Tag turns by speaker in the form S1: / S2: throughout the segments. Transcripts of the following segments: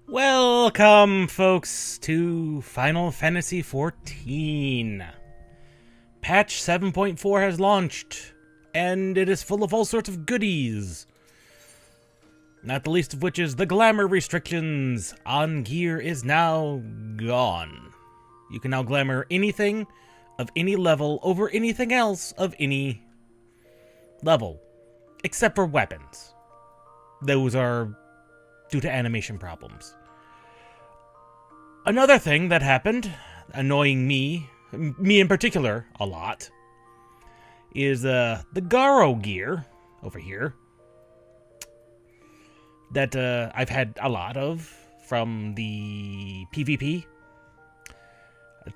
S1: Welcome, folks, to Final Fantasy XIV. Patch 7.4 has launched, and it is full of all sorts of goodies. Not the least of which is the glamour restrictions on gear is now gone. You can now glamour anything of any level over anything else of any level, except for weapons. Those are due to animation problems. Another thing that happened, annoying me in particular, a lot, is the Garo gear over here that I've had a lot of from the PvP.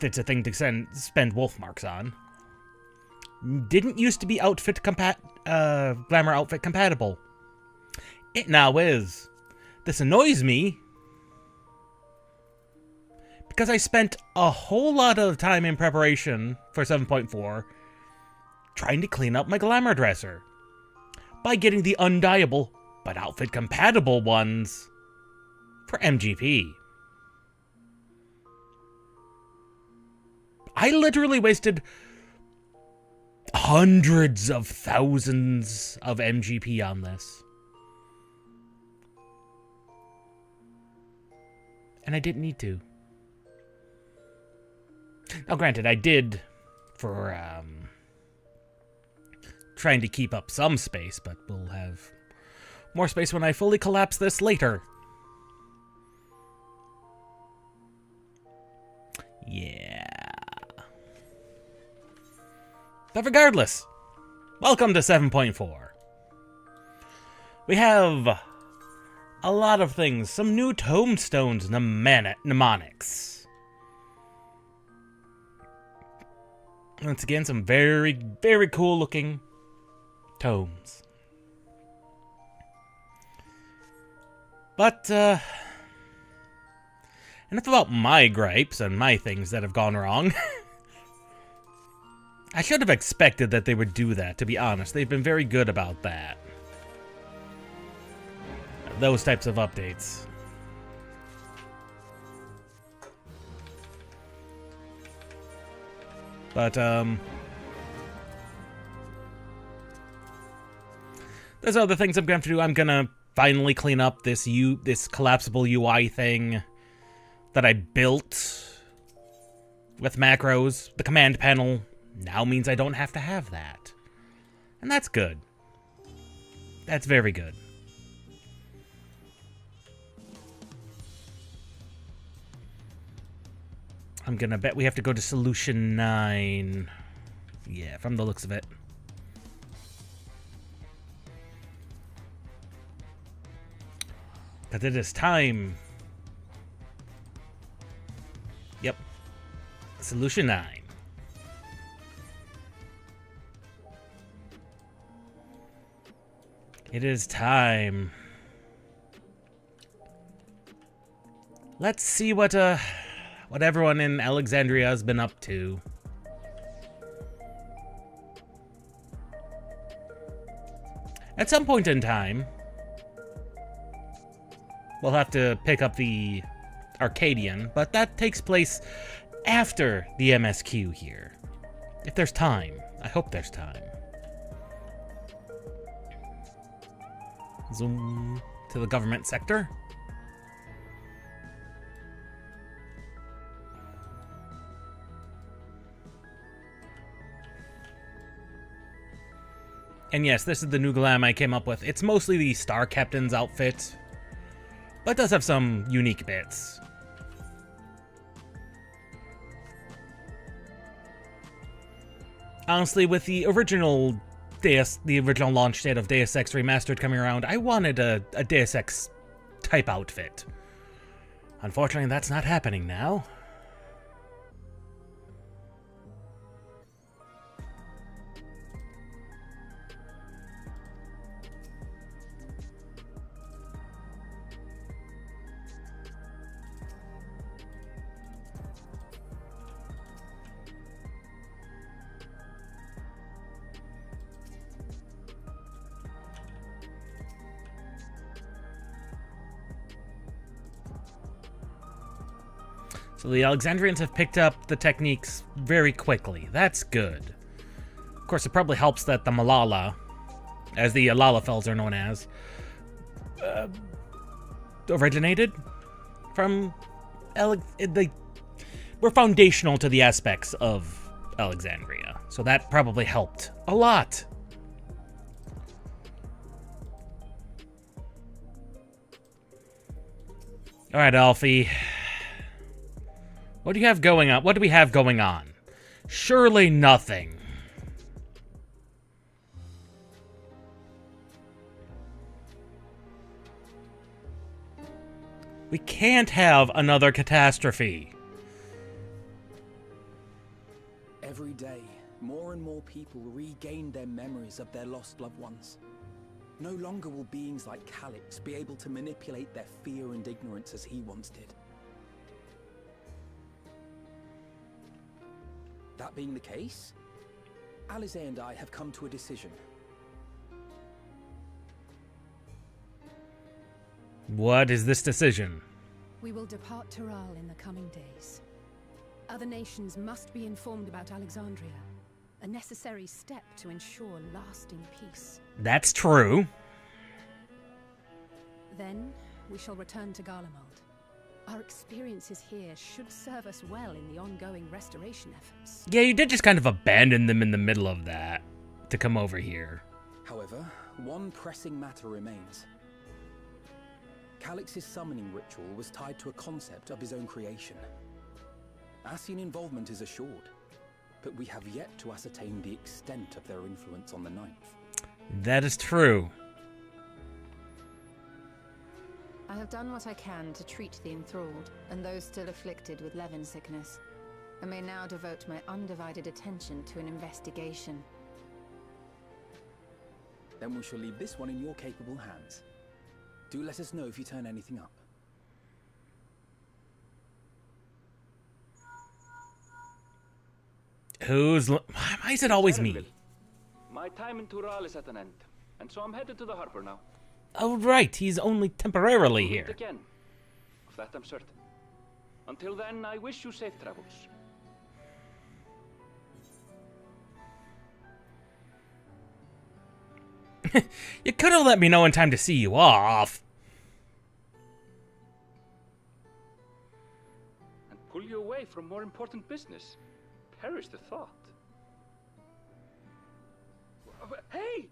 S1: It's a thing to spend wolf marks on. Didn't used to be glamour outfit compatible. It now is. This annoys me because I spent a whole lot of time in preparation for 7.4 trying to clean up my glamour dresser by getting the undyeable but outfit compatible ones for MGP. I literally wasted hundreds of thousands of MGP on this. And I didn't need to. Now, granted, I did for trying to keep up some space, but we'll have more space when I fully collapse this later. Yeah. But regardless, welcome to 7.4. We have a lot of things. Some new tomestones, mnemonics. Once again, some very, very cool looking tomes. But, enough about my gripes and my things that have gone wrong. I should have expected that they would do that, to be honest. They've been very good about that. Those types of updates. But, there's other things I'm going to do. I'm going to finally clean up this collapsible UI thing that I built with macros. The command panel now means I don't have to have that. And that's good. That's very good. I'm gonna bet we have to go to Solution 9. Yeah, from the looks of it. But it is time. Yep. Solution 9. It is time. Let's see what everyone in Alexandria has been up to. At some point in time, we'll have to pick up the Arcadion, but that takes place after the MSQ here. If there's time. I hope there's time. Zoom to the government sector. And yes, this is the new glam I came up with. It's mostly the Star Captain's outfit, but it does have some unique bits. Honestly, with the original launch date of Deus Ex Remastered coming around, I wanted a Deus Ex type outfit. Unfortunately, that's not happening now. So the Alexandrians have picked up the techniques very quickly. That's good. Of course, it probably helps that the Malala, as the Lalafells are known as, originated from they were foundational to the aspects of Alexandria. So that probably helped a lot. All right, Alfie. What do you have going on? What do we have going on? Surely nothing. We can't have another catastrophe.
S2: Every day, more and more people regain their memories of their lost loved ones. No longer will beings like Calix be able to manipulate their fear and ignorance as he once did. That being the case, Alize and I have come to a decision.
S1: What is this decision?
S3: We will depart Taral in the coming days. Other nations must be informed about Alexandria, a necessary step to ensure lasting peace.
S1: That's true.
S3: Then we shall return to Garlemald. Our experiences here should serve us well in the ongoing restoration efforts.
S1: Yeah, you did just kind of abandon them in the middle of that to come over here.
S2: However, one pressing matter remains. Calix's summoning ritual was tied to a concept of his own creation. Ascian involvement is assured, but we have yet to ascertain the extent of their influence on the Ninth.
S1: That is true.
S4: I have done what I can to treat the enthralled and those still afflicted with Levin sickness. I may now devote my undivided attention to an investigation.
S2: Then we shall leave this one in your capable hands. Do let us know if you turn anything up.
S1: Why is it always me?
S5: My time in Tural is at an end, and so I'm headed to the harbor now.
S1: Oh, right. He's only temporarily
S5: We'll meet
S1: here.
S5: again. Of that I'm certain. Until then, I wish you safe travels.
S1: You could have let me know in time to see you off.
S5: And pull you away from more important business. Perish the thought. Hey!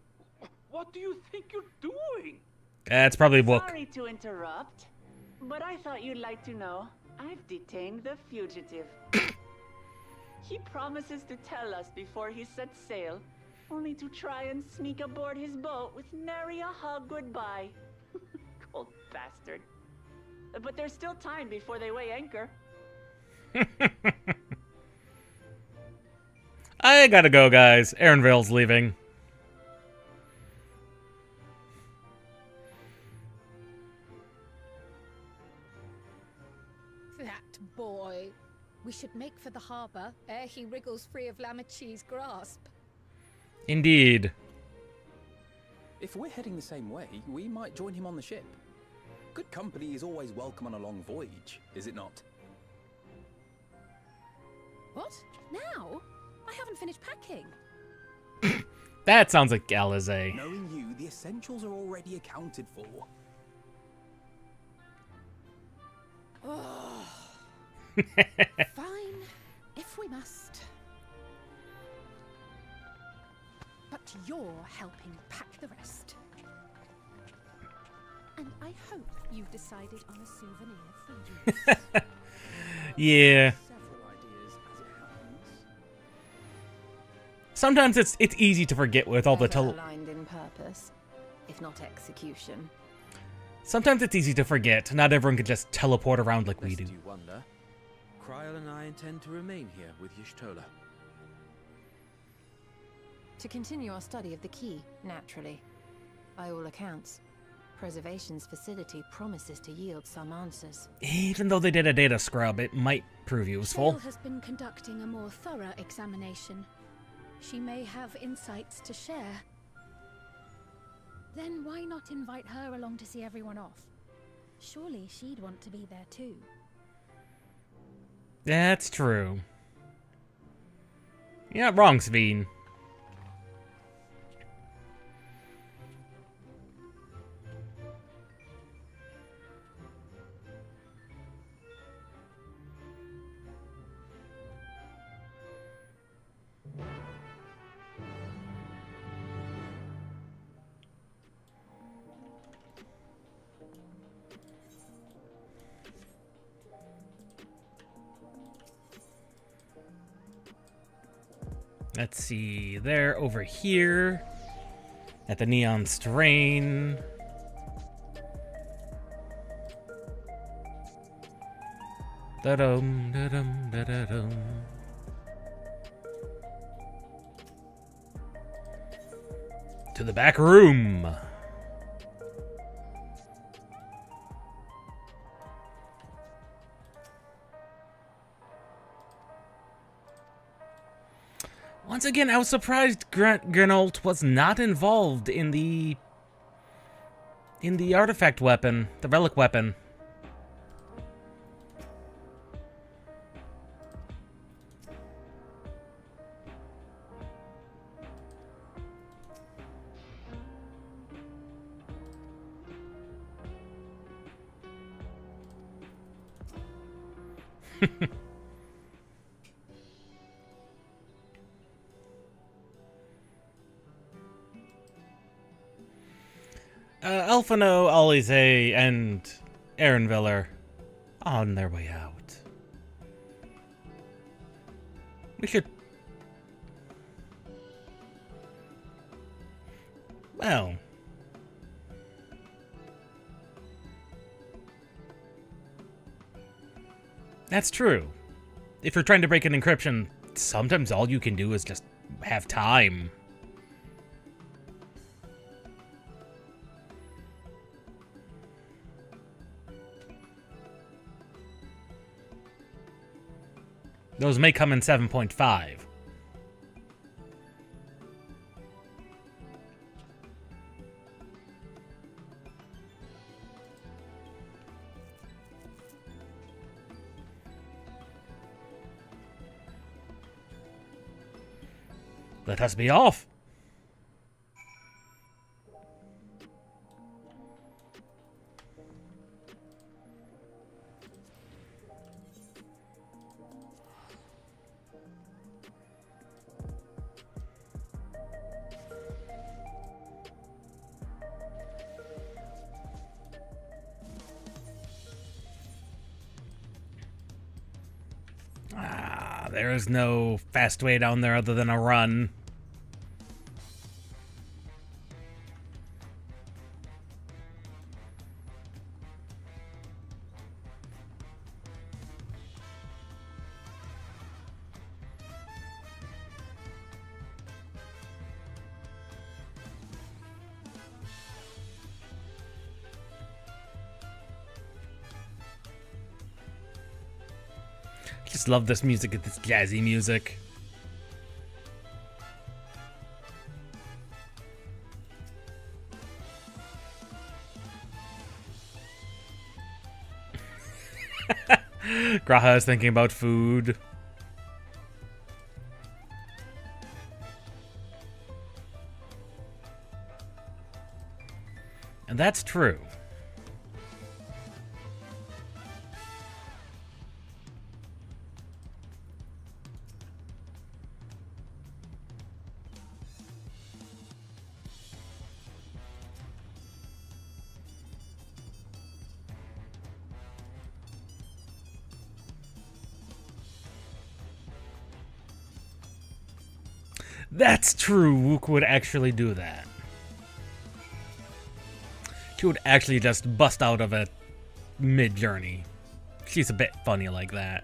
S5: What do you think you're doing?
S1: That's probably Wook.
S6: Sorry to interrupt, but I thought you'd like to know. I've detained the fugitive. He promises to tell us before he sets sail, only to try and sneak aboard his boat with nary a hug goodbye. Cold bastard. But there's still time before they weigh anchor.
S1: I gotta go, guys. Aaronville's leaving.
S7: That boy. We should make for the harbour ere he wriggles free of Lamachi's grasp.
S1: Indeed.
S2: If we're heading the same way, we might join him on the ship. Good company is always welcome on a long voyage, is it not?
S7: What? Now? I haven't finished packing.
S1: That sounds like Alize.
S2: Knowing you, the essentials are already accounted for.
S7: Oh. Fine, if we must. But you're helping pack the rest. And I hope you've decided on a souvenir for you.
S1: Yeah.
S2: Several ideas as it happens.
S1: Sometimes it's easy to forget with all the
S4: Aligned in purpose, if not execution.
S1: Sometimes it's easy to forget. Not everyone can just teleport around like we
S8: Lest
S1: do.
S8: you wonder, Kryl and I intend to remain here with Y'shtola.
S4: To continue our study of the key, naturally. By all accounts, Preservation's facility promises to yield some answers.
S1: Even though they did a data scrub, it might prove useful.
S7: Shale has been conducting a more thorough examination. She may have insights to share. Then why not invite her along to see everyone off? Surely she'd want to be there too.
S1: That's true. You're not wrong, Sveen. Let's see, they're over here at the Neon Strain. Da-dum, da-dum, da-da-dum. To the back room. Once again, I was surprised Granault was not involved in the artifact weapon, the relic weapon. Elfino, Alize, and Ehrenviller on their way out. We should... Well... That's true. If you're trying to break an encryption, sometimes all you can do is just have time. Those may come in 7.5. Let us be off. There is no fast way down there other than a run. Just love this music, this jazzy music. Graha is thinking about food. And that's true. That's true. Wook would actually do that. She would actually just bust out of it mid-journey. She's a bit funny like that.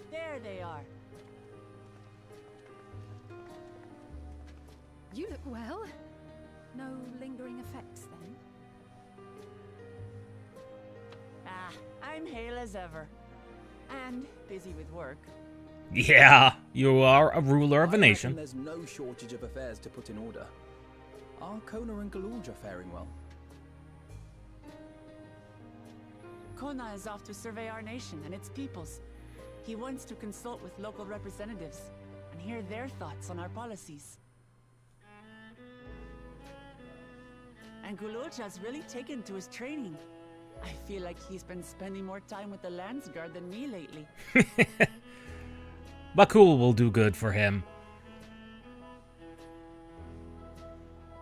S6: There they are.
S3: You look well. No lingering effects, then?
S6: Ah, I'm hale as ever. And busy with work.
S1: Yeah, you are a ruler of a
S2: I
S1: nation.
S2: reckon there's no shortage of affairs to put in order. Are Kona and Galorgia faring well?
S6: Kona is off to survey our nation and its peoples. He wants to consult with local representatives and hear their thoughts on our policies. And Galorgia's really taken to his training. I feel like he's been spending more time with the Landsguard than me lately.
S1: Bakul will do good for him.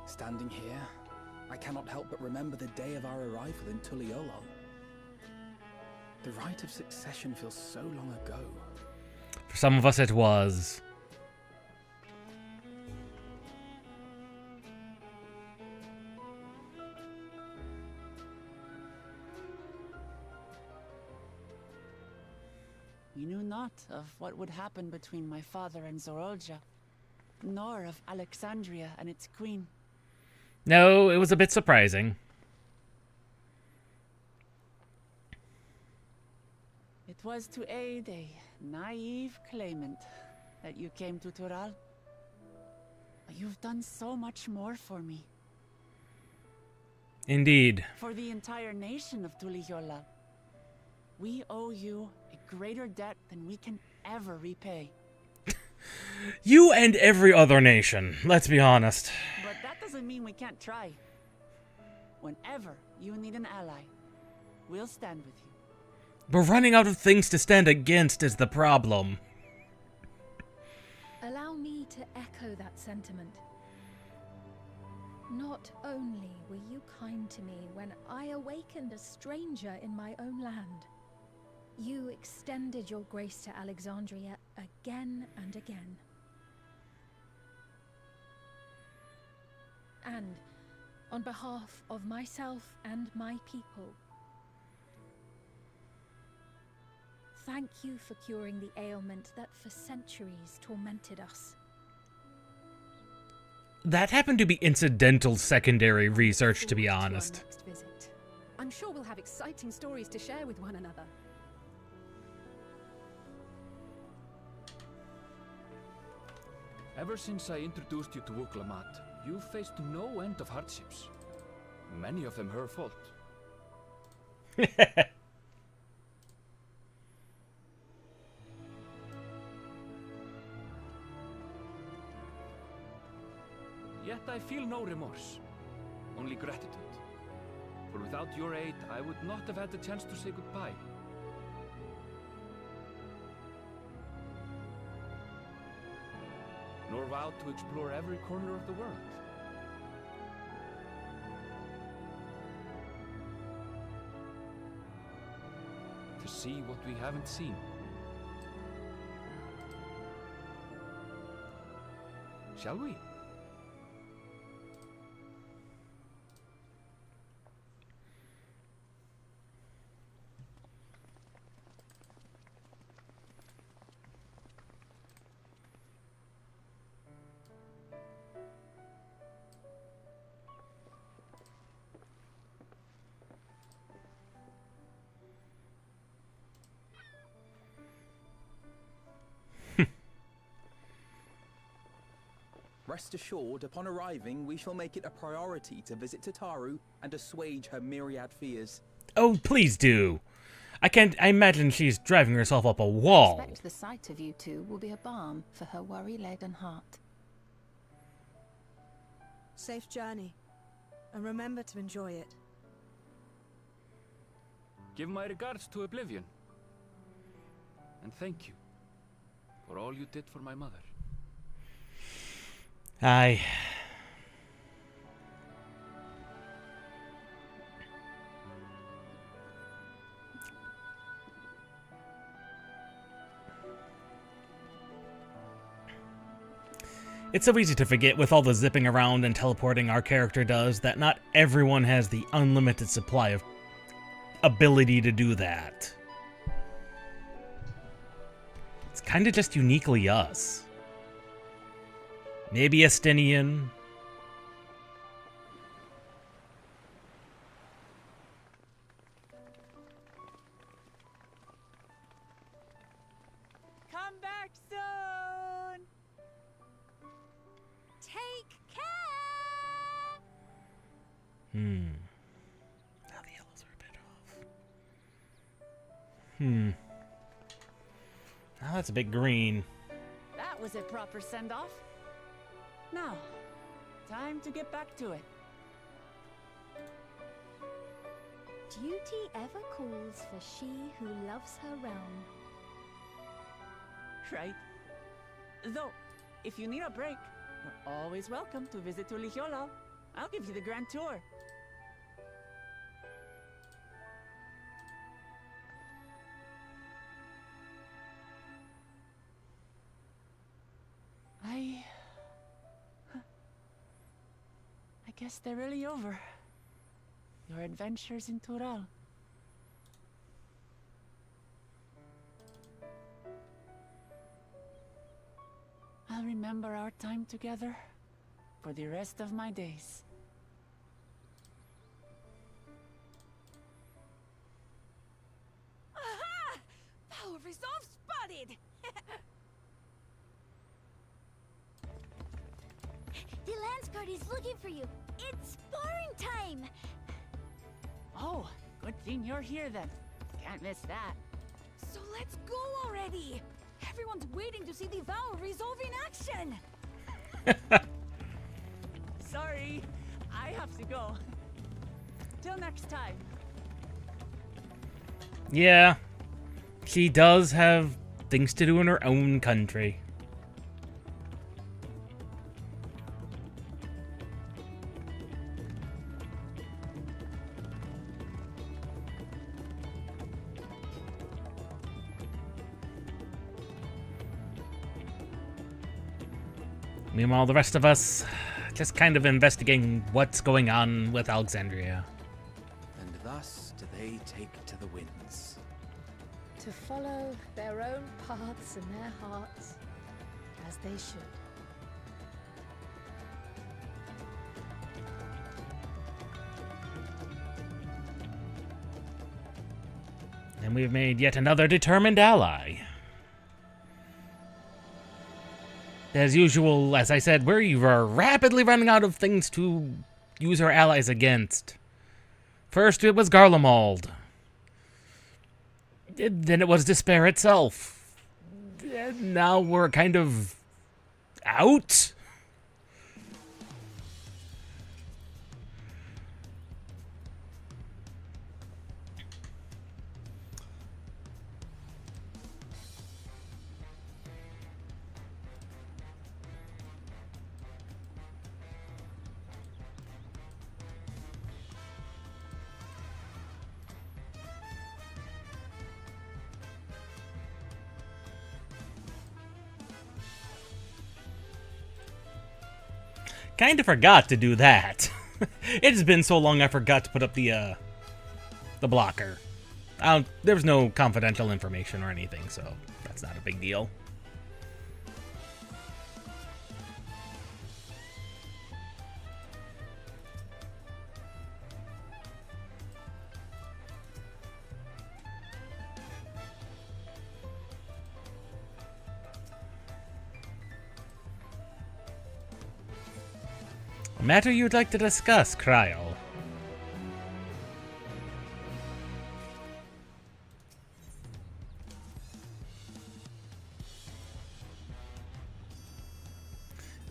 S2: Standing here, I cannot help but remember the day of our arrival in Tuliolo. The rite of succession feels so long ago.
S1: For some of us it was.
S6: We knew not of what would happen between my father and Zorolja, nor of Alexandria and its queen.
S1: No, it was a bit surprising.
S6: It was to aid a naive claimant that you came to Tural. You've done so much more for me.
S1: Indeed.
S6: For the entire nation of Tuliyola. We owe you a greater debt than we can ever repay.
S1: You and every other nation, let's be honest.
S6: But that doesn't mean we can't try. Whenever you need an ally, we'll stand with you.
S1: We're running out of things to stand against is the problem.
S7: Allow me to echo that sentiment. Not only were you kind to me when I awakened a stranger in my own land, you extended your grace to Alexandria again and again. And on behalf of myself and my people, thank you for curing the ailment that for centuries tormented us.
S1: That happened to be incidental secondary research, to be honest.
S3: Our next visit. I'm sure we'll have exciting stories to share with one another.
S5: Ever since I introduced you to Wuklamat, you've faced no end of hardships. Many of them her fault. Yet I feel no remorse, only gratitude. For without your aid, I would not have had the chance to say goodbye. Nor vowed to explore every corner of the world. To see what we haven't seen. Shall we?
S2: Rest assured, upon arriving, we shall make it a priority to visit Tataru and assuage her myriad fears.
S1: Oh, please do. I imagine she's driving herself up a
S4: I
S1: wall.
S4: expect the sight of you two will be a balm for her worry-laden heart.
S9: Safe journey, and remember to enjoy it.
S5: Give my regards to Oblivion. And thank you for all you did for my mother.
S1: Aye. It's so easy to forget with all the zipping around and teleporting our character does that not everyone has the unlimited supply of ability to do that. It's kind of just uniquely us. Maybe Estinian.
S6: Come back
S1: Now the yellows are a bit off. Now that's a bit green.
S6: That was a proper send-off. Now, time to get back to it.
S7: Duty ever calls for she who loves her realm.
S6: Right. Though, if you need a break, you're always welcome to visit Tulihiola. I'll give you the grand tour. I guess they're really over. Your adventures in Tural. I'll remember our time together for the rest of my days.
S7: Aha! Power resolve spotted!
S10: The Landsguard is looking for you. It's sparring time.
S6: Oh, good thing you're here then. Can't miss that.
S7: So let's go already! Everyone's waiting to see the Vow resolve in action!
S6: Sorry, I have to go. Till next time.
S1: Yeah, she does have things to do in her own country. Meanwhile, the rest of us just kind of investigating what's going on with Alexandria.
S8: And thus do they take to the winds.
S7: To follow their own paths and their hearts, as they should.
S1: And we've made yet another determined ally. As usual, as I said, we were rapidly running out of things to use our allies against. First, it was Garlemald. Then it was Despair itself. And now we're kind of out? Kind of forgot to do that. It's been so long I forgot to put up the blocker. There was no confidential information or anything, so that's not a big deal. A matter you'd like to discuss, Cryo?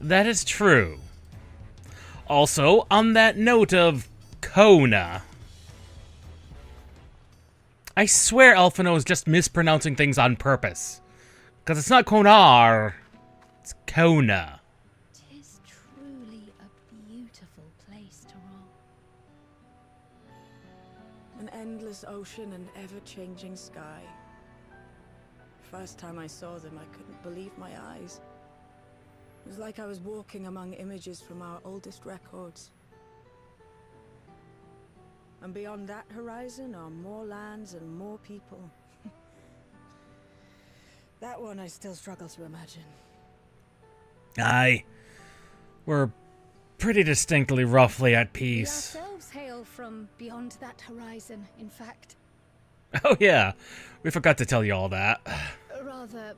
S1: That is true. Also, on that note of Kona, I swear Alphino is just mispronouncing things on purpose. Because it's not Konar, it's Kona.
S9: An endless ocean and ever-changing sky. First time I saw them, I couldn't believe my eyes. It was like I was walking among images from our oldest records. And beyond that horizon are more lands and more people. That one I still struggle to imagine.
S1: Aye. We're pretty distinctly roughly at
S3: We
S1: peace.
S3: ourselves hail from beyond that horizon, in fact.
S1: Oh yeah, we forgot to tell you all that.
S3: Rather,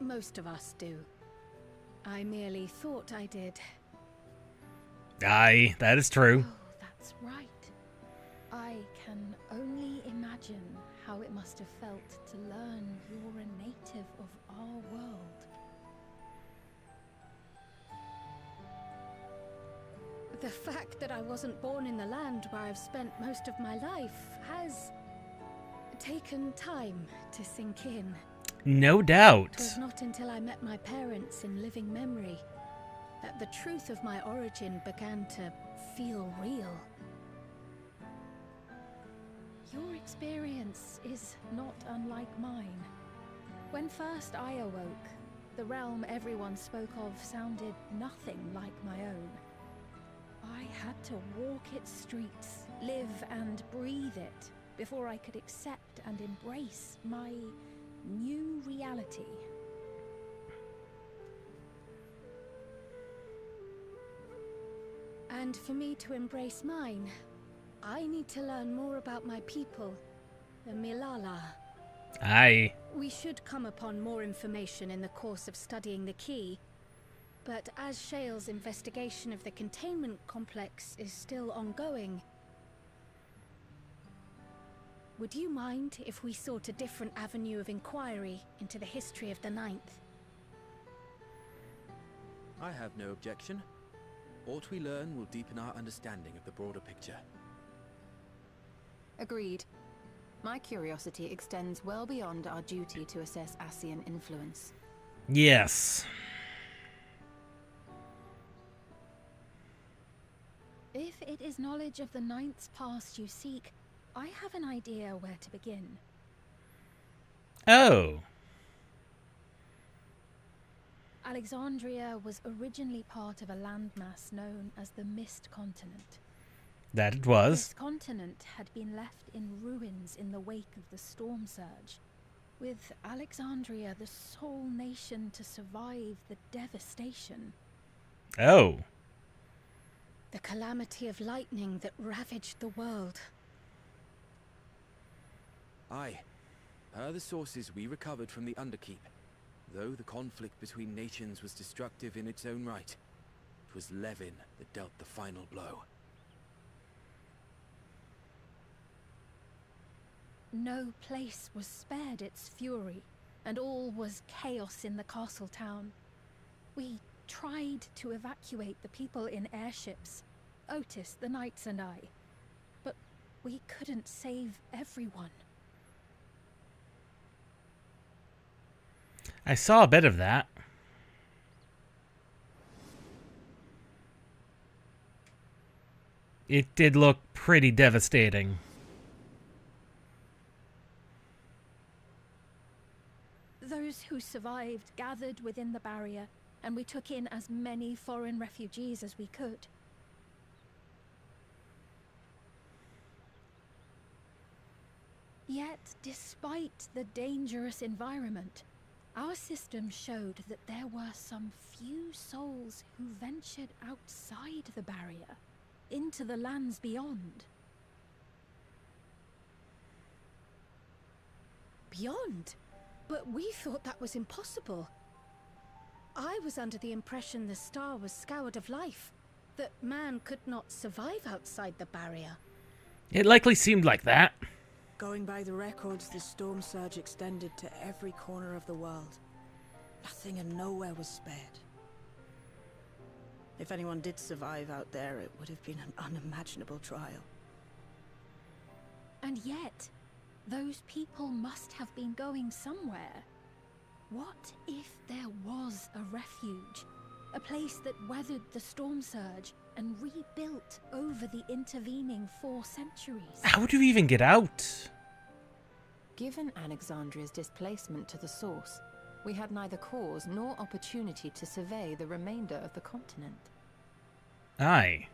S3: most of us do. I merely thought I did.
S1: Aye, that is true.
S3: Oh, that
S7: That's right. I can only imagine how it must have felt to learn you're a native of our world.
S3: The fact that I wasn't born in the land where I've spent most of my life has taken time to sink in.
S1: No doubt.
S3: It was not until I met my parents in living memory that the truth of my origin began to feel real.
S7: Your experience is not unlike mine. When first I awoke, the realm everyone spoke of sounded nothing like my own. I had to walk its streets, live and breathe it, before I could accept and embrace my new reality.
S3: And for me to embrace mine, I need to learn more about my people, the Milala.
S1: Aye.
S3: We should come upon more information in the course of studying the key, but as Shale's investigation of the containment complex is still ongoing, would you mind if we sought a different avenue of inquiry into the history of the Ninth?
S8: I have no objection. What we learn will deepen our understanding of the broader picture.
S4: Agreed. My curiosity extends well beyond our duty to assess Ascian influence.
S1: Yes.
S7: If it is knowledge of the Ninth's past you seek, I have an idea where to begin.
S1: Oh.
S7: Alexandria was originally part of a landmass known as the Mist Continent.
S1: That it was.
S7: This continent had been left in ruins in the wake of the storm surge, with Alexandria the sole nation to survive the devastation.
S1: Oh.
S3: The calamity of lightning that ravaged the world.
S8: Aye. Per the sources we recovered from the Underkeep, though the conflict between nations was destructive in its own right, it was Levin that dealt the final blow.
S7: No place was spared its fury, and all was chaos in the castle town. We tried to evacuate the people in airships, Otis, the knights and I, but we couldn't save everyone.
S1: I saw a bit of that. It did look pretty devastating.
S7: Those who survived gathered within the barrier, and we took in as many foreign refugees as we could. Yet, despite the dangerous environment, our system showed that there were some few souls who ventured outside the barrier, into the lands beyond.
S3: Beyond? But we thought that was impossible. I was under the impression the star was scoured of life, that man could not survive outside the barrier.
S1: It likely seemed like that.
S9: Going by the records, the storm surge extended to every corner of the world. Nothing and nowhere was spared. If anyone did survive out there, it would have been an unimaginable trial.
S7: And yet, those people must have been going somewhere. What if there was a refuge? A place that weathered the storm surge and rebuilt over the intervening 4 centuries?
S1: How do you even get out?
S4: Given Alexandria's displacement to the source, we had neither cause nor opportunity to survey the remainder of the continent.
S1: Aye.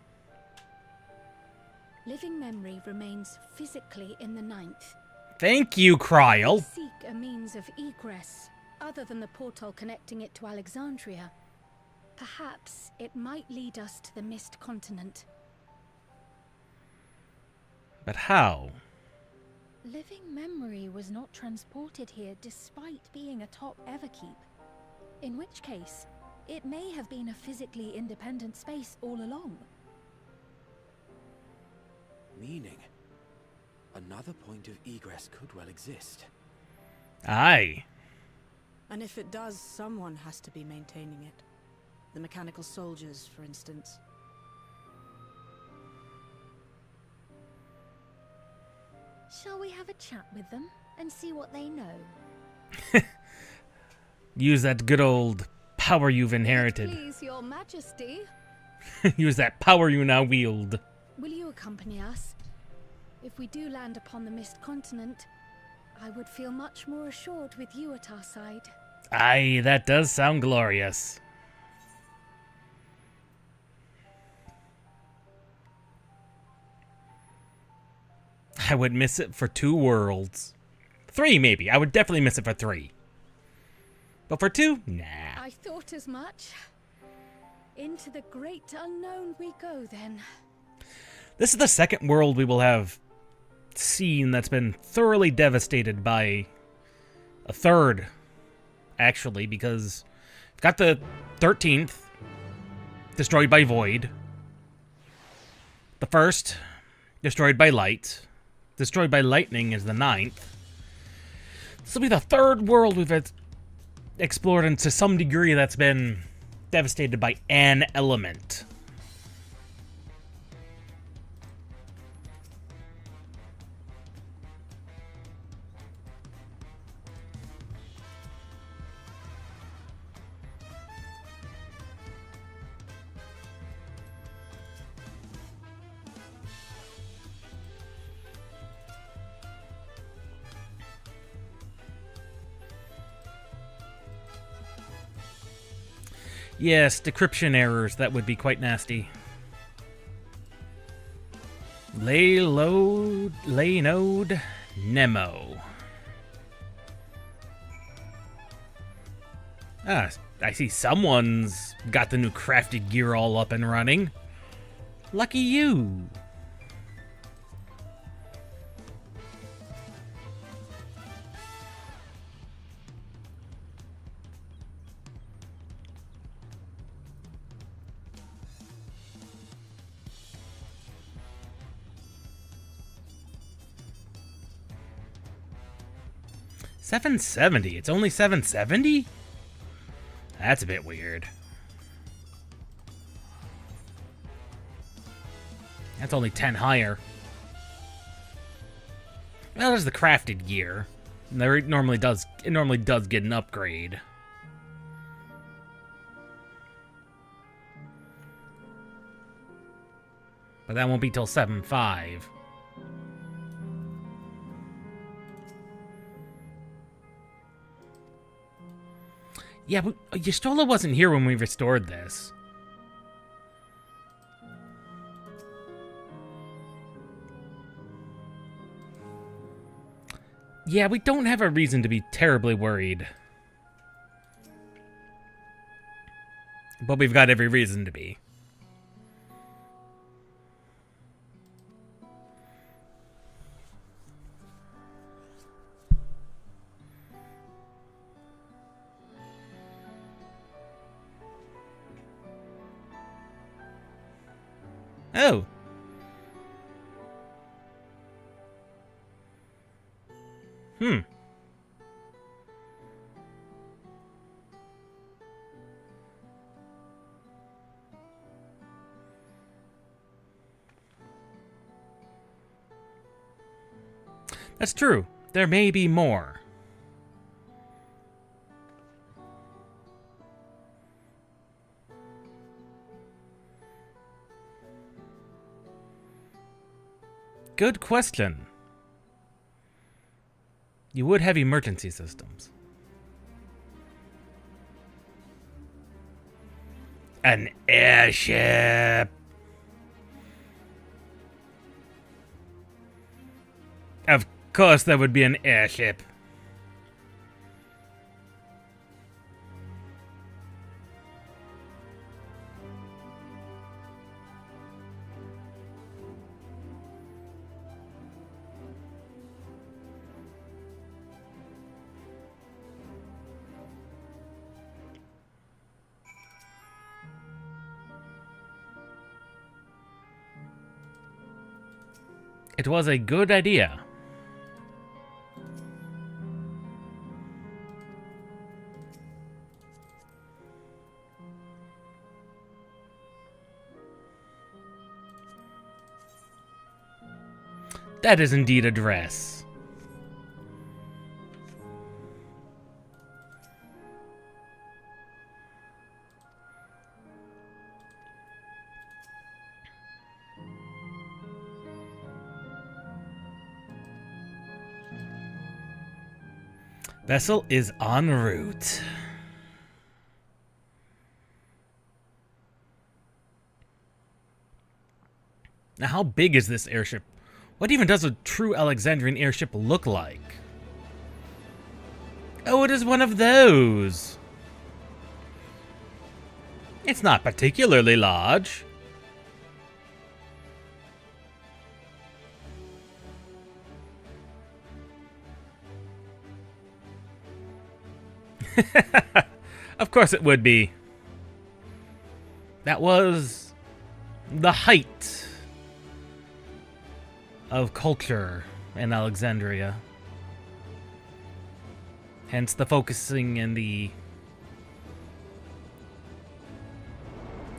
S3: Living memory remains physically in the Ninth.
S1: Thank you, Kryl.
S3: Seek a means of egress, other than the portal connecting it to Alexandria. Perhaps it might lead us to the Mist Continent.
S1: But how?
S7: Living memory was not transported here despite being a top Everkeep. In which case, it may have been a physically independent space all along.
S8: meaning. Another point of egress could well exist.
S1: Aye.
S9: And if it does, someone has to be maintaining it. The mechanical soldiers, for instance.
S7: Shall we have a chat with them and see what they know?
S1: Use that good old power you've inherited.
S3: Please, your majesty.
S1: Use that power you now wield.
S3: Will you accompany us? If we do land upon the Mist Continent, I would feel much more assured with you at our side.
S1: Aye, that does sound glorious. I would miss it for 2 worlds. 3, maybe. I would definitely miss it for 3. But for 2? Nah.
S3: I thought as much. Into the great unknown we go, then.
S1: This is the second world we will have seen that's been thoroughly devastated by a third, actually, because we've got the 13th destroyed by Void. The first, destroyed by Light. Destroyed by Lightning is the 9th. This will be the third world we've explored, and to some degree that's been devastated by an element. Yes, decryption errors, that would be quite nasty. Laynode Nemo. Ah, I see someone's got the new crafted gear all up and running. Lucky you. $770. It's only $770? That's a bit weird. That's only 10 higher. Well, there's the crafted gear. It normally does get an upgrade. But that won't be till 7.5. Yeah, but Y'shtola wasn't here when we restored this. Yeah, we don't have a reason to be terribly worried. But we've got every reason to be. Oh. That's true. There may be more. Good question. You would have emergency systems. An airship. Of course there would be an airship. It was a good idea. That is indeed a dress. Vessel is en route. Now, how big is this airship? What even does a true Alexandrian airship look like? Oh, it is one of those. It's not particularly large. Of course it would be. That was the height of culture in Alexandria. Hence the focusing and the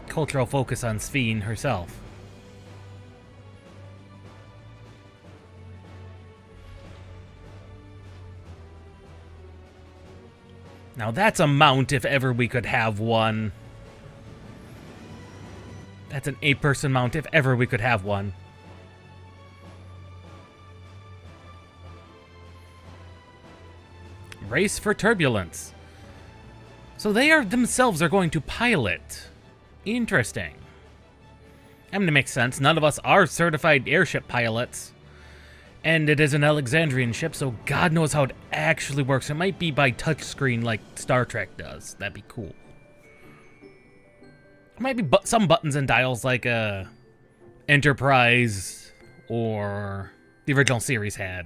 S1: cultural focus on Sphene herself. Now that's a mount if ever we could have one. That's an 8-person mount if ever we could have one. Race for turbulence. So they are themselves are going to pilot. Interesting. I mean, it makes sense. None of us are certified airship pilots. And it is an Alexandrian ship, so God knows how it actually works. It might be by touchscreen like Star Trek does. That'd be cool. It might be some buttons and dials like Enterprise or the original series had.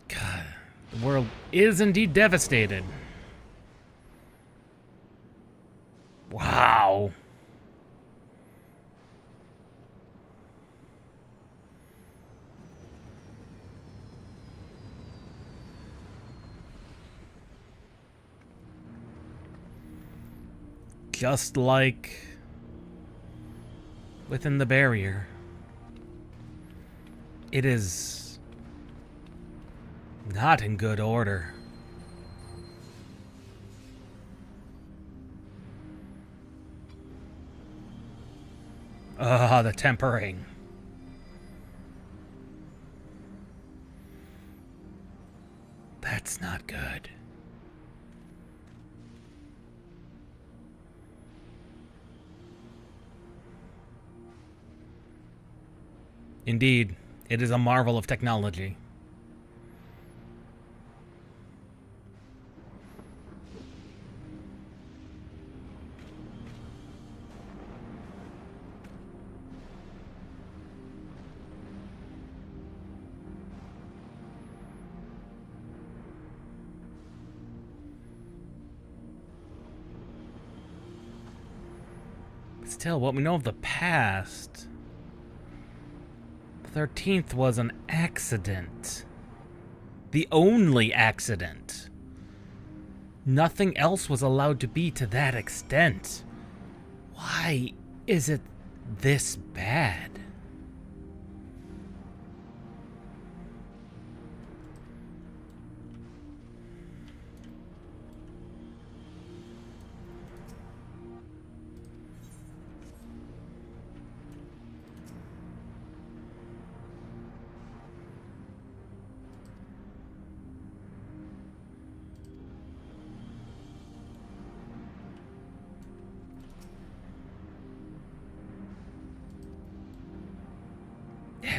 S1: God, the world is indeed devastated. Wow. Just like within the barrier, it is not in good order. The tempering. That's not good. Indeed, it is a marvel of technology. Still, what we know of the past, the 13th was an accident. The only accident. Nothing else was allowed to be to that extent. Why is it this bad?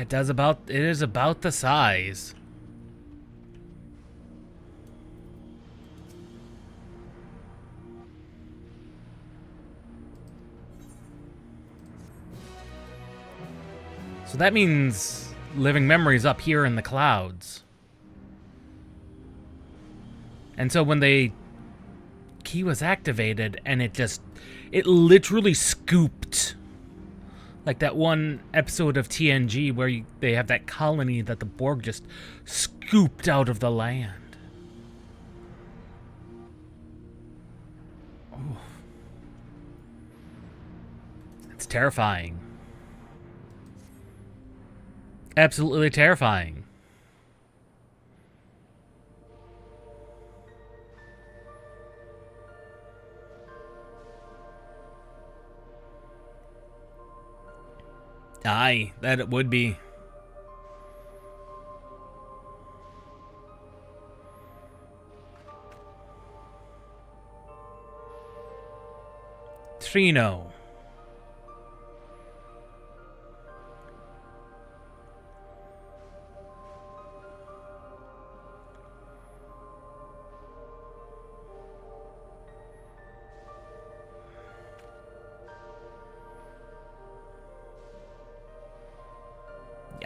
S1: It is about the size. So that means living memories up here in the clouds. And so when the key was activated and it literally scooped. Like that one episode of TNG where they have that colony that the Borg just scooped out of the land. Oh. It's terrifying. Absolutely terrifying. Aye, that it would be. Trino.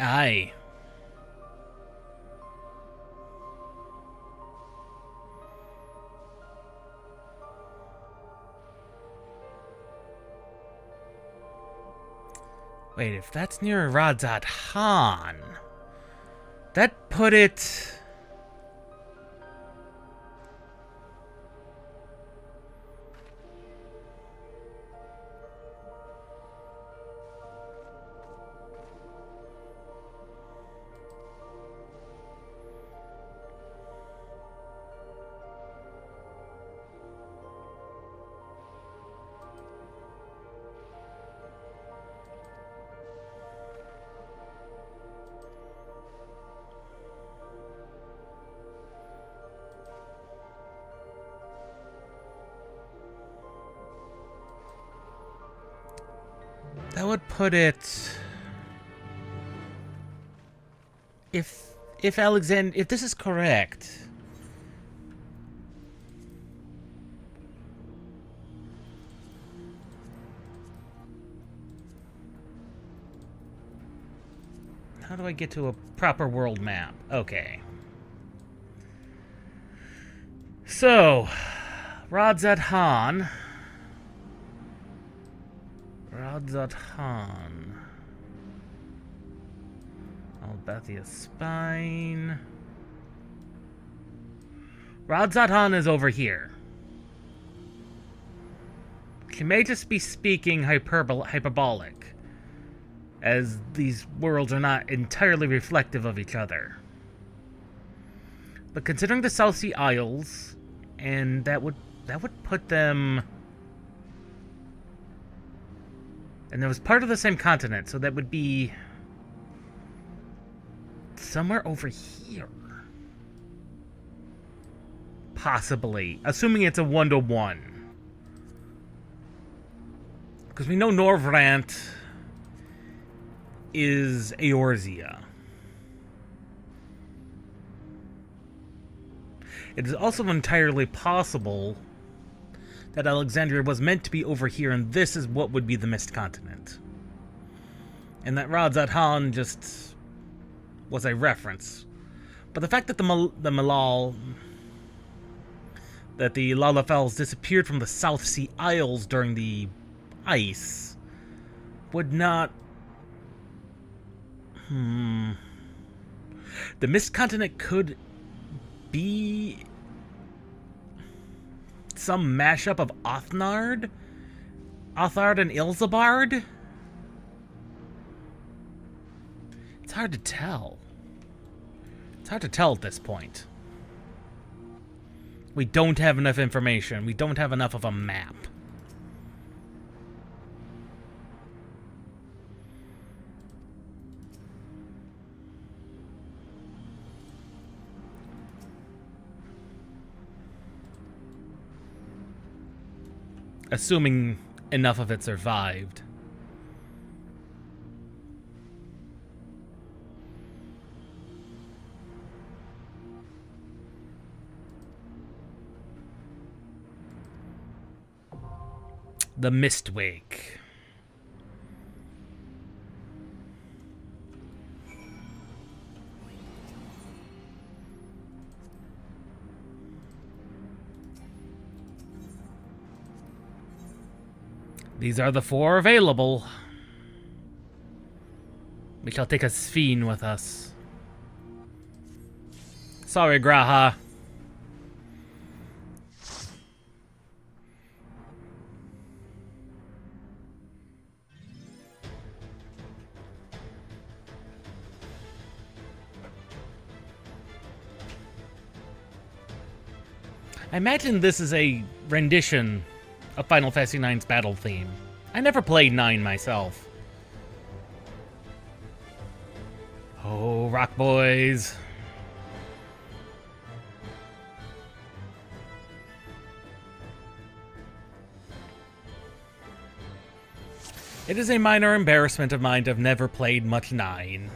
S1: Aye. Wait, if that's near Radzat Han, that put it... That would put it... If this is correct... How do I get to a proper world map? Okay. So, Radzat Han. Radzat Han. Albathia Spine. Radzat Han is over here. She may just be speaking hyperbolic, as these worlds are not entirely reflective of each other. But considering the South Sea Isles, and that would put them... And that was part of the same continent, so that would be... somewhere over here. Possibly. Assuming it's a 1-to-1. Because we know Norvrant is Eorzea. It is also entirely possible that Alexandria was meant to be over here, and this is what would be the Mist Continent. And that Radzat Han just was a reference. But the fact that the Lalafels disappeared from the South Sea Isles during the ice would not... The Mist Continent could be some mashup of Othard and Ilzabard? It's hard to tell. It's hard to tell at this point. We don't have enough information. We don't have enough of a map. Assuming enough of it survived. The Mistwake. These are the 4 available. We shall take a Sphene with us. Sorry, Graha. I imagine this is a rendition of Final Fantasy IX's battle theme. I never played 9 myself. Oh, Rock Boys. It is a minor embarrassment of mine to have never played much 9.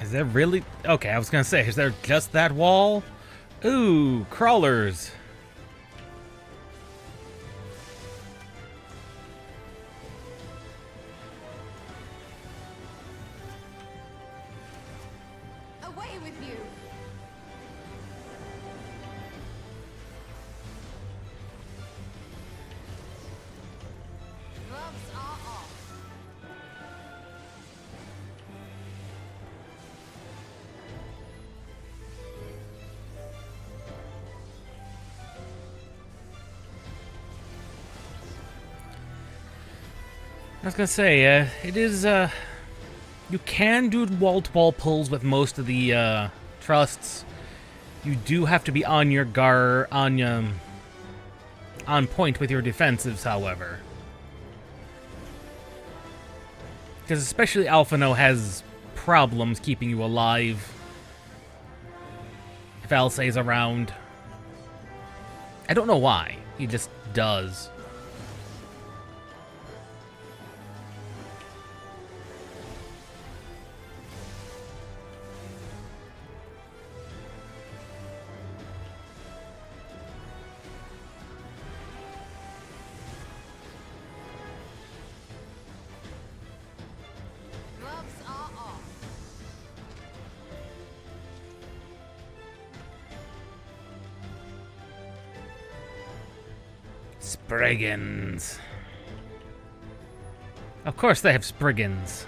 S1: Is there really? Okay, I was gonna say, is there just that wall? Ooh, crawlers.
S4: Away with you! Gloves are off.
S1: I was gonna say, it is, you can do wall-to-wall pulls with most of the, trusts. You do have to be on your on point with your defensives, however. Because especially Alphino has problems keeping you alive if Alcé's around. I don't know why, he just does.
S4: Gloves are off.
S1: Spriggans. Of course they have Spriggans.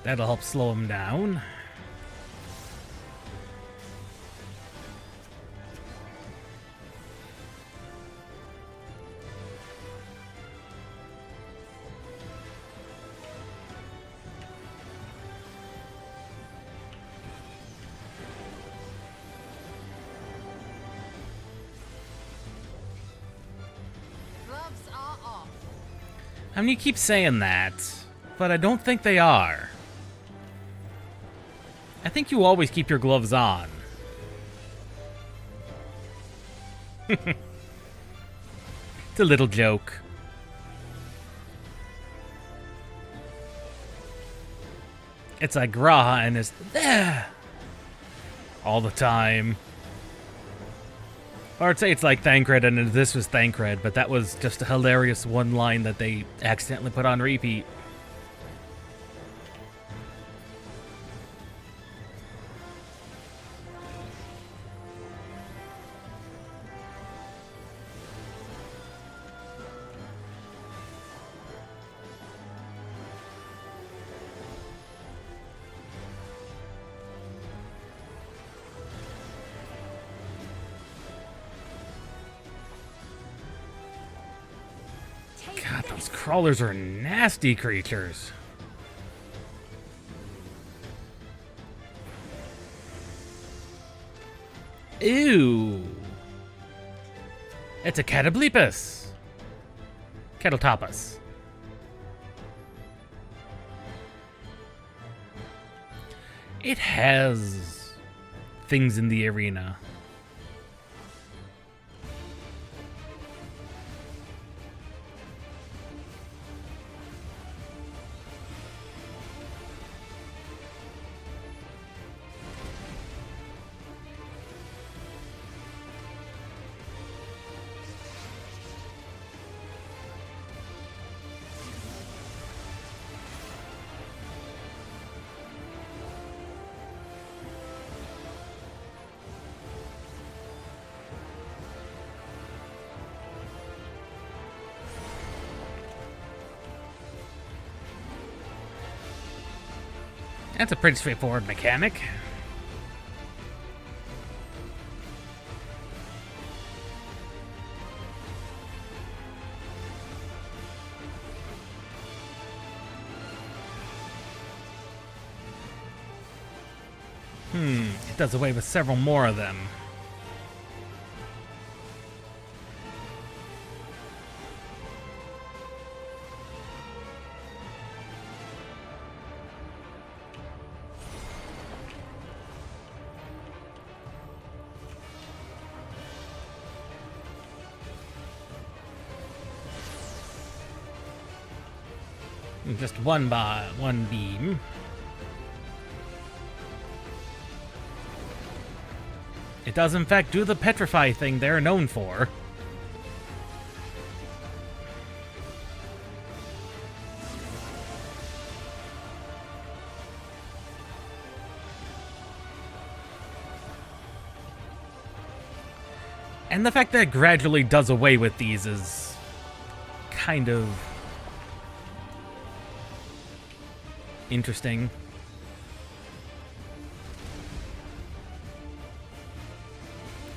S1: That'll help slow him down.
S4: Gloves are off.
S1: I mean, you keep saying that, but I don't think they are. I think you always keep your gloves on. It's a little joke. It's like Graha and his there all the time. Or I'd say it's like Thancred and this was Thancred, but that was just a hilarious one line that they accidentally put on repeat. God, those crawlers are nasty creatures. Ew. It's a Catoblepus. Kettle tapas. It has things in the arena. That's a pretty straightforward mechanic. It does away with several more of them. Just one beam. It does in fact do the petrify thing they're known for. And the fact that it gradually does away with these is kind of interesting.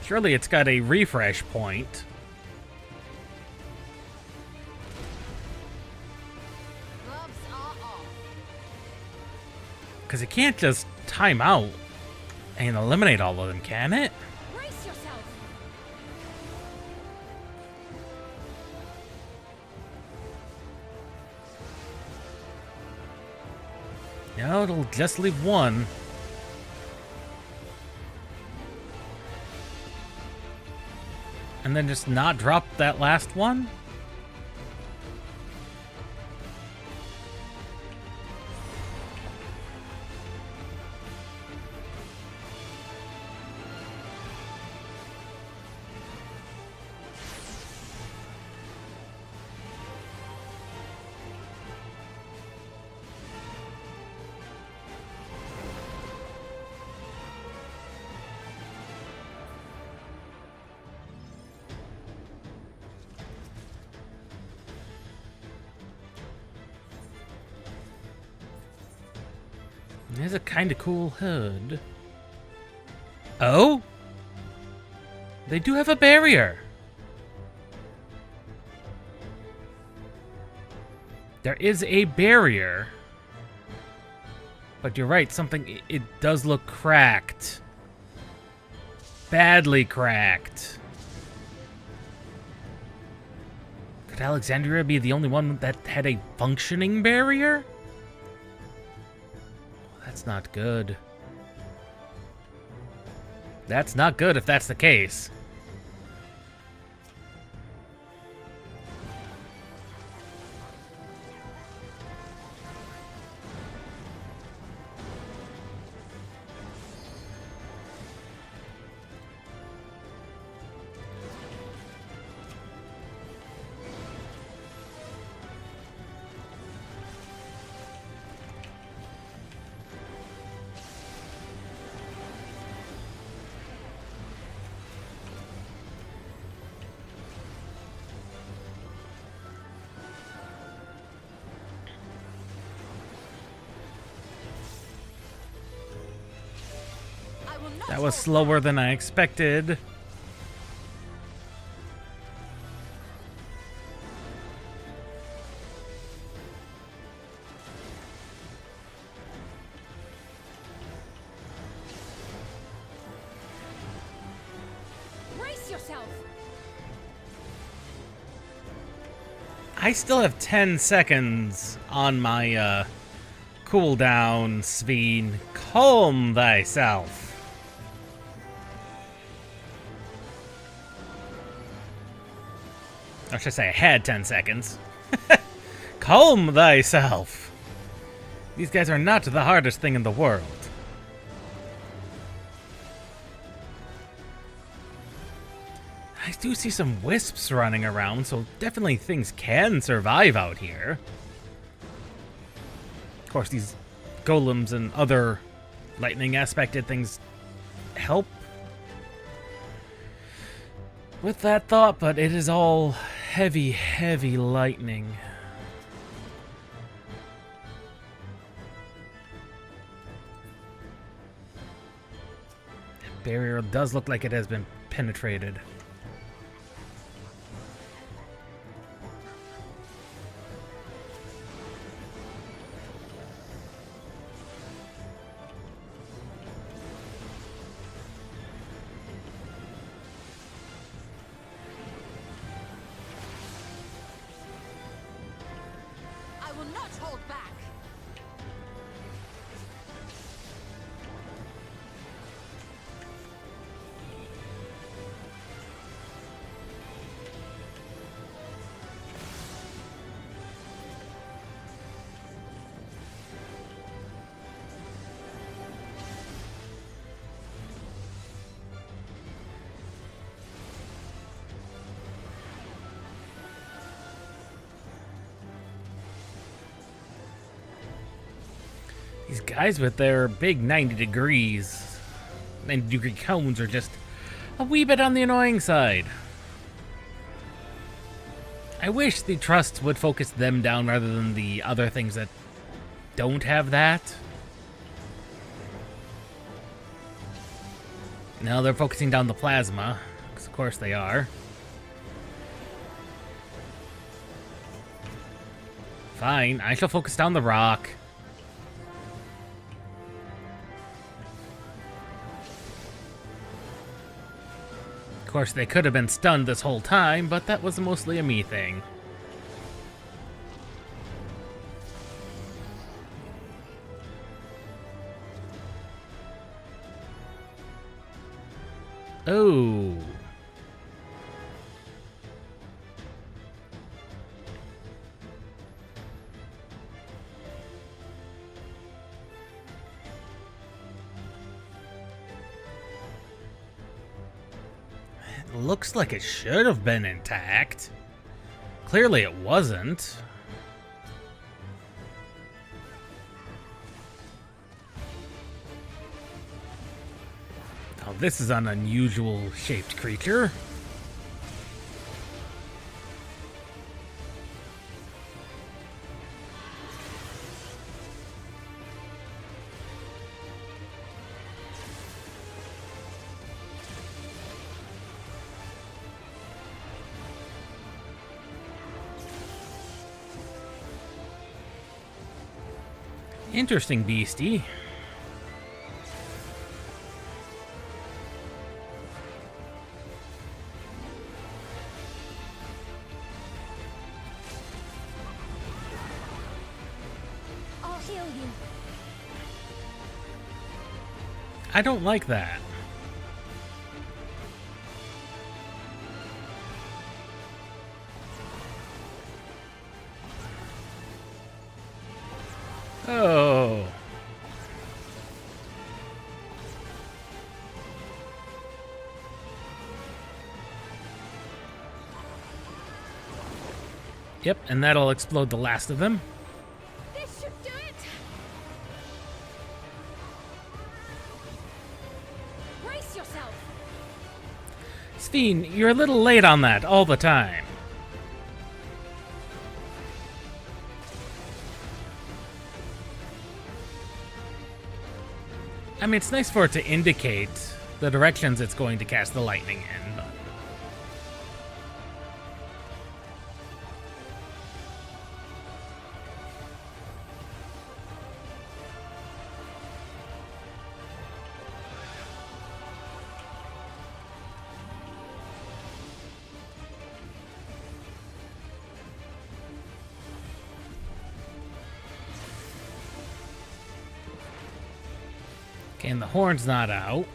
S1: Surely it's got a refresh point. Because it can't just time out and eliminate all of them, can it?
S7: Brace yourself.
S1: No, it'll just leave one. And then just not drop that last one? There's a kind of cool hood. Oh? They do have a barrier. There is a barrier. But you're right, it does look cracked. Badly cracked. Could Alexandria be the only one that had a functioning barrier? That's not good. That's not good if that's the case. That was slower than I expected. I still have 10 seconds on my cooldown, Sveen. Calm thyself. Or should I say I had 10 seconds. Calm thyself. These guys are not the hardest thing in the world. I do see some wisps running around, so definitely things can survive out here. Of course, these golems and other lightning aspected things help with that thought, but it is all heavy, heavy lightning. The barrier does look like it has been penetrated. These guys with their big 90 degree cones are just a wee bit on the annoying side. I wish the Trust would focus them down rather than the other things that don't have that. No, they're focusing down the plasma, because of course they are. Fine, I shall focus down the rock. Of course, they could have been stunned this whole time, but that was mostly a me thing. Oh. Looks like it should have been intact. Clearly it wasn't. Oh, this is an unusual shaped creature. Interesting beastie.
S10: I'll heal you.
S1: I don't like that. Oh. Yep, and that'll explode the last of them.
S3: This should do it. Brace yourself.
S1: Steen, you're a little late on that all the time. I mean, it's nice for it to indicate the directions it's going to cast the lightning in, but... Okay, and the horn's not out.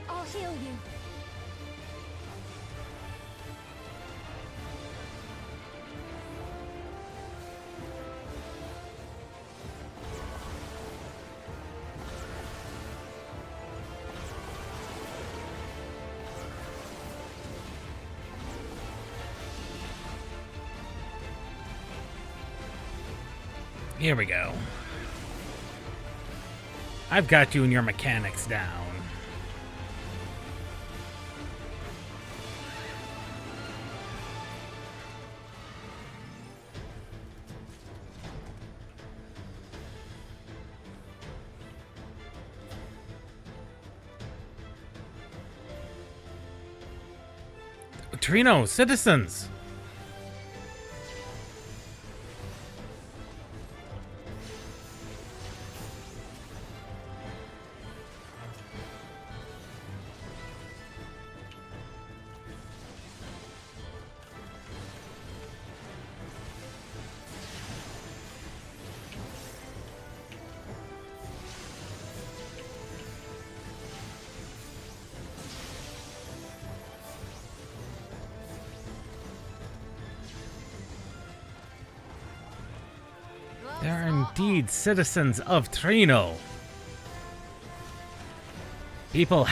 S10: I'll heal you.
S1: Here we go. I've got you and your mechanics down. Trino, citizens! They are indeed citizens of Trino. People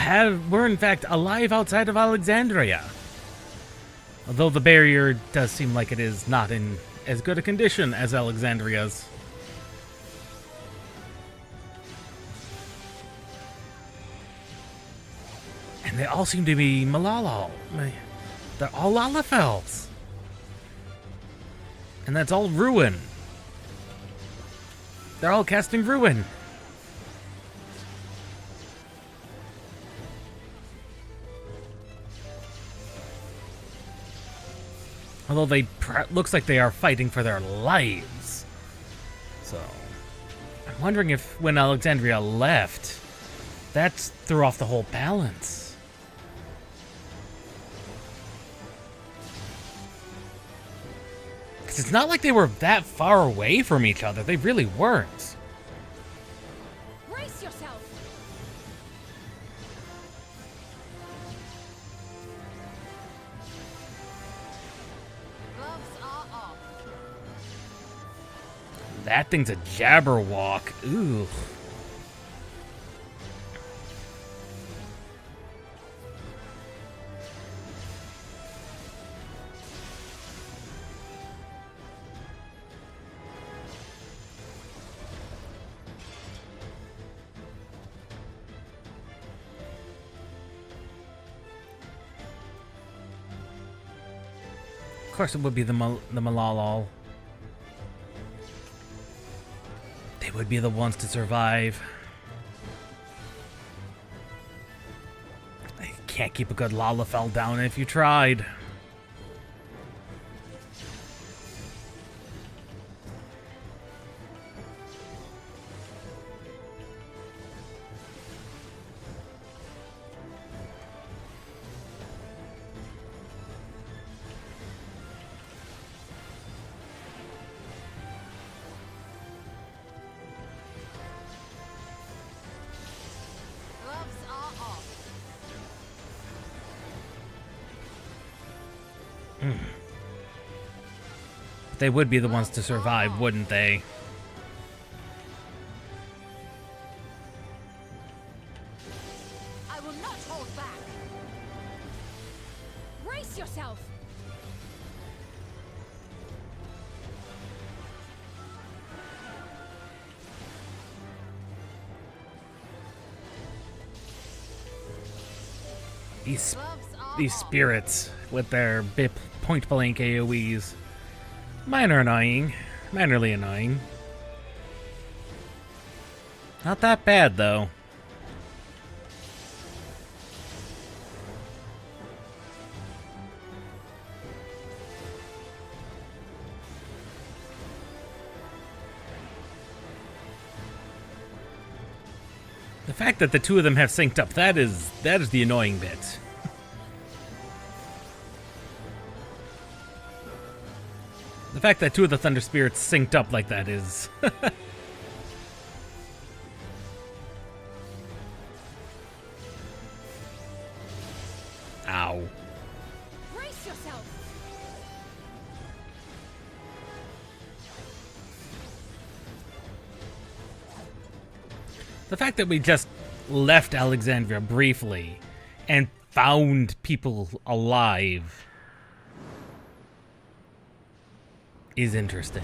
S1: were in fact alive outside of Alexandria. Although the barrier does seem like it is not in as good a condition as Alexandria's. And they all seem to be Malala. They're all Lalafels. And that's all ruin. They're all casting ruin. Although they looks like they are fighting for their lives. So, I'm wondering if when Alexandria left, that threw off the whole balance. Because it's not like they were that far away from each other. They really weren't.
S10: Brace yourself. Gloves are off.
S1: That thing's a Jabberwock. Ooh. Of course, it would be the Malalal. They would be the ones to survive. You can't keep a good Lalafell down if you tried. They would be the ones to survive, wouldn't they?
S10: I will not hold back. Brace yourself.
S1: These spirits with their point blank AoEs. Mine are annoying. Minorly annoying. Not that bad, though. The fact that the two of them have synced up, that is the annoying bit. The fact that two of the Thunder Spirits synced up like that is... Ow.
S3: Brace yourself!
S1: The fact that we just left Alexandria briefly and found people alive is interesting.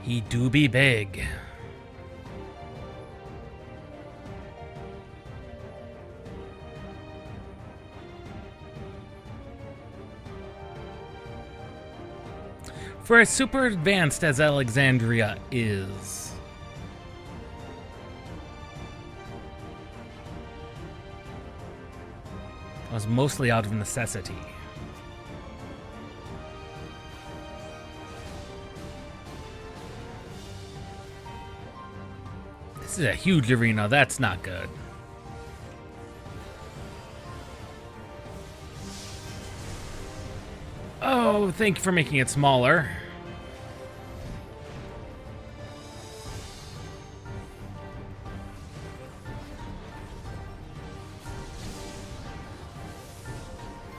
S1: He do be big. For as super advanced as Alexandria is, it was mostly out of necessity. This is a huge arena, that's not good. Oh, thank you for making it smaller.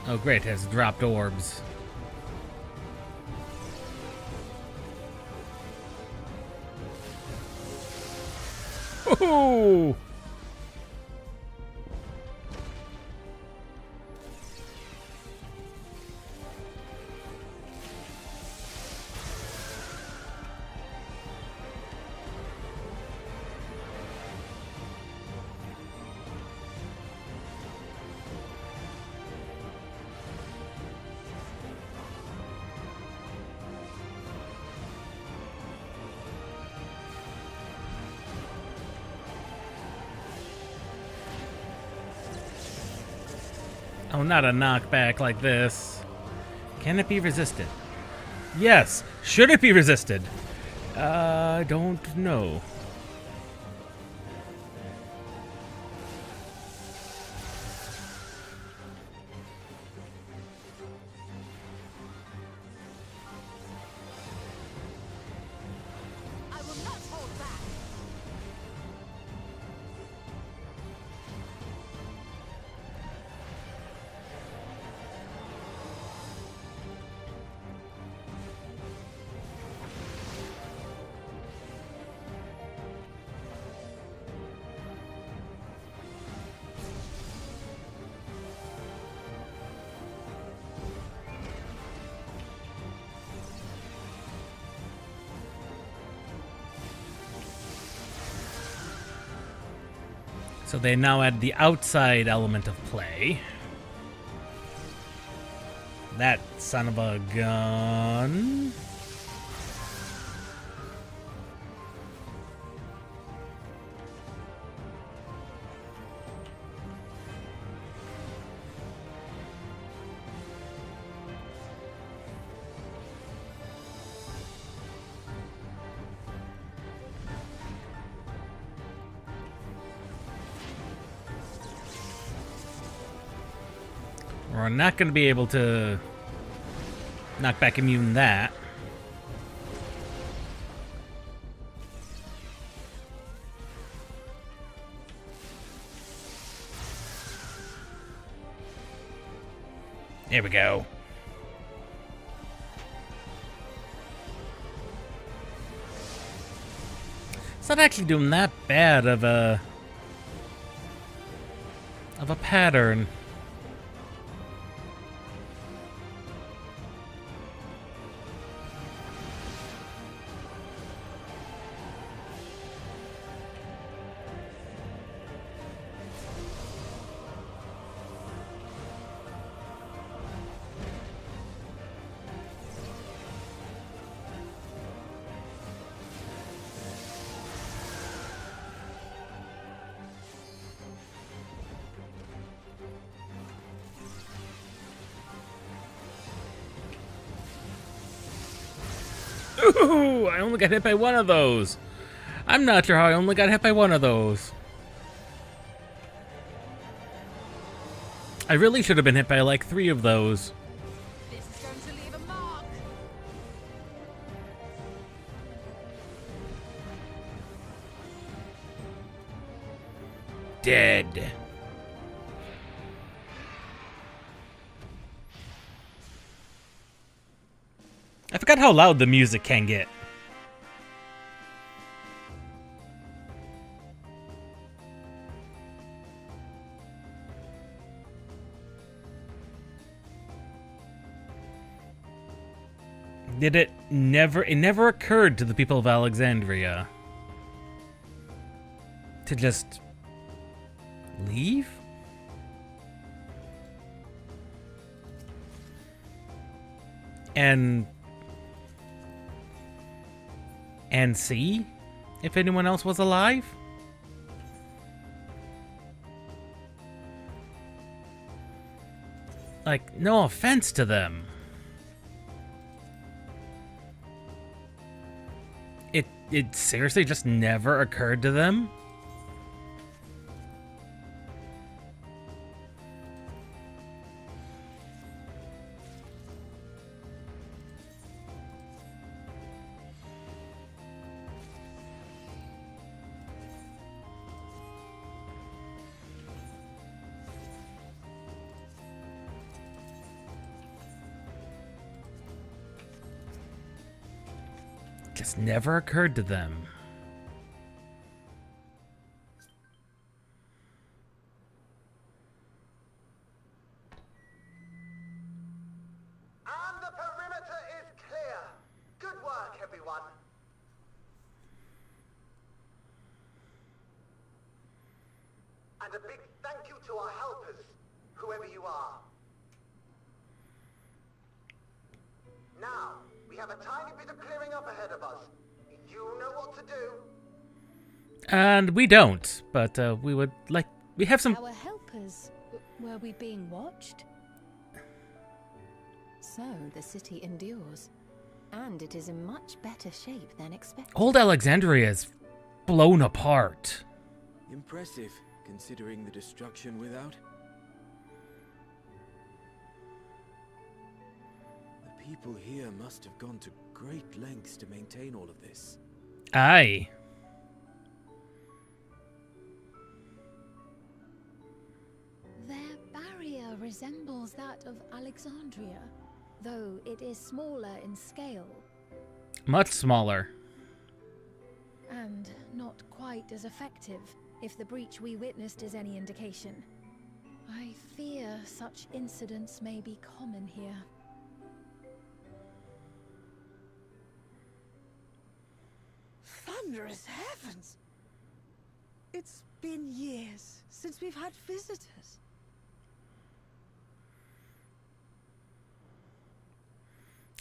S1: Oh great, it has dropped orbs. Woohoo! Oh, not a knockback like this. Can it be resisted? Yes. Should it be resisted? Don't know.
S3: I will not hold back.
S1: So they now add the outside element of play. That son of a gun. We're not going to be able to knock back immune that. There we go. It's not actually doing that bad of a pattern. Ooh, I only got hit by one of those. I'm not sure how I only got hit by one of those. I really should have been hit by like 3 of those.
S7: This is going to leave a mark.
S1: Dead. I forgot how loud the music can get. It never occurred to the people of Alexandria to just leave? And see if anyone else was alive? Like, no offense to them. It seriously just never occurred to them? Just never occurred to them.
S11: And the perimeter is clear. Good work, everyone. And a big thank you to our helpers, whoever you are. Now, we have a tiny bit of clearing up ahead of us. You know what to do.
S1: And we don't, but we would like... We have some...
S3: Our helpers, were we being watched?
S4: So, the city endures. And it is in much better shape than expected.
S1: Old Alexandria is blown apart.
S8: Impressive, considering the destruction without. The people here must have gone to great lengths to maintain all of this.
S1: Aye.
S3: Their barrier resembles that of Alexandria, though it is smaller in scale.
S1: Much smaller.
S3: And not quite as effective, if the breach we witnessed is any indication. I fear such incidents may be common here.
S9: Thunderous heavens! It's been years since we've had visitors.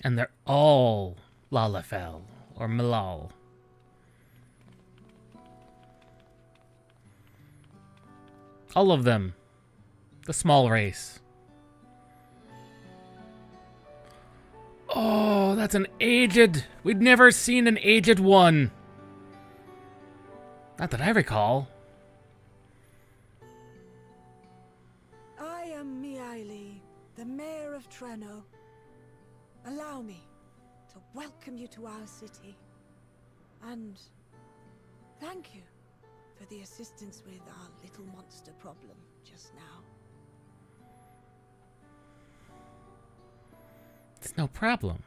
S1: And they're all Lalafell or Malal. All of them. The small race. Oh, that's an aged... We'd never seen an aged one. Not that I recall.
S9: I am Miaili, the mayor of Treno. Allow me to welcome you to our city. And thank you for the assistance with our little monster problem just now.
S1: It's no problem.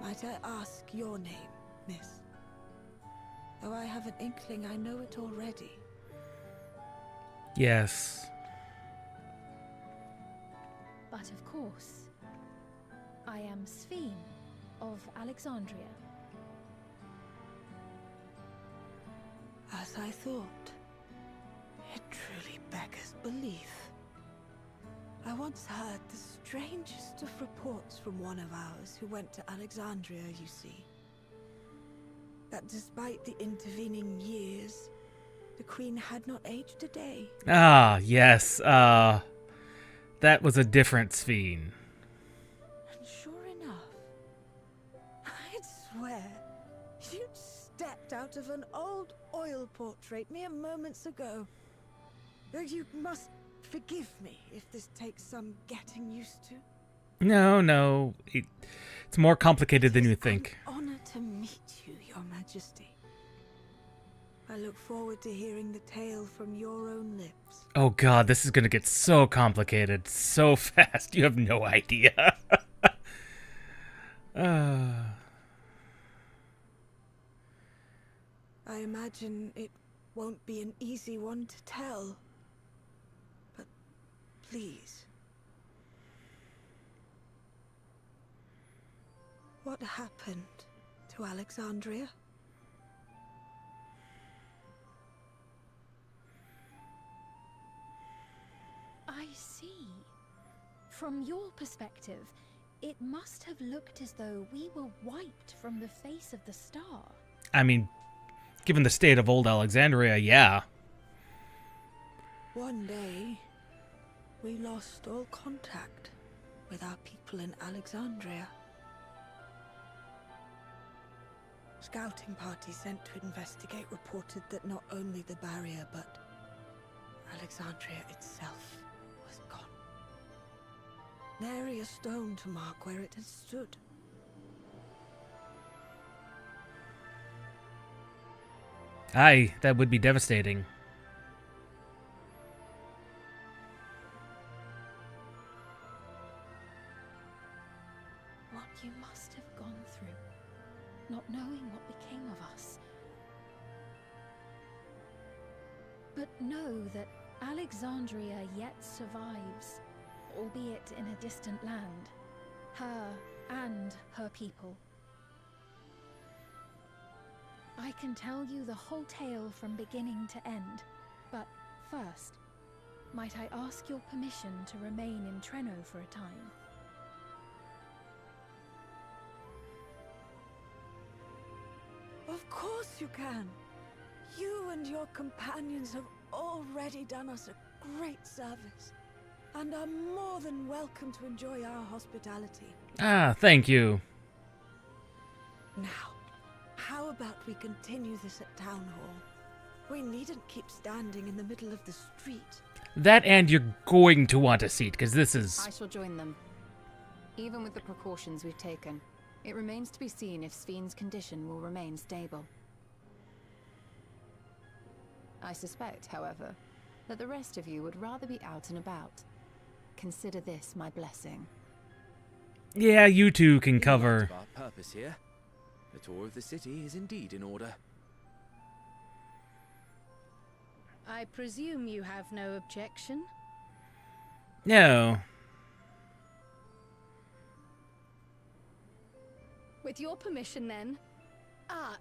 S9: Might I ask your name, miss? Though I have an inkling I know it already.
S1: Yes.
S3: But of course, I am Sphene of Alexandria.
S9: As I thought. It truly beggars belief. I once heard the strangest of reports from one of ours who went to Alexandria, you see. That despite the intervening years, the Queen had not aged a day.
S1: Ah, yes. That was a different Sphene.
S9: And sure enough, I'd swear you'd stepped out of an old oil portrait mere moments ago. Though you must forgive me if this takes some getting used to.
S1: No. It's more complicated than you think.
S9: An honor to meet you, Your Majesty. I look forward to hearing the tale from your own lips.
S1: Oh god, this is gonna get so complicated so fast. You have no idea.
S9: I imagine it won't be an easy one to tell. But please. What happened to Alexandria?
S7: I see. From your perspective, it must have looked as though we were wiped from the face of the star.
S1: I mean, given the state of old Alexandria, yeah.
S9: One day, we lost all contact with our people in Alexandria. Scouting parties sent to investigate reported that not only the barrier, but Alexandria itself was gone. Nary a stone to mark where it had stood.
S1: Aye, that would be devastating.
S7: What you must have gone through, not knowing what became of us. But know that Alexandria yet survives, albeit in a distant land. Her and her people. I can tell you the whole tale from beginning to end, but first, might I ask your permission to remain in Treno for a time?
S9: Of course you can. You and your companions have already done us a great service, and are more than welcome to enjoy our hospitality.
S1: Ah, thank you.
S9: Now, how about we continue this at Town Hall? We needn't keep standing in the middle of the street.
S1: That and you're going to want a seat, because this is...
S4: I shall join them. Even with the precautions we've taken, it remains to be seen if Sphene's condition will remain stable. I suspect, however, that the rest of you would rather be out and about. Consider this my blessing.
S1: Yeah, you two can cover...
S8: Our purpose here. The tour of the city is indeed in order.
S3: I presume you have no objection?
S1: No.
S3: With your permission, then. Ah,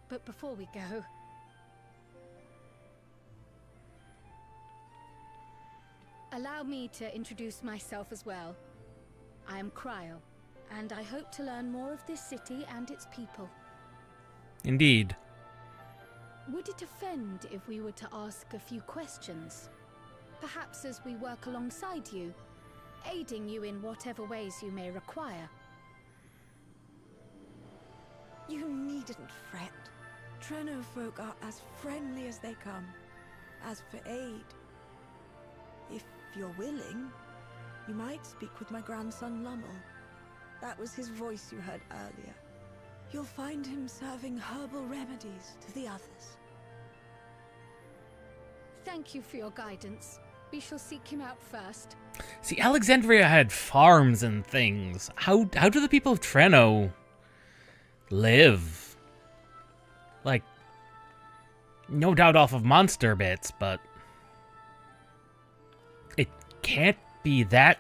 S3: but before we go... allow me to introduce myself as well. I am Cryle, and I hope to learn more of this city and its people.
S1: Indeed.
S3: Would it offend if we were to ask a few questions? Perhaps as we work alongside you, aiding you in whatever ways you may require.
S9: You needn't fret. Treno folk are as friendly as they come. As for aid, if you're willing, you might speak with my grandson Lummel. That was his voice you heard earlier. You'll find him serving herbal remedies to the others.
S3: Thank you for your guidance. We shall seek him out first.
S1: See, Alexandria had farms and things. How do the people of Treno live? Like, no doubt off of monster bits, but it can't be that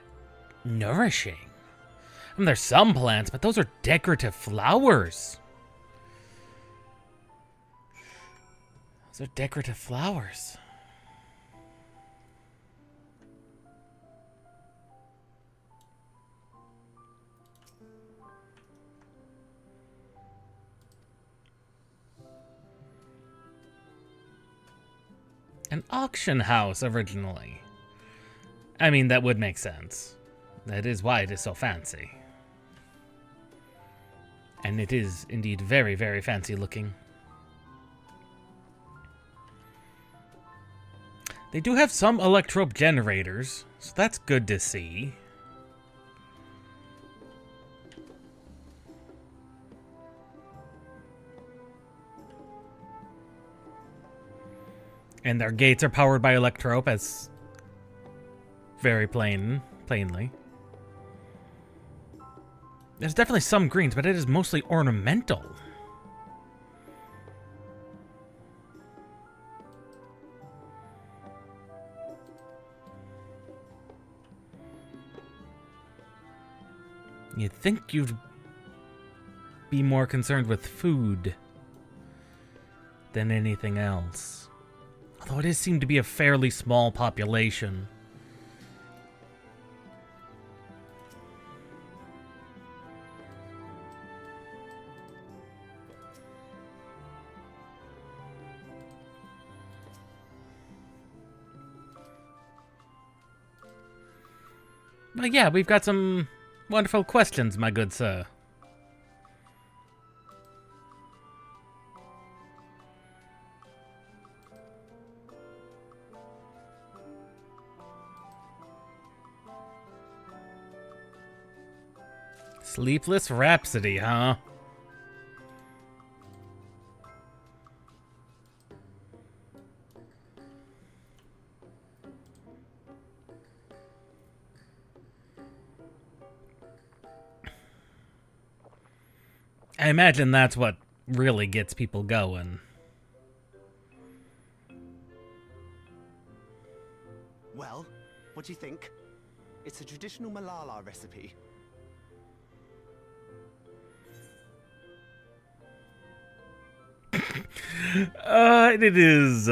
S1: nourishing. I mean, there's some plants, but those are decorative flowers. Those are decorative flowers. An auction house originally. I mean, that would make sense. That is why it is so fancy. And it is indeed very, very fancy looking. They do have some electrope generators, so that's good to see. And their gates are powered by electrope, as very plainly. There's definitely some greens, but it is mostly ornamental. You'd think you'd be more concerned with food than anything else. Although it does seem to be a fairly small population. But yeah, we've got some wonderful questions, my good sir. Sleepless Rhapsody, huh? I imagine that's what really gets people going.
S12: Well, what do you think? It's a traditional Malala recipe.
S1: It is,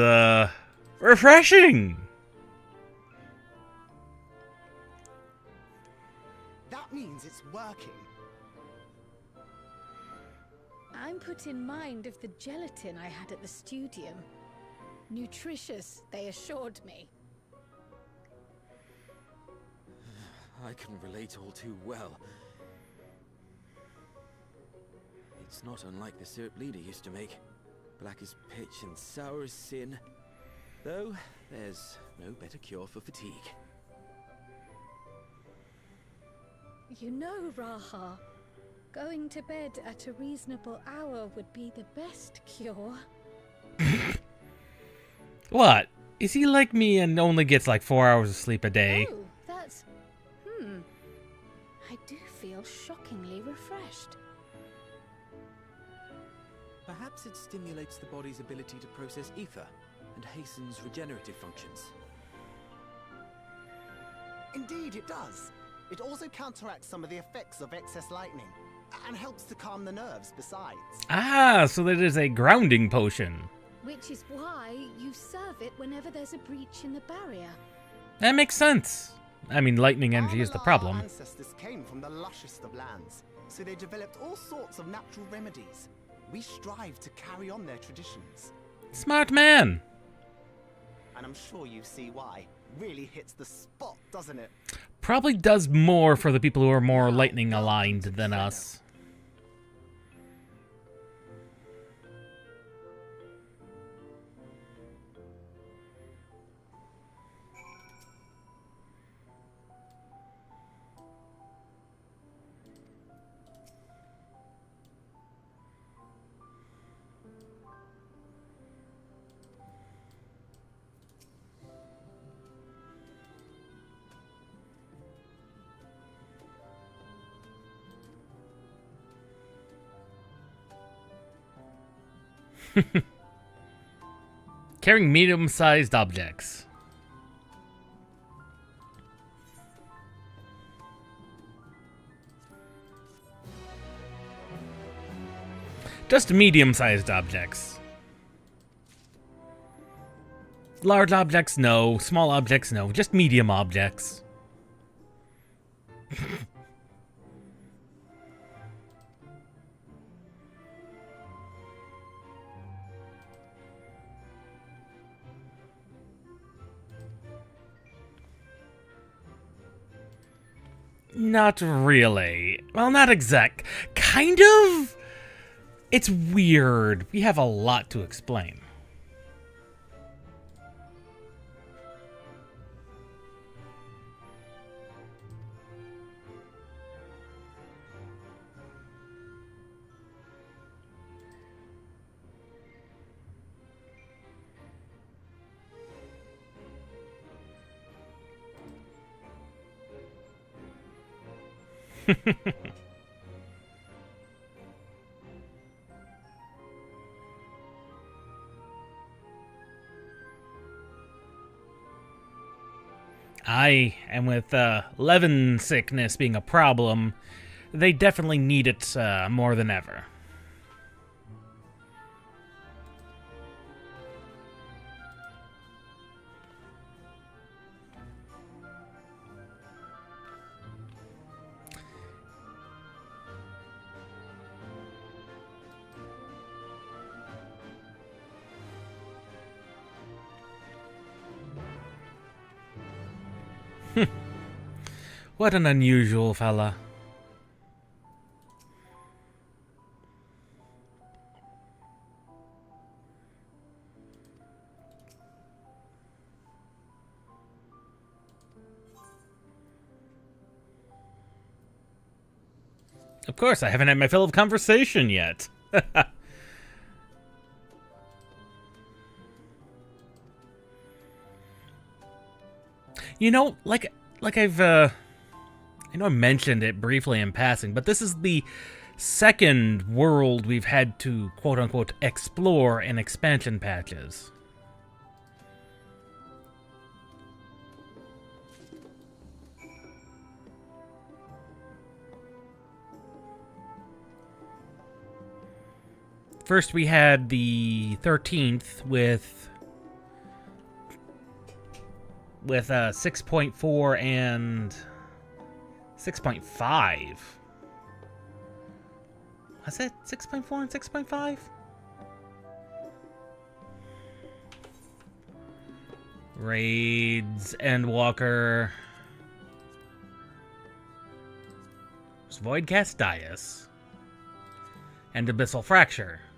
S1: refreshing!
S12: That means it's working.
S3: I'm put in mind of the gelatin I had at the studium. Nutritious, they assured me.
S8: I can relate all too well. It's not unlike the syrup leader used to make. Black as pitch and sour as sin. Though, there's no better cure for fatigue.
S3: You know, Raha, going to bed at a reasonable hour would be the best cure.
S1: What? Is he like me and only gets like 4 hours of sleep a day?
S3: Oh, that's... I do feel shockingly refreshed.
S8: Perhaps it stimulates the body's ability to process ether and hastens regenerative functions.
S12: Indeed, it does. It also counteracts some of the effects of excess lightning, and helps to calm the nerves besides.
S1: Ah, so that is a grounding potion.
S3: Which is why you serve it whenever there's a breach in the barrier.
S1: That makes sense. I mean, lightning energy is the problem.
S12: Our ancestors came from the lushest of lands, so they developed all sorts of natural remedies. We strive to carry on their traditions.
S1: Smart man.
S12: And I'm sure you see why. Really hits the spot, doesn't it?
S1: Probably does more for the people who are more lightning aligned than us. Carrying medium-sized objects. Just medium-sized objects. Large objects, no. Small objects, no. Just medium objects. Not really. Well, not exact. Kind of? It's weird. We have a lot to explain. Aye, and with Levin sickness being a problem, they definitely need it more than ever. What an unusual fella. Of course, I haven't had my fill of conversation yet. You know, like I've I know I mentioned it briefly in passing, but this is the second world we've had to quote-unquote explore in expansion patches. First we had the 13th with 6.4 and 6.5. Was it 6.4 and 6.5? Raids, Endwalker. Voidcast Dias. And Abyssal Fracture. —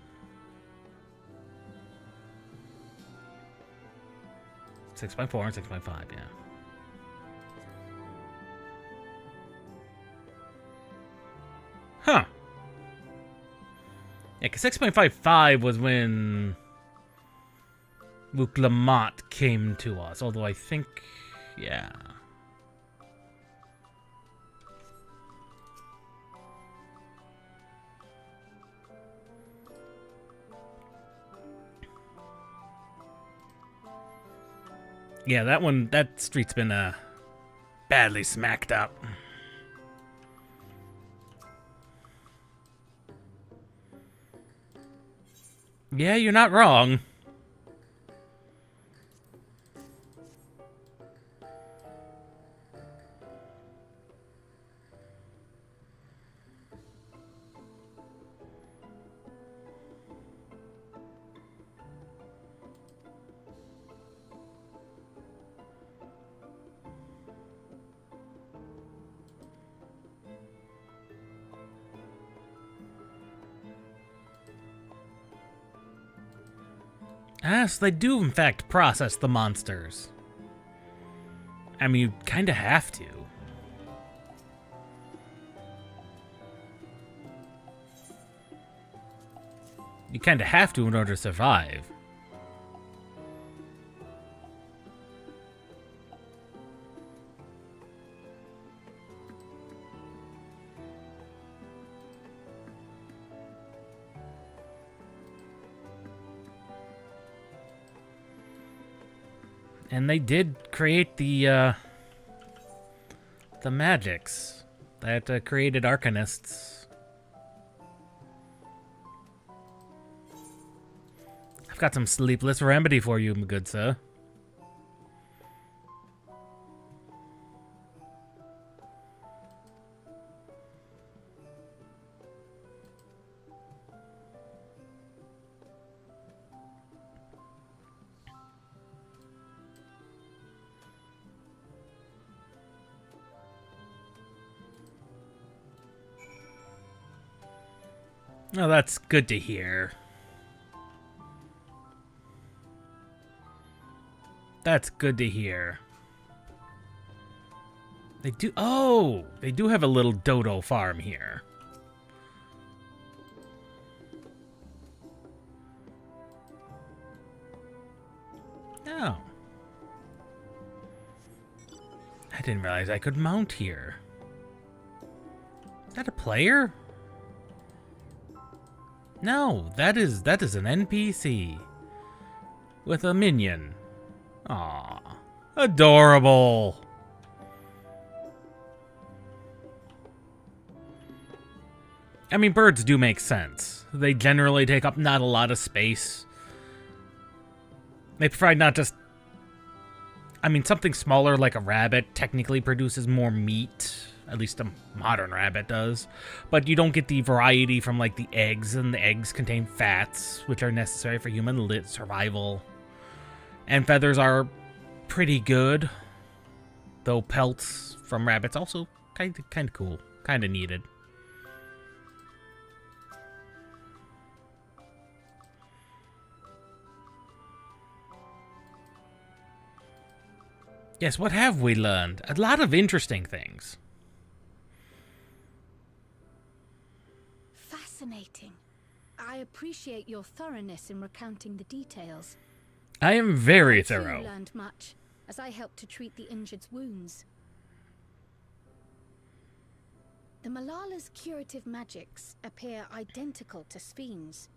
S1: 6.4 and 6.5, yeah. Huh. Yeah, because 6.55 was when Luke Lamont came to us, although I think, yeah. Yeah, that street's been badly smacked up. Yeah, you're not wrong. Ah, so they do, in fact, process the monsters. I mean, you kind of have to. You kind of have to in order to survive. And they did create the magics that created Arcanists. I've got some sleepless remedy for you, my good sir. Oh, that's good to hear. That's good to hear. They do... Oh! They do have a little dodo farm here. Oh. I didn't realize I could mount here. Is that a player? No, that is an NPC. With a minion. Aww. Adorable. I mean, birds do make sense. They generally take up not a lot of space. They provide not just... I mean, something smaller like a rabbit technically produces more meat. At least a modern rabbit does. But you don't get the variety from, like, the eggs, and the eggs contain fats, which are necessary for human survival. And feathers are pretty good. Though pelts from rabbits also kind of cool. Kind of needed. Yes, what have we learned? A lot of interesting things.
S3: Fascinating. I appreciate your thoroughness in recounting the details.
S1: I am very
S3: I too
S1: thorough.
S3: learned much, as I helped to treat the injured's wounds. The Malala's curative magics appear identical to Spheen's.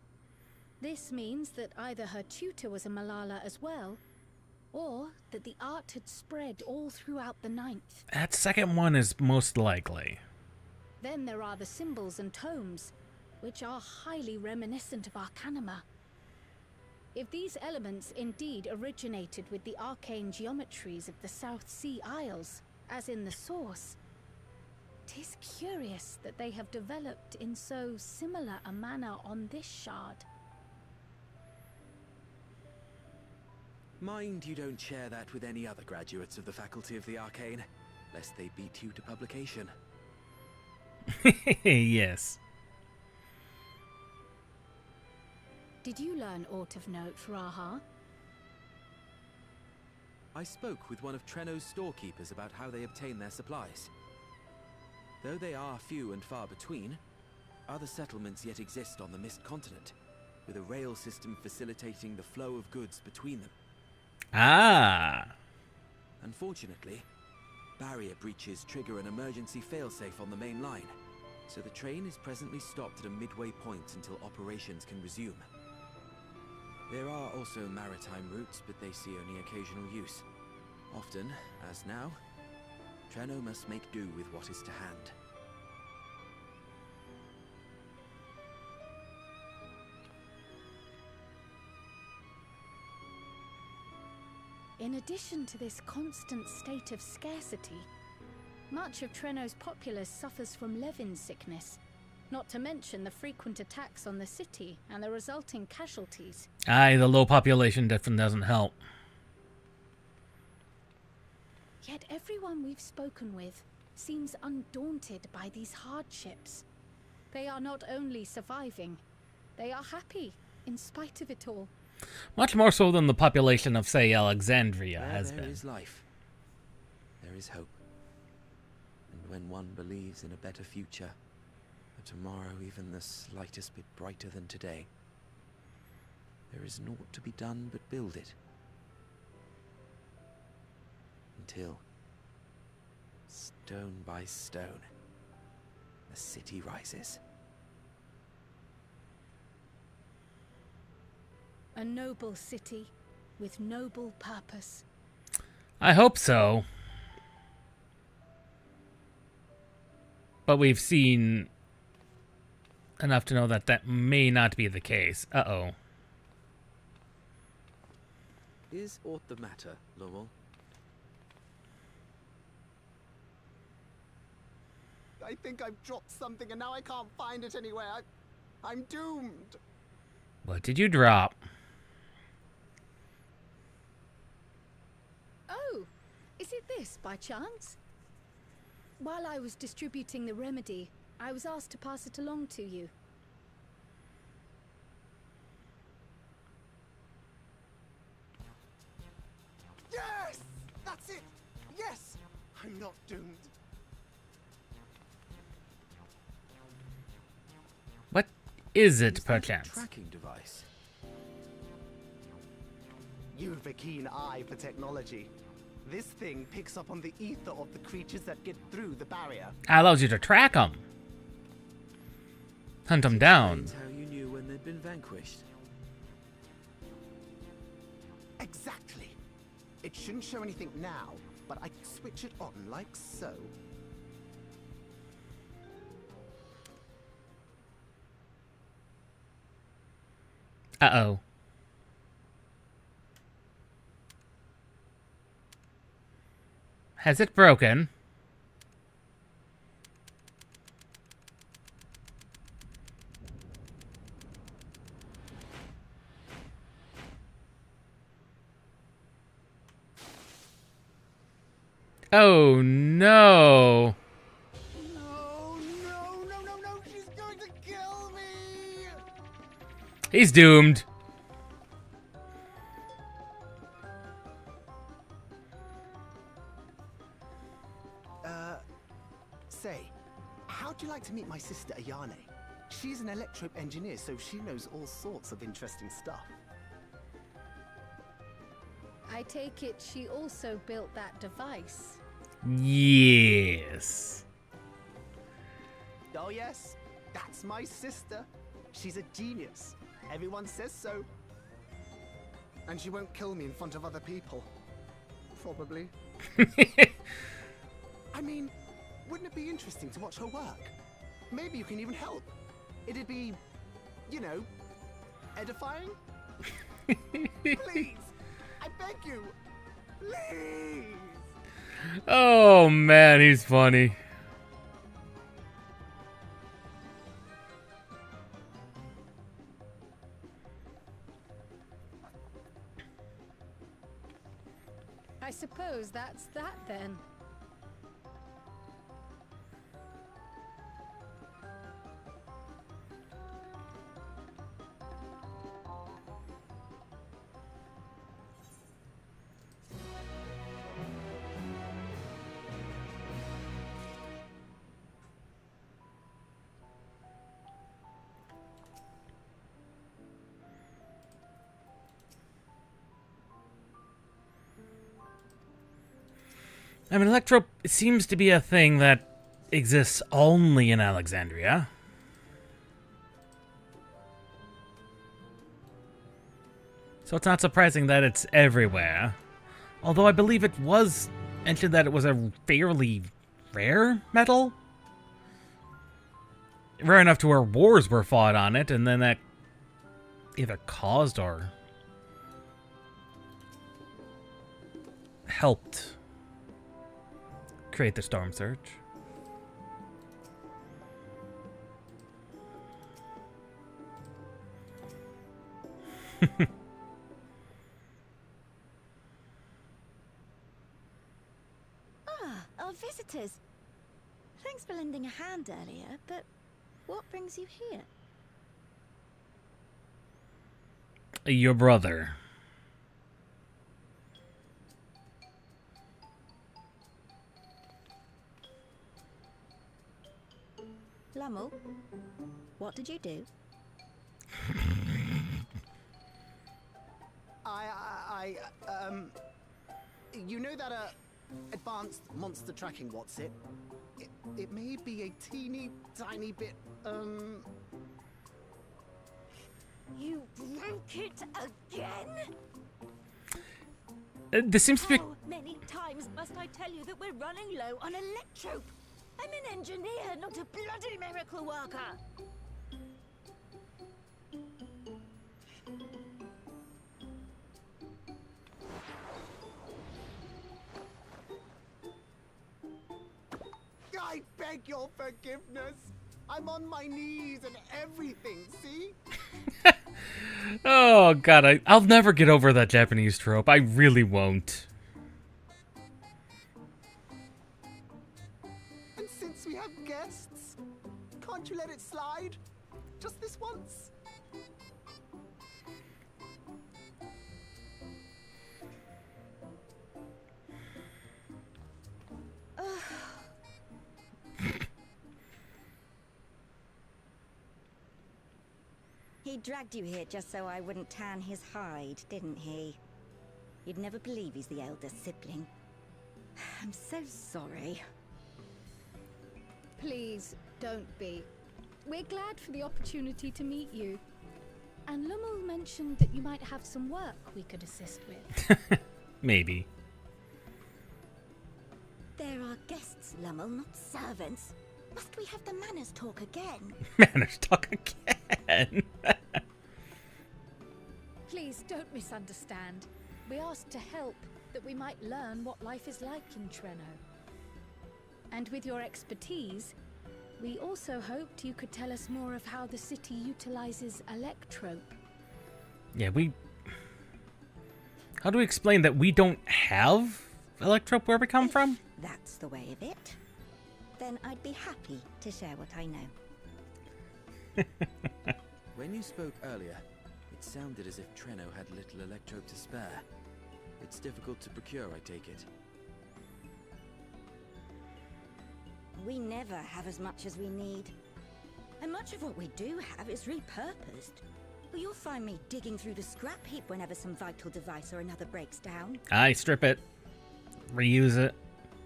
S3: This means that either her tutor was a Malala as well, or that the art had spread all throughout the Ninth.
S1: That second one is most likely.
S3: Then there are the symbols and tomes, which are highly reminiscent of Arcanima. If these elements indeed originated with the arcane geometries of the South Sea Isles, as in the source, 'tis curious that they have developed in so similar a manner on this shard.
S8: Mind you don't share that with any other graduates of the Faculty of the Arcane, lest they beat you to publication.
S1: Yes.
S3: Did you learn aught of note, Raha?
S8: I spoke with one of Treno's storekeepers about how they obtain their supplies. Though they are few and far between, other settlements yet exist on the Mist Continent, with a rail system facilitating the flow of goods between them.
S1: Ah.
S8: Unfortunately, barrier breaches trigger an emergency failsafe on the main line, so the train is presently stopped at a midway point until operations can resume. There are also maritime routes, but they see only occasional use. Often, as now, Treno must make do with what is to hand.
S3: In addition to this constant state of scarcity, much of Treno's populace suffers from Levin sickness, not to mention the frequent attacks on the city and the resulting casualties.
S1: Aye, the low population definitely doesn't help.
S3: Yet everyone we've spoken with seems undaunted by these hardships. They are not only surviving, they are happy in spite of it all.
S1: Much more so than the population of, say, Alexandria has been.
S8: There is life. There is hope. And when one believes in a better future, a tomorrow even the slightest bit brighter than today, there is naught to be done but build it. Until, stone by stone, a city rises.
S3: A noble city with noble purpose.
S1: I hope so. But we've seen enough to know that that may not be the case. Uh-oh.
S8: Is aught the matter, Lowell?
S12: I think I've dropped something and now I can't find it anywhere. I'm doomed.
S1: What did you drop?
S3: Oh, is it this by chance? While I was distributing the remedy, I was asked to pass it along to you.
S12: I'm not doomed.
S1: What is it,
S8: Is that a
S1: perchance?
S8: tracking device?
S12: You've a keen eye for technology. This thing picks up on the ether of the creatures that get through the barrier.
S1: Allows you to track them. Hunt them down.
S8: Explains how you knew when they'd been vanquished.
S12: Exactly. It shouldn't show anything now, but I can switch it on like so.
S1: Uh-oh. Has it broken? Oh no!
S12: No, she's going to kill me!
S1: He's doomed.
S12: Say, how'd you like to meet my sister Ayane? She's an electro engineer, so she knows all sorts of interesting stuff.
S3: I take it she also built that device.
S1: Yes.
S12: Oh yes, that's my sister. She's a genius. Everyone says so. And she won't kill me in front of other people. Probably. I mean, wouldn't it be interesting to watch her work? Maybe you can even help. It'd be, you know, edifying? Please! I beg you! Please!
S1: Oh man, he's funny.
S3: I suppose that's that then.
S1: I mean, electro seems to be a thing that exists only in Alexandria. So it's not surprising that it's everywhere. Although I believe it was mentioned that it was a fairly rare metal. Rare enough to where wars were fought on it, and then that either caused or helped create the storm surge.
S10: Our visitors. Thanks for lending a hand earlier, but what brings you here?
S1: Your brother.
S10: Lamu, what did you do?
S12: You know that, advanced monster tracking, what's it? It may be a teeny tiny bit,
S10: You broke it again?
S1: This seems to be...
S10: How many times must I tell you that we're running low on electrope? I'm an engineer, not a bloody miracle worker.
S12: I beg your forgiveness. I'm on my knees and everything, see?
S1: Oh god, I'll never get over that Japanese trope. I really won't.
S12: And since we have guests, can't you let it slide? Just this once?
S10: Ugh. He dragged you here just so I wouldn't tan his hide, didn't he? You'd never believe he's the elder sibling. I'm so sorry.
S3: Please, don't be. We're glad for the opportunity to meet you. And Lummel mentioned that you might have some work we could assist with.
S1: Maybe.
S10: There are guests, Lummel, not servants. Must we have the manners talk again?
S1: Manners talk again.
S3: Please don't misunderstand. We asked to help, that we might learn what life is like in Treno. And with your expertise, we also hoped you could tell us more of how the city utilizes electrope.
S1: Yeah, how do we explain that we don't have electrope where we come from?
S10: That's the way of it. Then I'd be happy to share what I know.
S8: When you spoke earlier, it sounded as if Treno had little electrope to spare. It's difficult to procure, I take it.
S10: We never have as much as we need. And much of what we do have is repurposed. Well, you'll find me digging through the scrap heap whenever some vital device or another breaks down.
S1: Aye, strip it. Reuse it.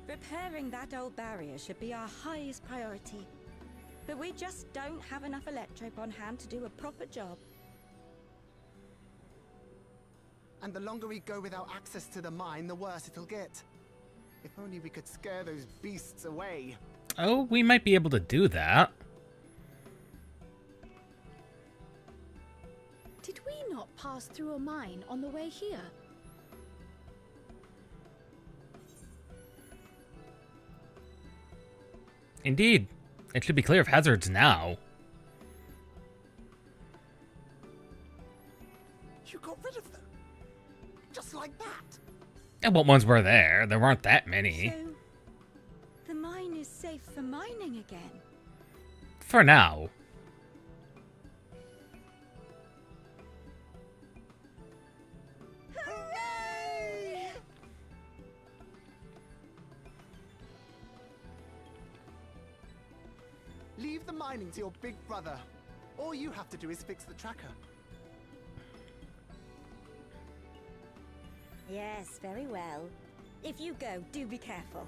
S10: Repairing that old barrier should be our highest priority. But we just don't have enough electrope on hand to do a proper job.
S12: And the longer we go without access to the mine, the worse it'll get. If only we could scare those beasts away.
S1: Oh, we might be able to do that.
S3: Did we not pass through a mine on the way here?
S1: Indeed. It should be clear of hazards now.
S12: You got rid of them? Just like that?
S1: And what ones were there? There weren't that many.
S10: So, the mine is safe for mining again?
S1: For now.
S10: Hooray!
S12: Leave the mining to your big brother. All you have to do is fix the tracker.
S10: Yes, very well. If you go, do be careful.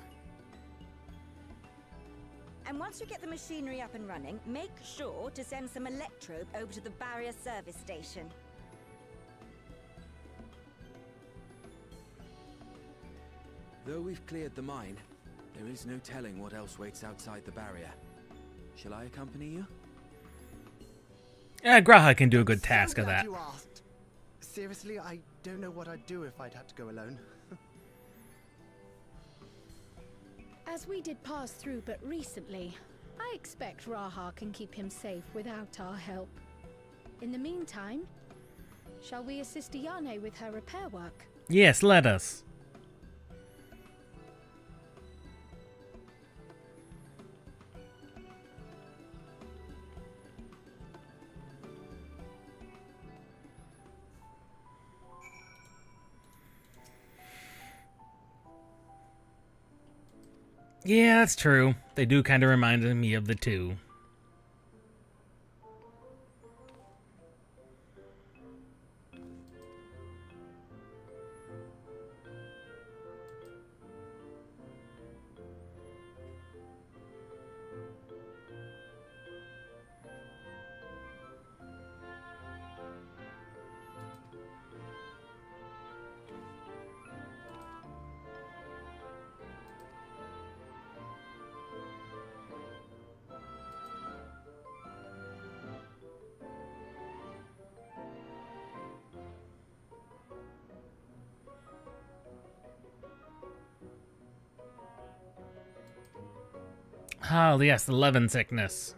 S10: And once you get the machinery up and running, make sure to send some electrope over to the barrier service station.
S8: Though we've cleared the mine, there is no telling what else waits outside the barrier. Shall I accompany you?
S1: Yeah, Graha can do a good task
S12: So
S1: of
S12: glad
S1: that.
S12: you asked. Seriously, I don't know what I'd do if I'd had to go alone.
S3: As we did pass through but recently, I expect Raha can keep him safe without our help. In the meantime, shall we assist Ayane with her repair work?
S1: Yes, let us. Yeah, that's true. They do kind of remind me of the two. Oh, yes, the Levin sickness.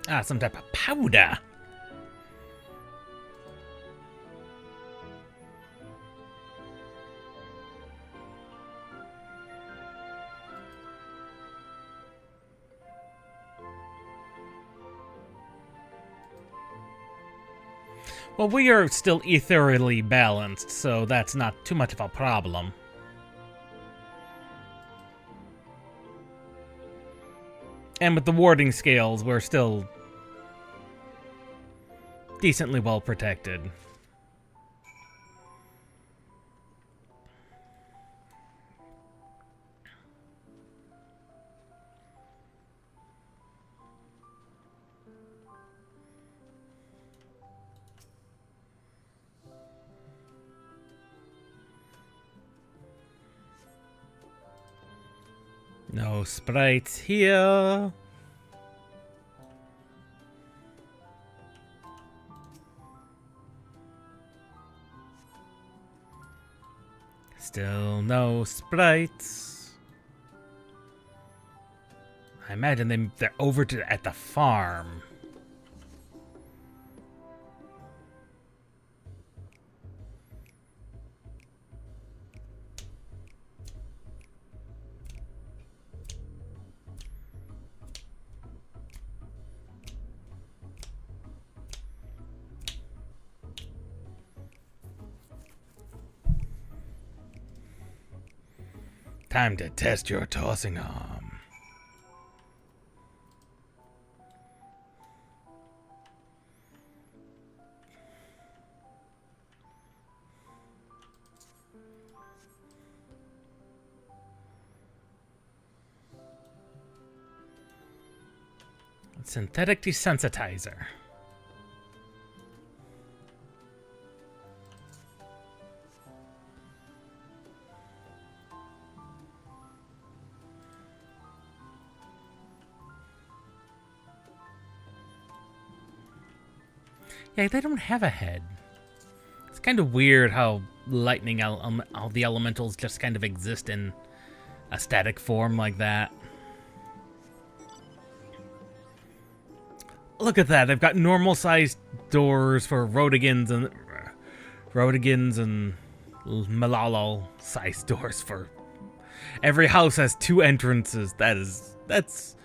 S1: Ah, some type of powder. Well, we are still ethereally balanced, so that's not too much of a problem. And with the warding scales, we're still decently well protected. No sprites here. Still no sprites. I imagine they're over at the farm. Time to test your tossing arm. Synthetic desensitizer. Yeah, they don't have a head. It's kind of weird how lightning, all the elementals just kind of exist in a static form like that. Look at that! They've got normal-sized doors for Rodigans and Malalo-sized doors for every house has 2 entrances. That's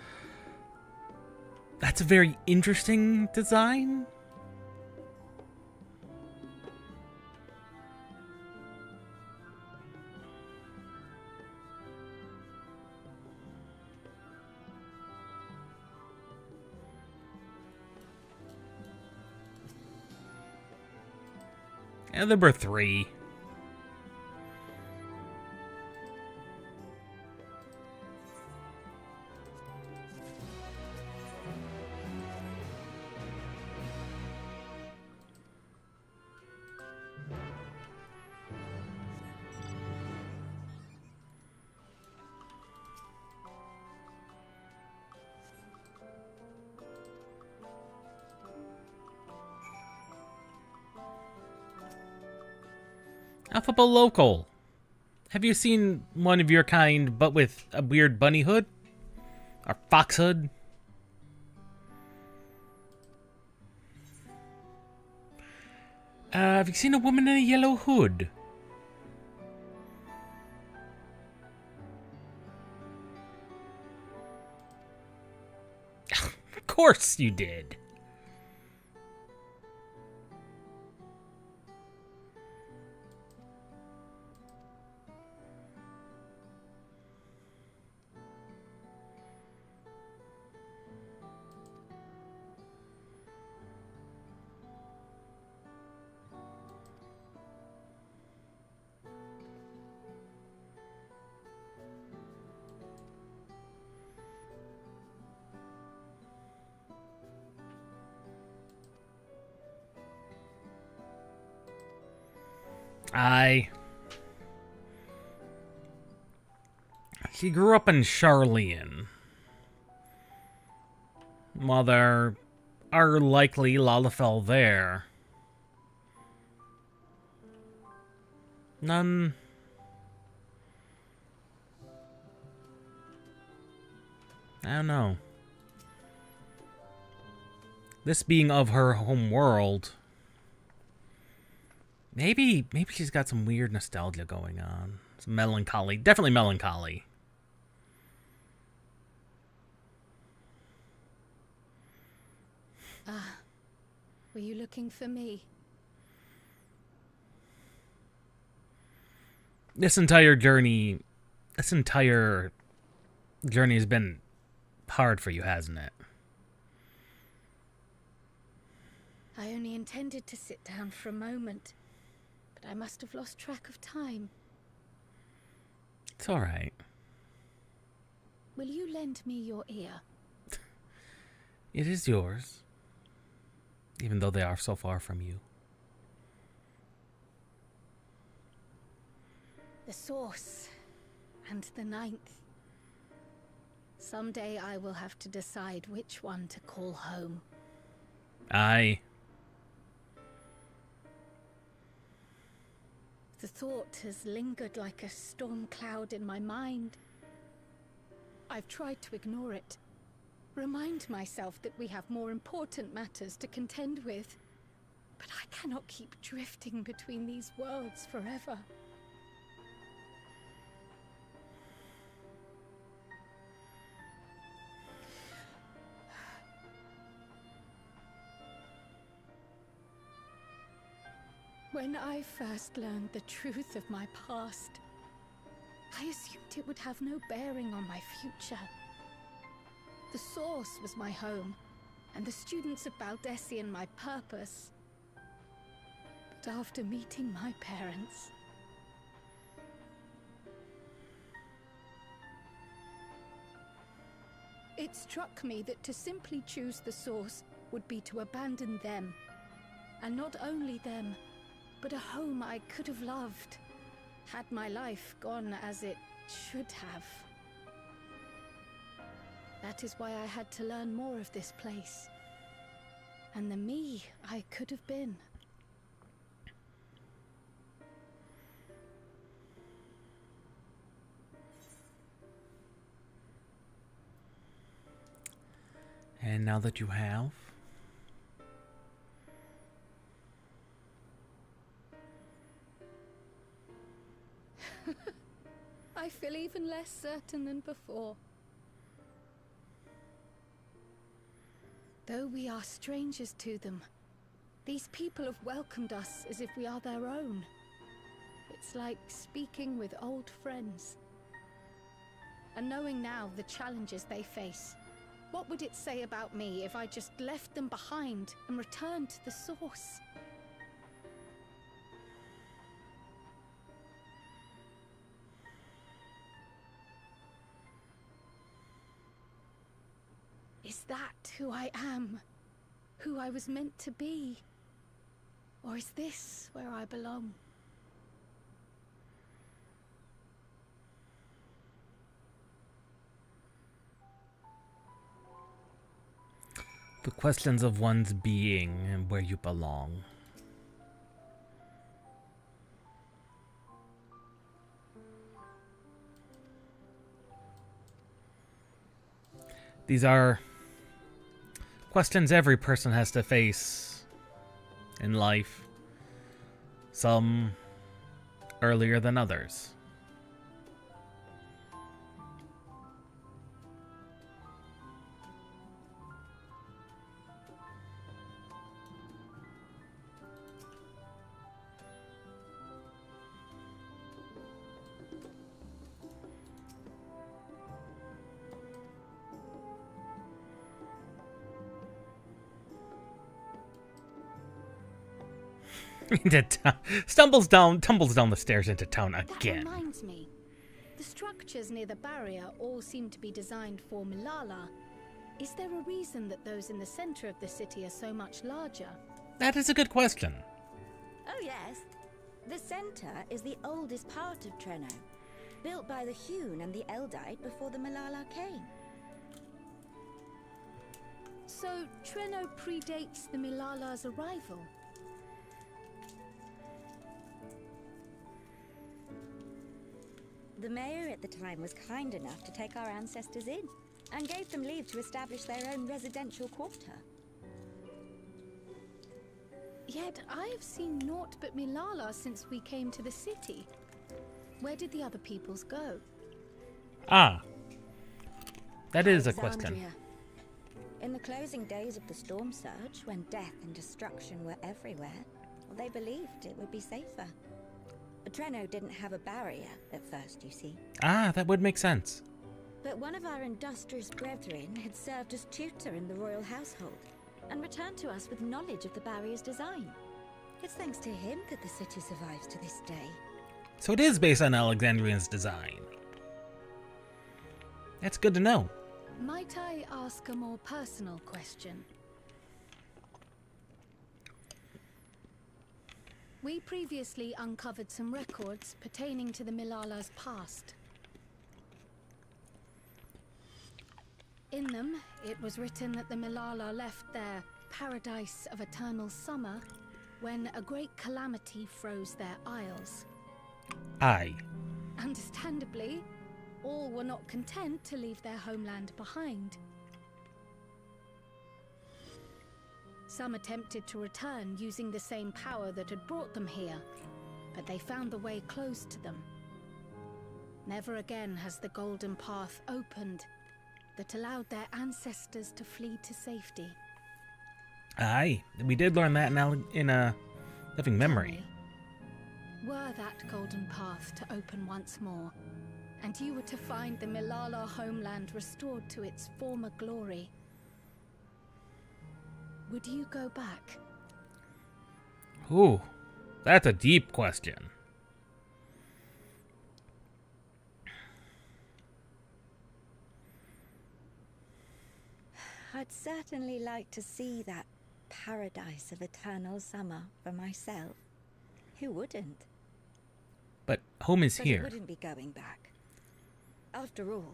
S1: a very interesting design. And number 3. Alphabet Local. Have you seen one of your kind, but with a weird bunny hood? Or fox hood? Have you seen a woman in a yellow hood? Of course you did. She grew up in Charlean. While there are likely Lalafell there, none. I don't know. This being of her home world, maybe she's got some weird nostalgia going on. Some melancholy. Definitely melancholy.
S7: Ah, were you looking for me?
S1: This entire journey has been hard for you, hasn't it?
S3: I only intended to sit down for a moment, but I must have lost track of time.
S1: It's all right.
S3: Will you lend me your ear?
S1: It is yours, even though they are so far from you.
S3: The source and the ninth. Someday I will have to decide which one to call home.
S1: Aye.
S3: The thought has lingered like a storm cloud in my mind. I've tried to ignore it, remind myself that we have more important matters to contend with, but I cannot keep drifting between these worlds forever. When I first learned the truth of my past, I assumed it would have no bearing on my future. The source was my home, and the students of Baldessian my purpose. But after meeting my parents, it struck me that to simply choose the source would be to abandon them. And not only them, but a home I could have loved, had my life gone as it should have. That is why I had to learn more of this place, and the me I could have been.
S1: And now that you have,
S3: I feel even less certain than before. Though we are strangers to them, these people have welcomed us as if we are their own. It's like speaking with old friends. And knowing now the challenges they face, what would it say about me if I just left them behind and returned to the source? Is that who I am? Who I was meant to be? Or is this where I belong?
S1: the questions of one's being and where you belong. These are questions every person has to face in life, some earlier than others. Tumbles down the stairs into town again.
S3: That reminds me. The structures near the barrier all seem to be designed for Milala. Is there a reason that those in the center of the city are so much larger?
S1: That is a good question.
S10: Oh yes. The center is the oldest part of Treno, built by the Hewn and the Eldite before the Milala came.
S3: So Treno predates the Milala's arrival?
S10: The mayor at the time was kind enough to take our ancestors in, and gave them leave to establish their own residential quarter.
S3: Yet I have seen naught but Milala since we came to the city. Where did the other peoples go?
S1: Ah. That is a question.
S10: Alexandria. In the closing days of the Storm Surge, when death and destruction were everywhere, they believed it would be safer. Treno didn't have a barrier at first, you see.
S1: Ah, that would make sense.
S10: But one of our industrious brethren had served as tutor in the royal household and returned to us with knowledge of the barrier's design. It's thanks to him that the city survives to this day.
S1: So it is based on Alexandrian's design. That's good to know.
S3: Might I ask a more personal question? We previously uncovered some records pertaining to the Milala's past. In them, it was written that the Milala left their paradise of eternal summer when a great calamity froze their isles.
S1: Aye.
S3: Understandably, all were not content to leave their homeland behind. Some attempted to return using the same power that had brought them here, but they found the way closed to them. Never again has the golden path opened that allowed their ancestors to flee to safety.
S1: Aye, we did learn that in a living memory.
S3: Were that golden path to open once more, and you were to find the Milala homeland restored to its former glory, would you go back?
S1: Ooh, that's a deep question.
S10: I'd certainly like to see that paradise of eternal summer for myself. Who wouldn't?
S1: But home is
S10: But
S1: here.
S10: it wouldn't be going back. After all,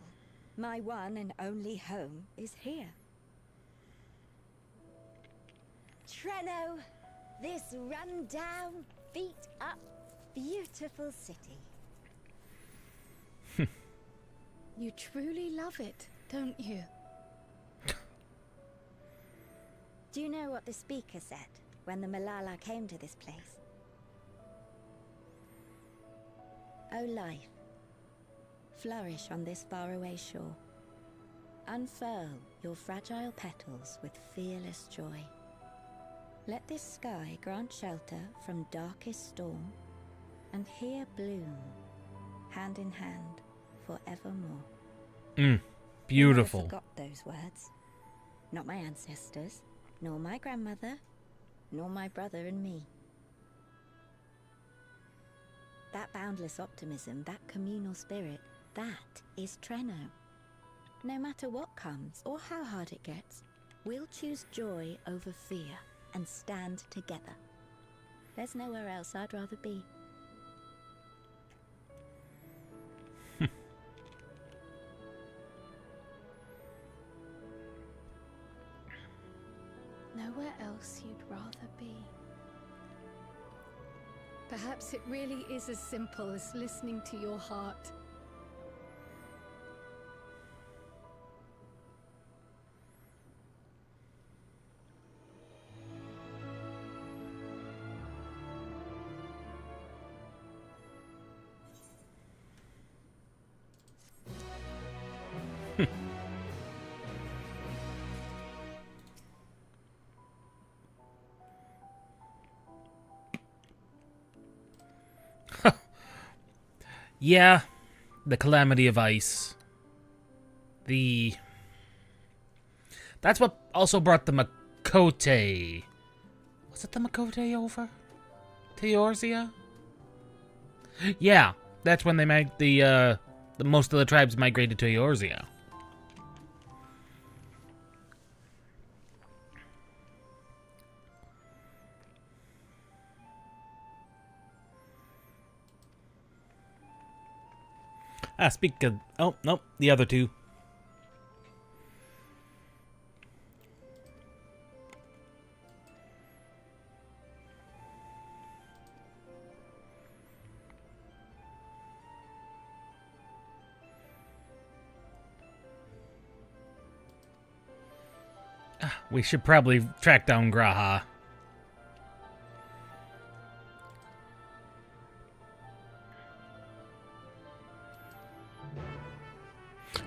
S10: my one and only home is here. Treno, this run-down, feet-up, beautiful city.
S3: You truly love it, don't you?
S10: Do you know what the speaker said when the Milala came to this place? O life, flourish on this faraway shore. Unfurl your fragile petals with fearless joy. Let this sky grant shelter from darkest storm, and here bloom, hand in hand, forevermore.
S1: Beautiful.
S10: I never forgot those words. Not my ancestors, nor my grandmother, nor my brother and me. That boundless optimism, that communal spirit, that is Treno. No matter what comes or how hard it gets, we'll choose joy over fear and stand together. There's nowhere else I'd rather be.
S3: Nowhere else you'd rather be. Perhaps it really is as simple as listening to your heart.
S1: Yeah, the calamity of ice. That's what also brought the Makote. Was it the Makote over to Eorzea? Yeah, that's when they the most of the tribes migrated to Eorzea. Ah, speak of... Oh, nope, the other two. Ah, we should probably track down Graha.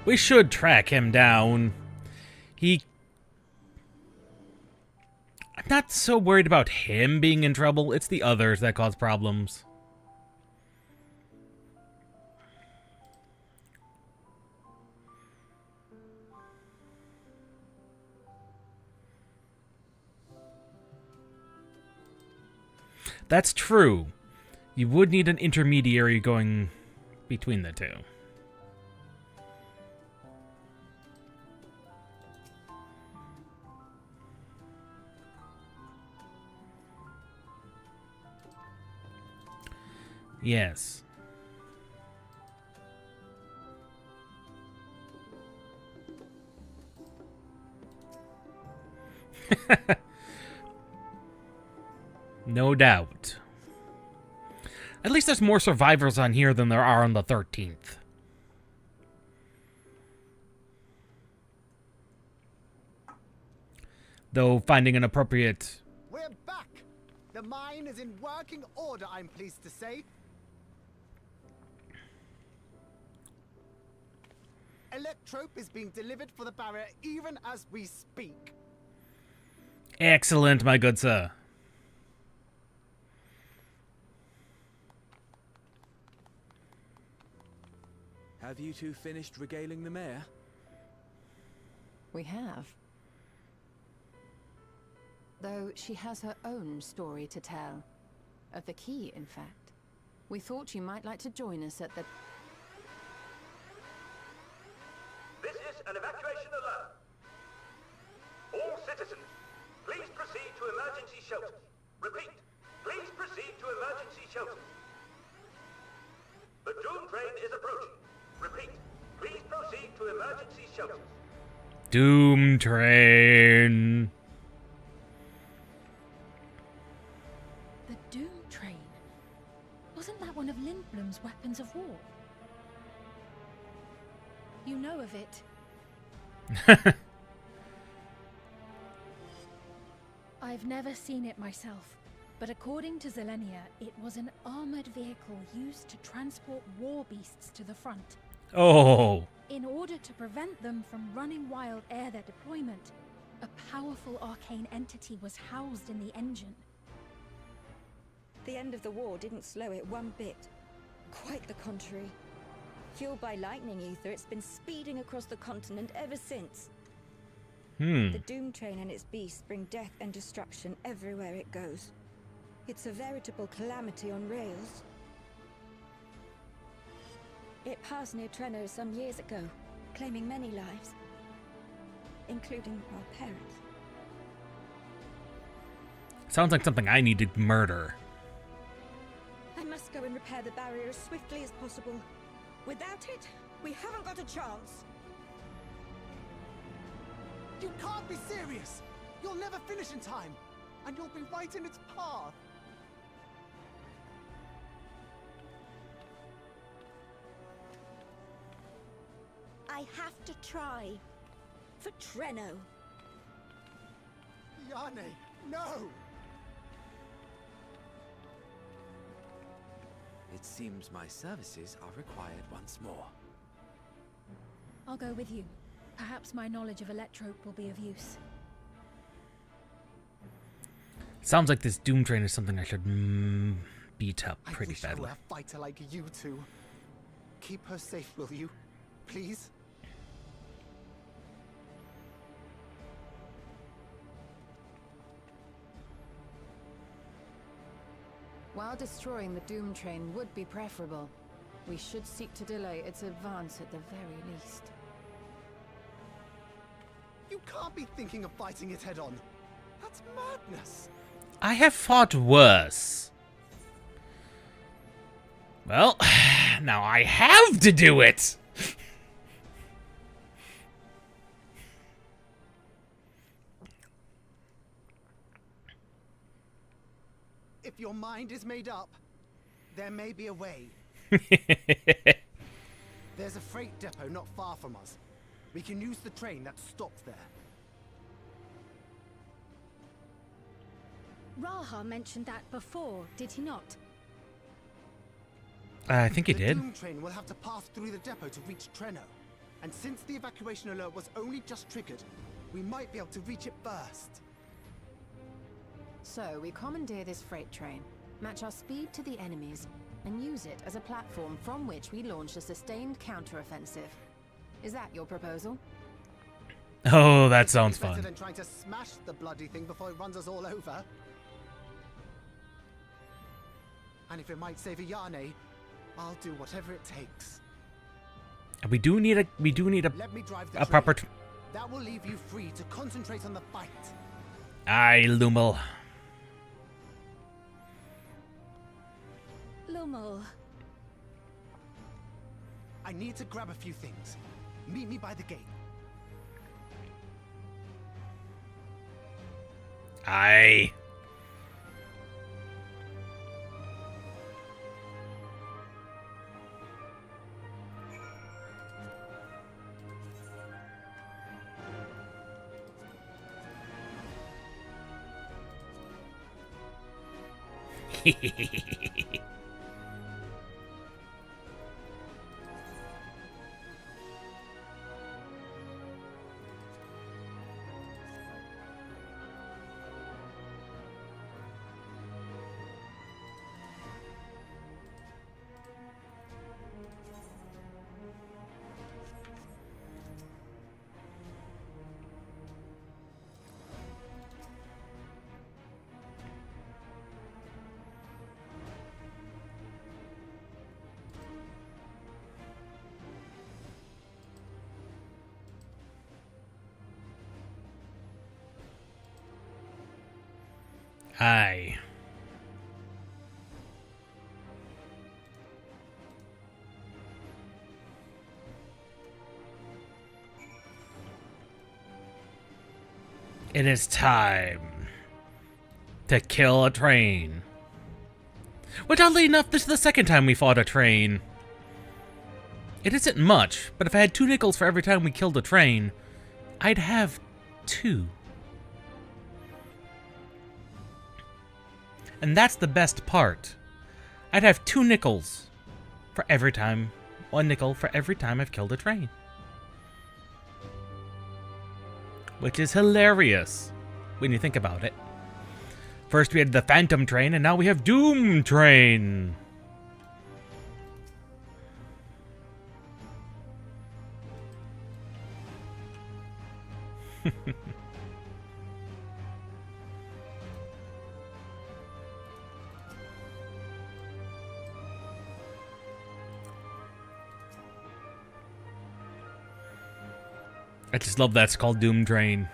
S1: We should track him down. I'm not so worried about him being in trouble. It's the others that cause problems. That's true. You would need an intermediary going between the two. Yes. No doubt. At least there's more survivors on here than there are on the 13th. Though finding an appropriate...
S12: We're back! The mine is in working order, I'm pleased to say. Electrope is being delivered for the barrier even as we speak.
S1: Excellent, my good sir.
S8: Have you two finished regaling the mayor?
S4: We have. Though she has her own story to tell. Of the key, in fact. We thought you might like to join us at the...
S11: This is an evacuation alert. All citizens, please proceed to emergency shelters. Repeat, please proceed to emergency shelters. The doom train is approaching. Repeat, please proceed to emergency shelters.
S1: Doom train.
S7: The Doom Train? Wasn't that one of Lindblom's weapons of war? You know of it. I've never seen it myself, but according to Zelenia, it was an armored vehicle used to transport war beasts to the front.
S1: Oh.
S7: In order to prevent them from running wild ere their deployment, a powerful arcane entity was housed in the engine.
S10: The end of the war didn't slow it one bit. Quite the contrary. Fueled by lightning ether, it's been speeding across the continent ever since. The Doom Train and its beasts bring death and destruction everywhere it goes. It's a veritable calamity on rails. It passed near Trenno some years ago, claiming many lives, including our parents.
S1: Sounds like something I need to murder.
S10: I must go and repair the barrier as swiftly as possible. Without it, we haven't got a chance.
S12: You can't be serious! You'll never finish in time, and you'll be right in its path.
S10: I have to try. For Trenno.
S12: Yane, no!
S8: It seems my services are required once more.
S7: I'll go with you. Perhaps my knowledge of Electrope will be of use.
S1: Sounds like this Doom Train is something I should beat up pretty
S12: I
S1: badly.
S12: wish I were a fighter like you two. Keep her safe, will you? Please?
S4: While destroying the Doom Train would be preferable, we should seek to delay its advance at the very least.
S12: You can't be thinking of fighting it head on. That's madness.
S1: I have fought worse. Well, now I have to do it!
S12: If your mind is made up, there may be a way. There's a freight depot not far from us. We can use the train that stopped there.
S3: Raha mentioned that before, did he not?
S1: I think he did.
S12: The Doom Train will have to pass through the depot to reach Trenno. And since the evacuation alert was only just triggered, we might be able to reach it first.
S4: So, we commandeer this freight train, match our speed to the enemy's, and use it as a platform from which we launch a sustained counteroffensive. Is that your proposal?
S1: Oh, that sounds
S12: Better
S1: fun.
S12: than trying to smash the bloody thing before it runs us all over. And if it might save Ayane, I'll do whatever it takes.
S1: We do need a
S12: Let me drive the
S1: proper.
S12: train. That will leave you free to concentrate on the fight.
S1: Aye, Lumel.
S7: Lumel.
S12: I need to grab a few things. Meet me by the gate.
S1: Aye. Aye. It is time to kill a train. Which, oddly enough, this is the second time we fought a train. It isn't much, but if I had 2 nickels for every time we killed a train, I'd have 2. And that's the best part. I'd have 2 nickels for every time, 1 nickel for every time I've killed a train. Which is hilarious when you think about it. First we had the Phantom Train, and now we have Doom Train. I just love that's called Doom Train.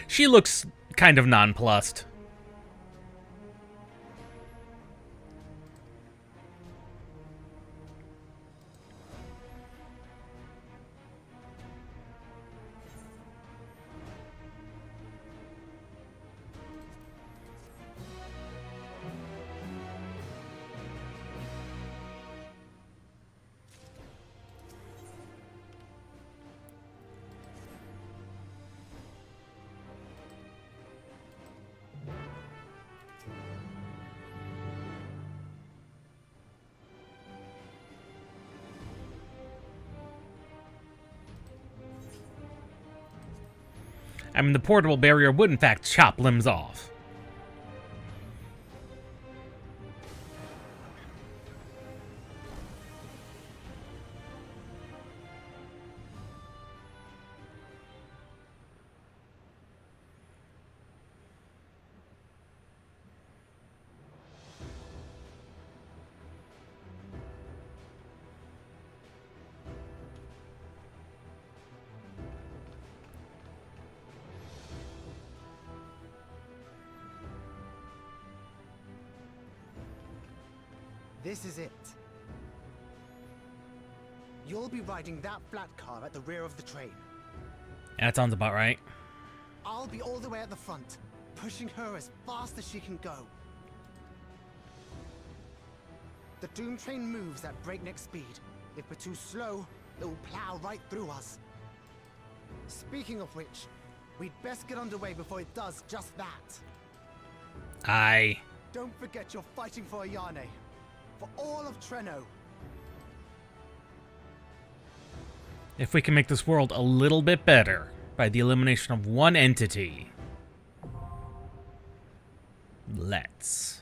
S1: She looks kind of nonplussed. I mean, the portable barrier would in fact chop limbs off.
S12: This is it. You'll be riding that flat car at the rear of the train.
S1: That sounds about right.
S12: I'll be all the way at the front, pushing her as fast as she can go. The Doom Train moves at breakneck speed. If we're too slow, it will plow right through us. Speaking of which, we'd best get underway before it does just that.
S1: Aye.
S12: Don't forget you're fighting for Ayane. For all of Treno.
S1: If we can make this world a little bit better. by the elimination of one entity. Let's.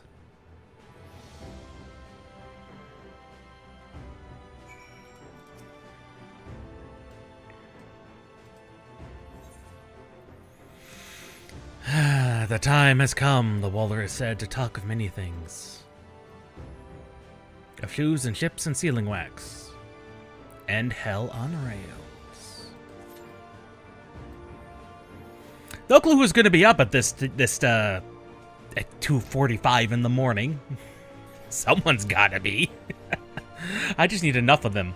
S1: The time has come, the Walrus said, to talk of many things. Of shoes and ships and sealing wax. And hell on rails. No clue who's going to be up at at 2:45 in the morning. Someone's gotta be. I just need enough of them.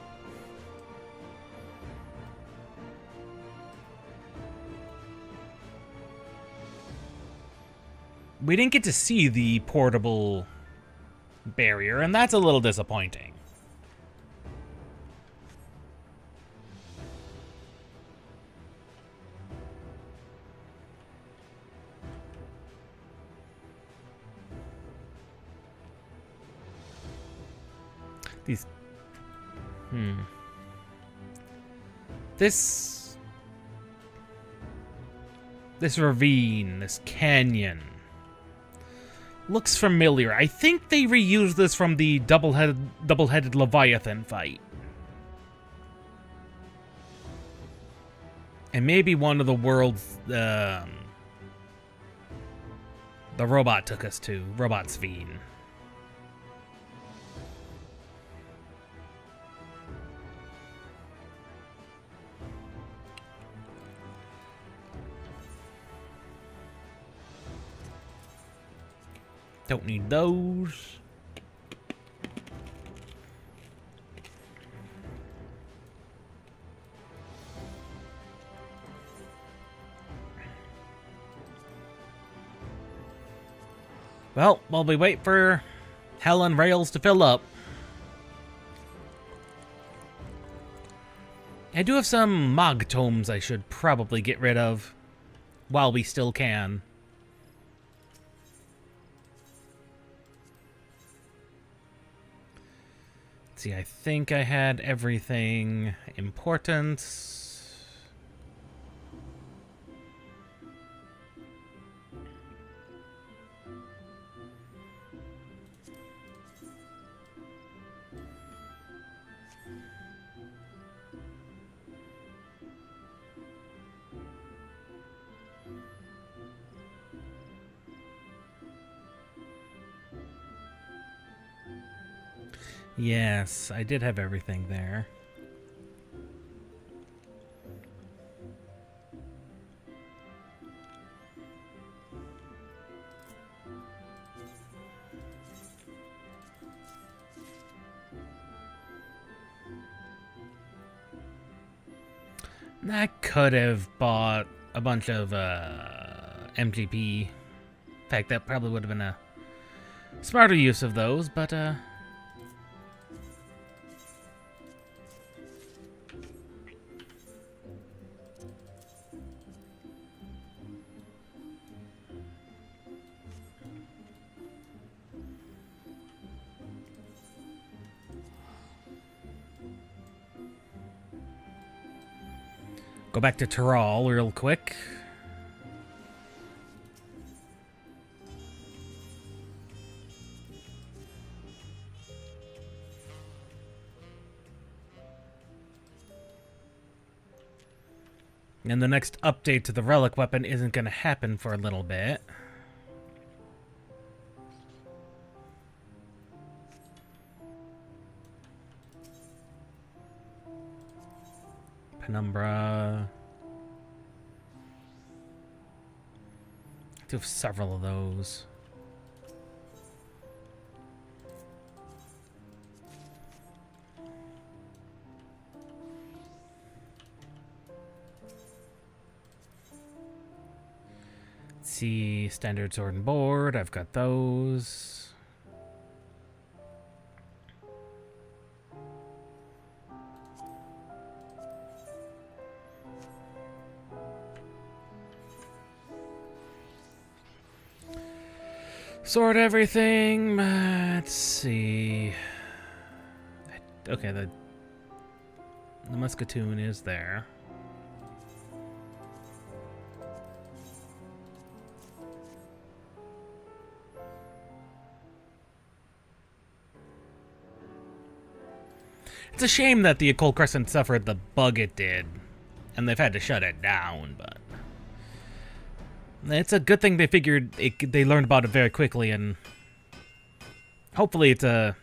S1: We didn't get to see the portable barrier, and that's a little disappointing. These... This ravine, this canyon, looks familiar. I think they reused this from the double-headed Leviathan fight. And maybe one of the worlds the robot took us to, Robot Sveen. Don't need those. Well, while we wait for Hell on Rails to fill up, I do have some Mog tomes I should probably get rid of while we still can. See, I think I had everything important. Yes, I did have everything there. I could have bought a bunch of MGP. In fact, that probably would have been a smarter use of those, but go back to Tyrol real quick. And the next update to the relic weapon isn't going to happen for a little bit. Penumbra. I do have several of those. Let's see, standard sword and board. I've got those. Sort everything. Let's see. Okay, the musketoon is there. It's a shame that the Occult Crescent suffered the bug it did, and they've had to shut it down, but it's a good thing they learned about it very quickly, and hopefully it's an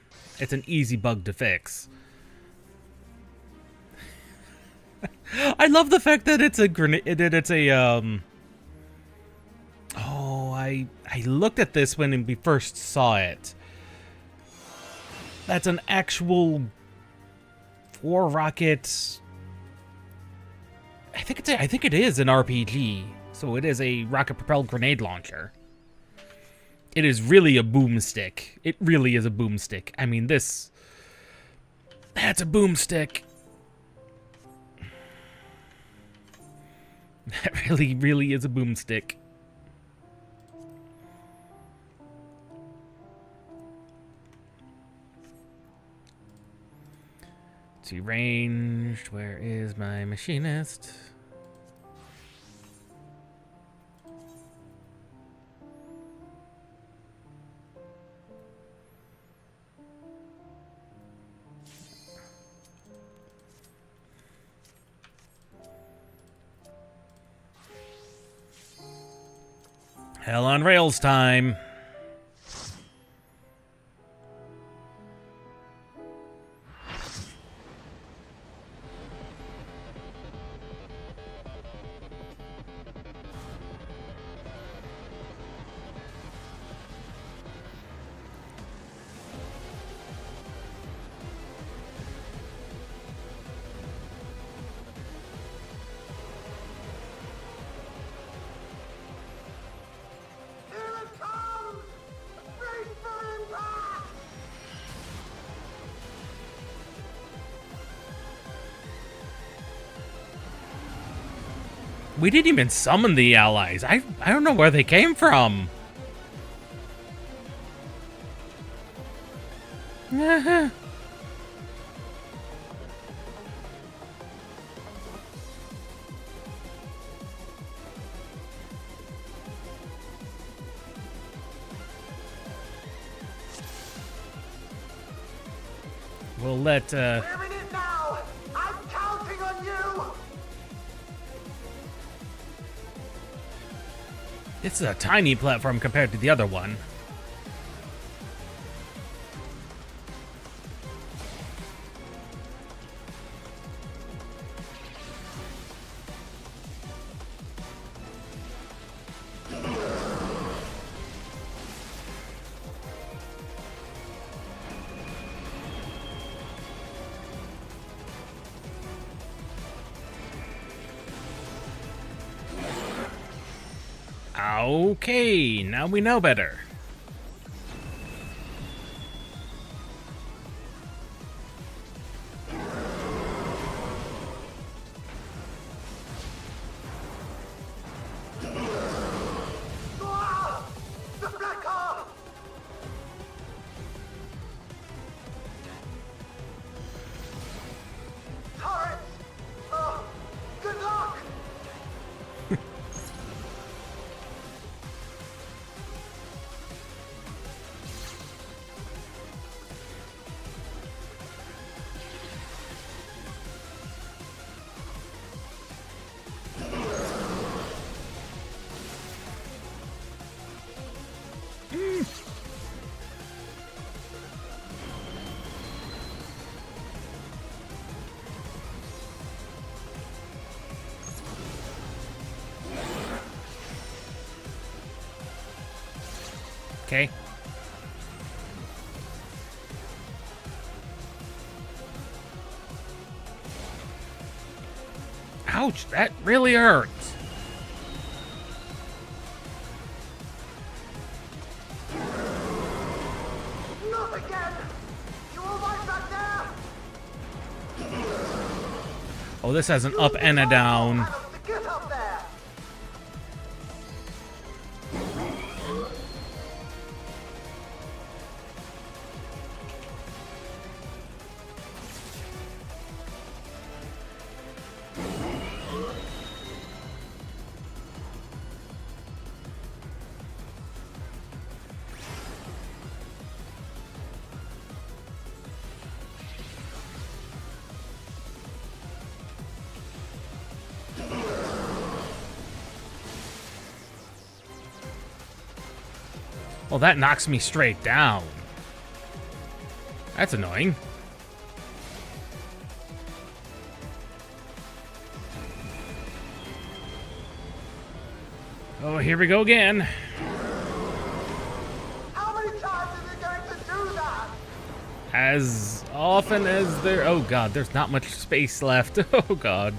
S1: easy bug to fix. I love the fact that it's a grenade. I looked at this when we first saw it. That's an actual 4-rocket. I think it is an RPG. So it is a rocket-propelled grenade launcher. It is really a boomstick. It really is a boomstick. I mean, that's a boomstick. That really, really is a boomstick. To ranged. Where is my machinist? Hell on Rails time. We didn't even summon the allies. I don't know where they came from. We'll let
S11: We're in it now! I'm counting on you!
S1: It's a tiny platform compared to the other one. Okay, now we know better.
S11: The black hole! Turrets! Oh, good luck!
S1: Okay. Ouch, that really hurts.
S11: Not again! You all right back there?
S1: Oh, this has an up and a down.
S11: Get up there!
S1: Oh, that knocks me straight down. That's annoying. Oh, here we go again.
S12: How many times is it going to do that?
S1: As often as there... Oh, God, there's not much space left. Oh, God.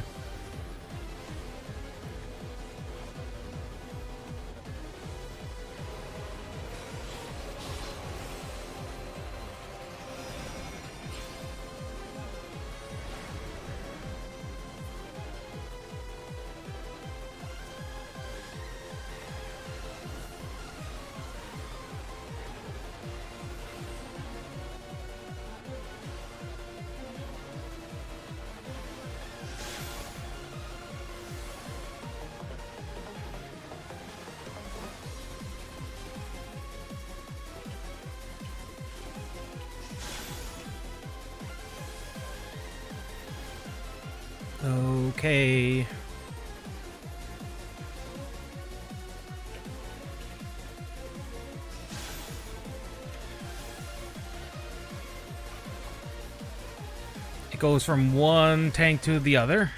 S1: Okay. It goes from one tank to the other.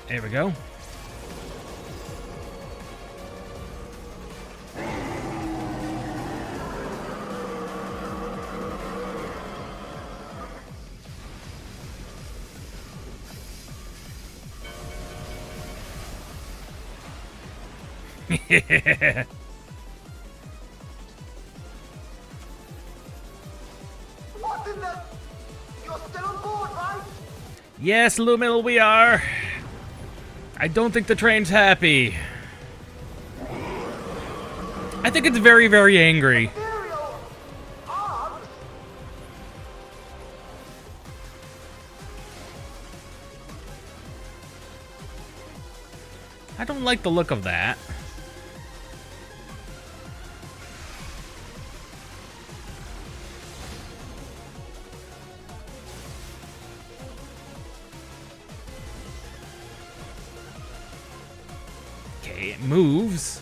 S1: There we go. Yeah.
S12: What in the... You're still on board, right?
S1: Yes, Lumil, we are. I don't think the train's happy. I think it's very, very angry. I don't like the look of that. Okay, it moves.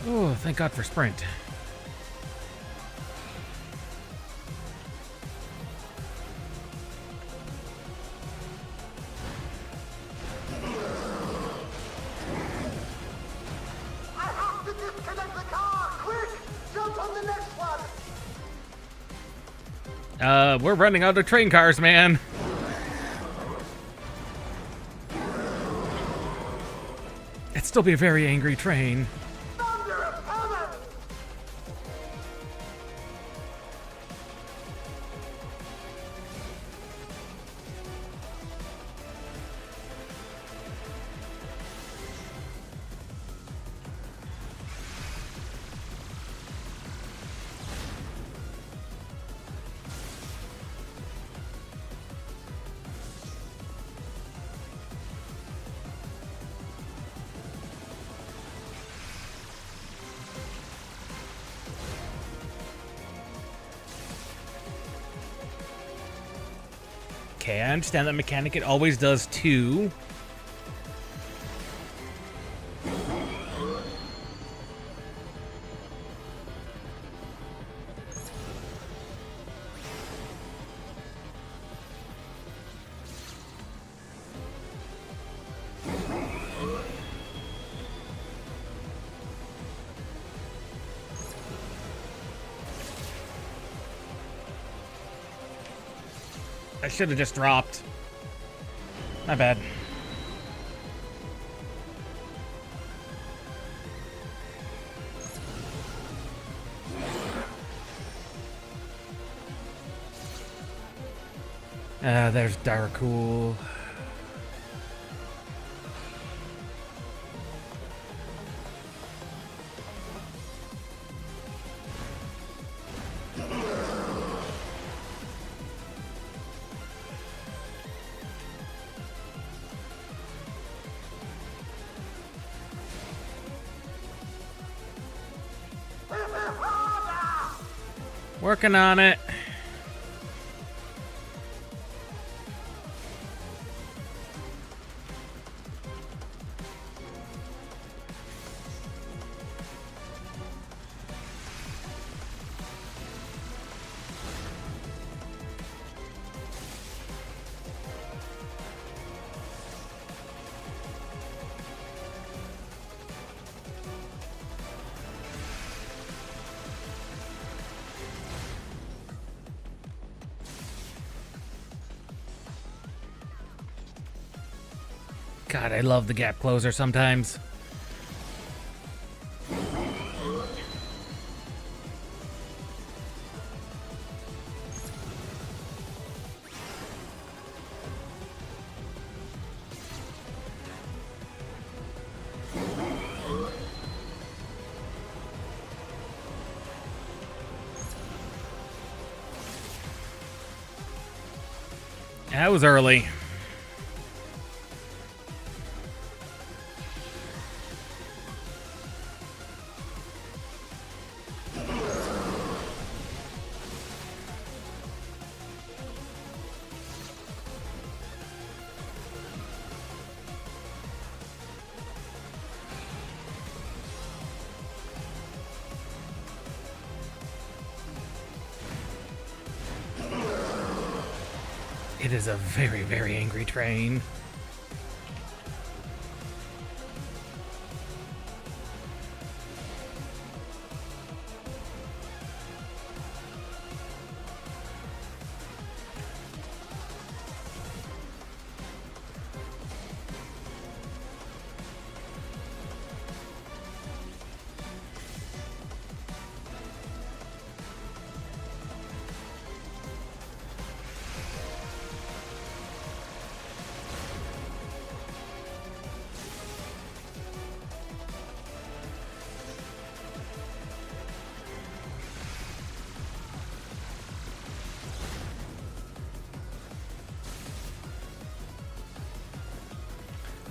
S1: Oh, thank God for sprint. We're running out of train cars, man. It'd still be a very angry train. Okay, I understand that mechanic. It always does two. I should have just dropped. My bad. There's Darkul. Working on it. God, I love the gap closer sometimes. That was early. It is a very, very angry train.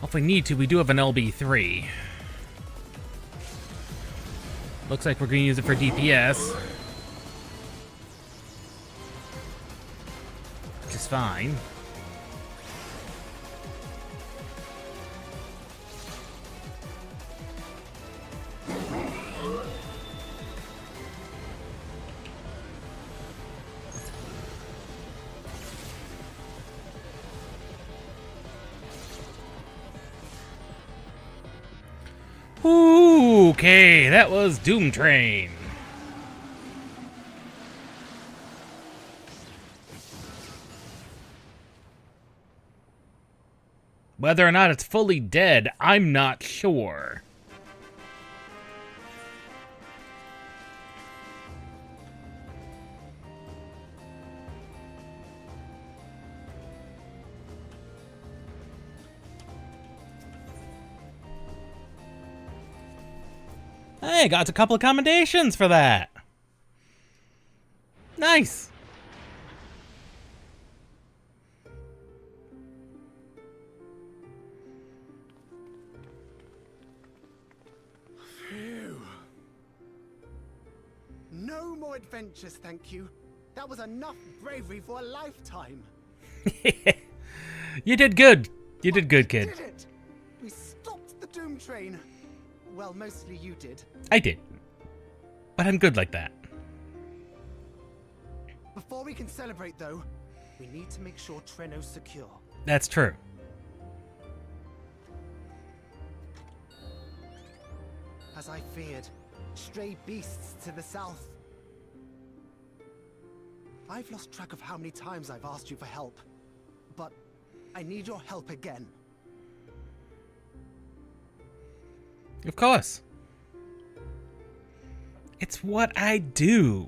S1: If we need to, we do have an LB3. Looks like we're going to use it for DPS. Which is fine. Okay, that was Doom Train. Whether or not it's fully dead, I'm not sure. Hey, got a couple of commendations for that. Nice.
S12: Phew. No more adventures, thank you. That was enough bravery for a lifetime.
S1: You did good. You did good, kid.
S12: Did it? We stopped the Doom Train. Well, mostly you did.
S1: I did. But I'm good like that.
S12: Before we can celebrate, though, we need to make sure Treno's secure.
S1: That's true.
S12: As I feared, stray beasts to the south. I've lost track of how many times I've asked you for help, but I need your help again.
S1: Of course. It's what I do.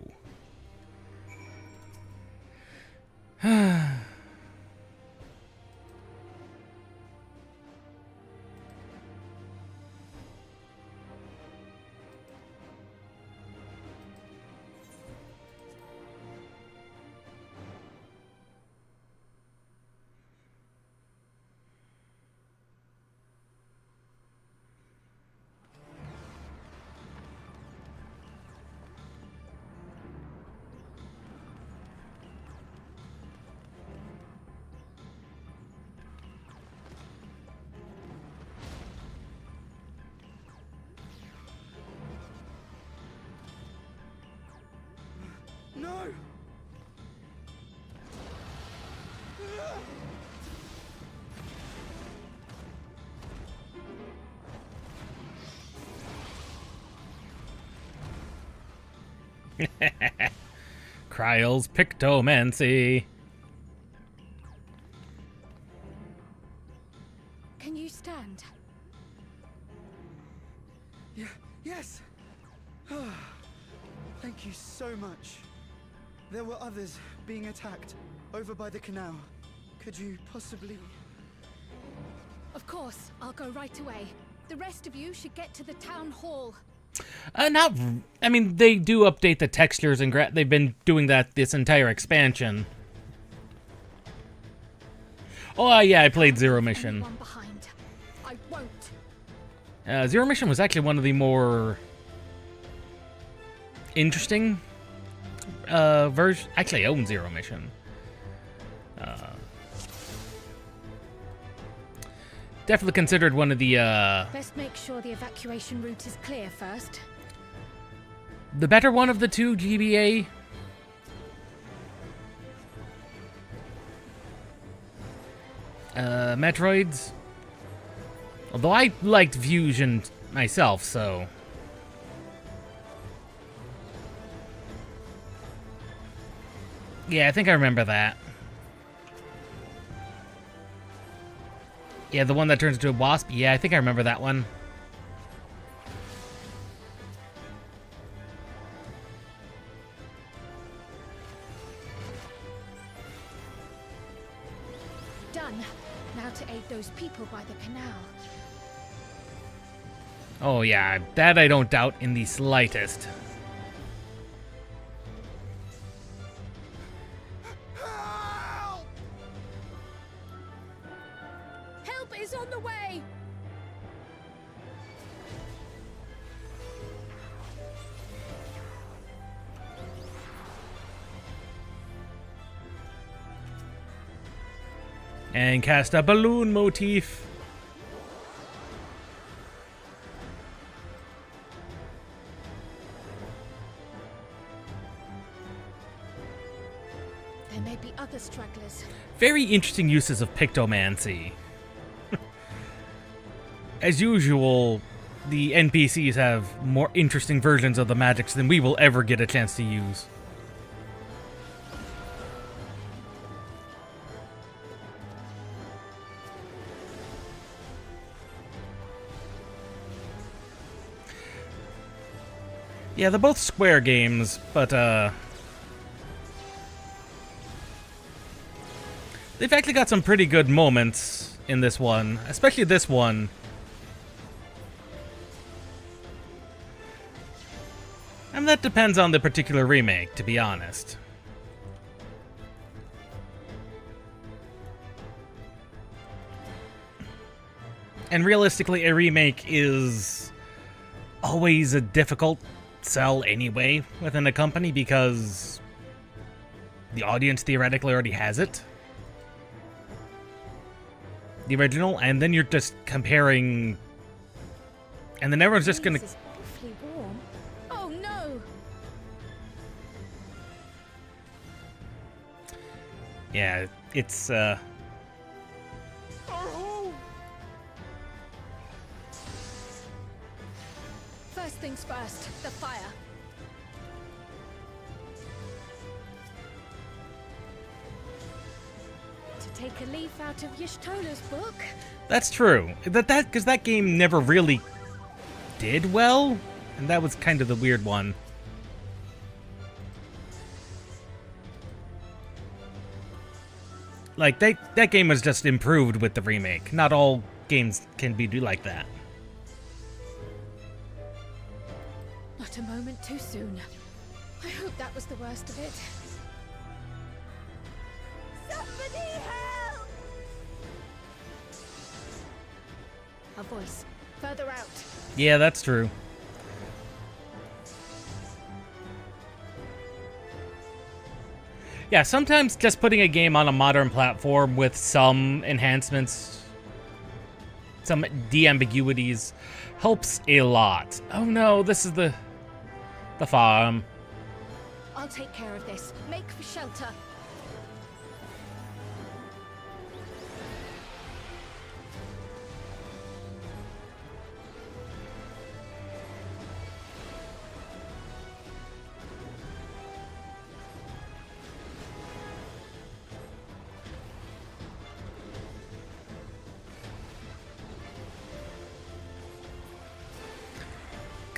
S12: No!
S1: Cryol's Pictomancy.
S7: Can you stand?
S12: Yes! Thank you so much. There were others being attacked over by the canal. Could you possibly...
S7: Of course, I'll go right away. The rest of you should get to the town hall.
S1: I mean, they do update the textures and they've been doing that this entire expansion. Oh, yeah, I played Zero Mission.
S7: I won't.
S1: Zero Mission was actually one of the more interesting versions. Actually, I own Zero Mission. Definitely considered one of the,
S7: Best make sure the evacuation route is clear first.
S1: the better one of the two GBA. Metroids. Although I liked Fusion myself, so... Yeah, I think I remember that. Yeah, the one that turns into a wasp? Yeah, I think I remember that one.
S7: Done. Now to aid those people by the canal.
S1: Oh yeah, that I don't doubt in the slightest.
S7: Help is on the way!
S1: And cast a balloon motif.
S7: There may be other stragglers.
S1: Very interesting uses of Pictomancy. As usual, the NPCs have more interesting versions of the magics than we will ever get a chance to use. Yeah, they're both Square games, but they've actually got some pretty good moments in this one, especially this one. And that depends on the particular remake, to be honest. And realistically, a remake is always a difficult sell anyway within a company because the audience theoretically already has it. The original, and then you're just comparing, and then everyone's just gonna...
S7: Awfully warm. Oh no!
S1: Yeah, it's
S7: First things first, the fire. To take a leaf out of Y'shtola's book.
S1: That's true. Because that game never really did well, and that was kind of the weird one. Like, that game was just improved with the remake. Not all games can be like that.
S7: Not a moment too soon. I hope that was the worst of it.
S10: Somebody help!
S7: A voice. Further out.
S1: Yeah, that's true. Yeah, sometimes just putting a game on a modern platform with some enhancements, some de-ambiguities, helps a lot. Oh no, this is the farm.
S3: I'll take care of this. Make for shelter.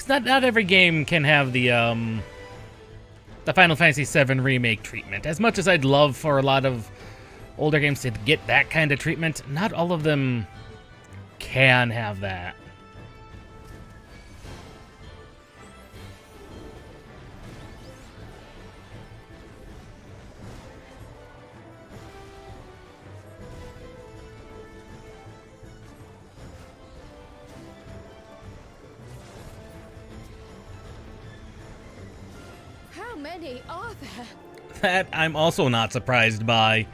S1: Not every game can have the Final Fantasy VII Remake treatment. As much as I'd love for a lot of older games to get that kind of treatment, not all of them can have that.
S3: How many are there?
S1: That I'm also not surprised by.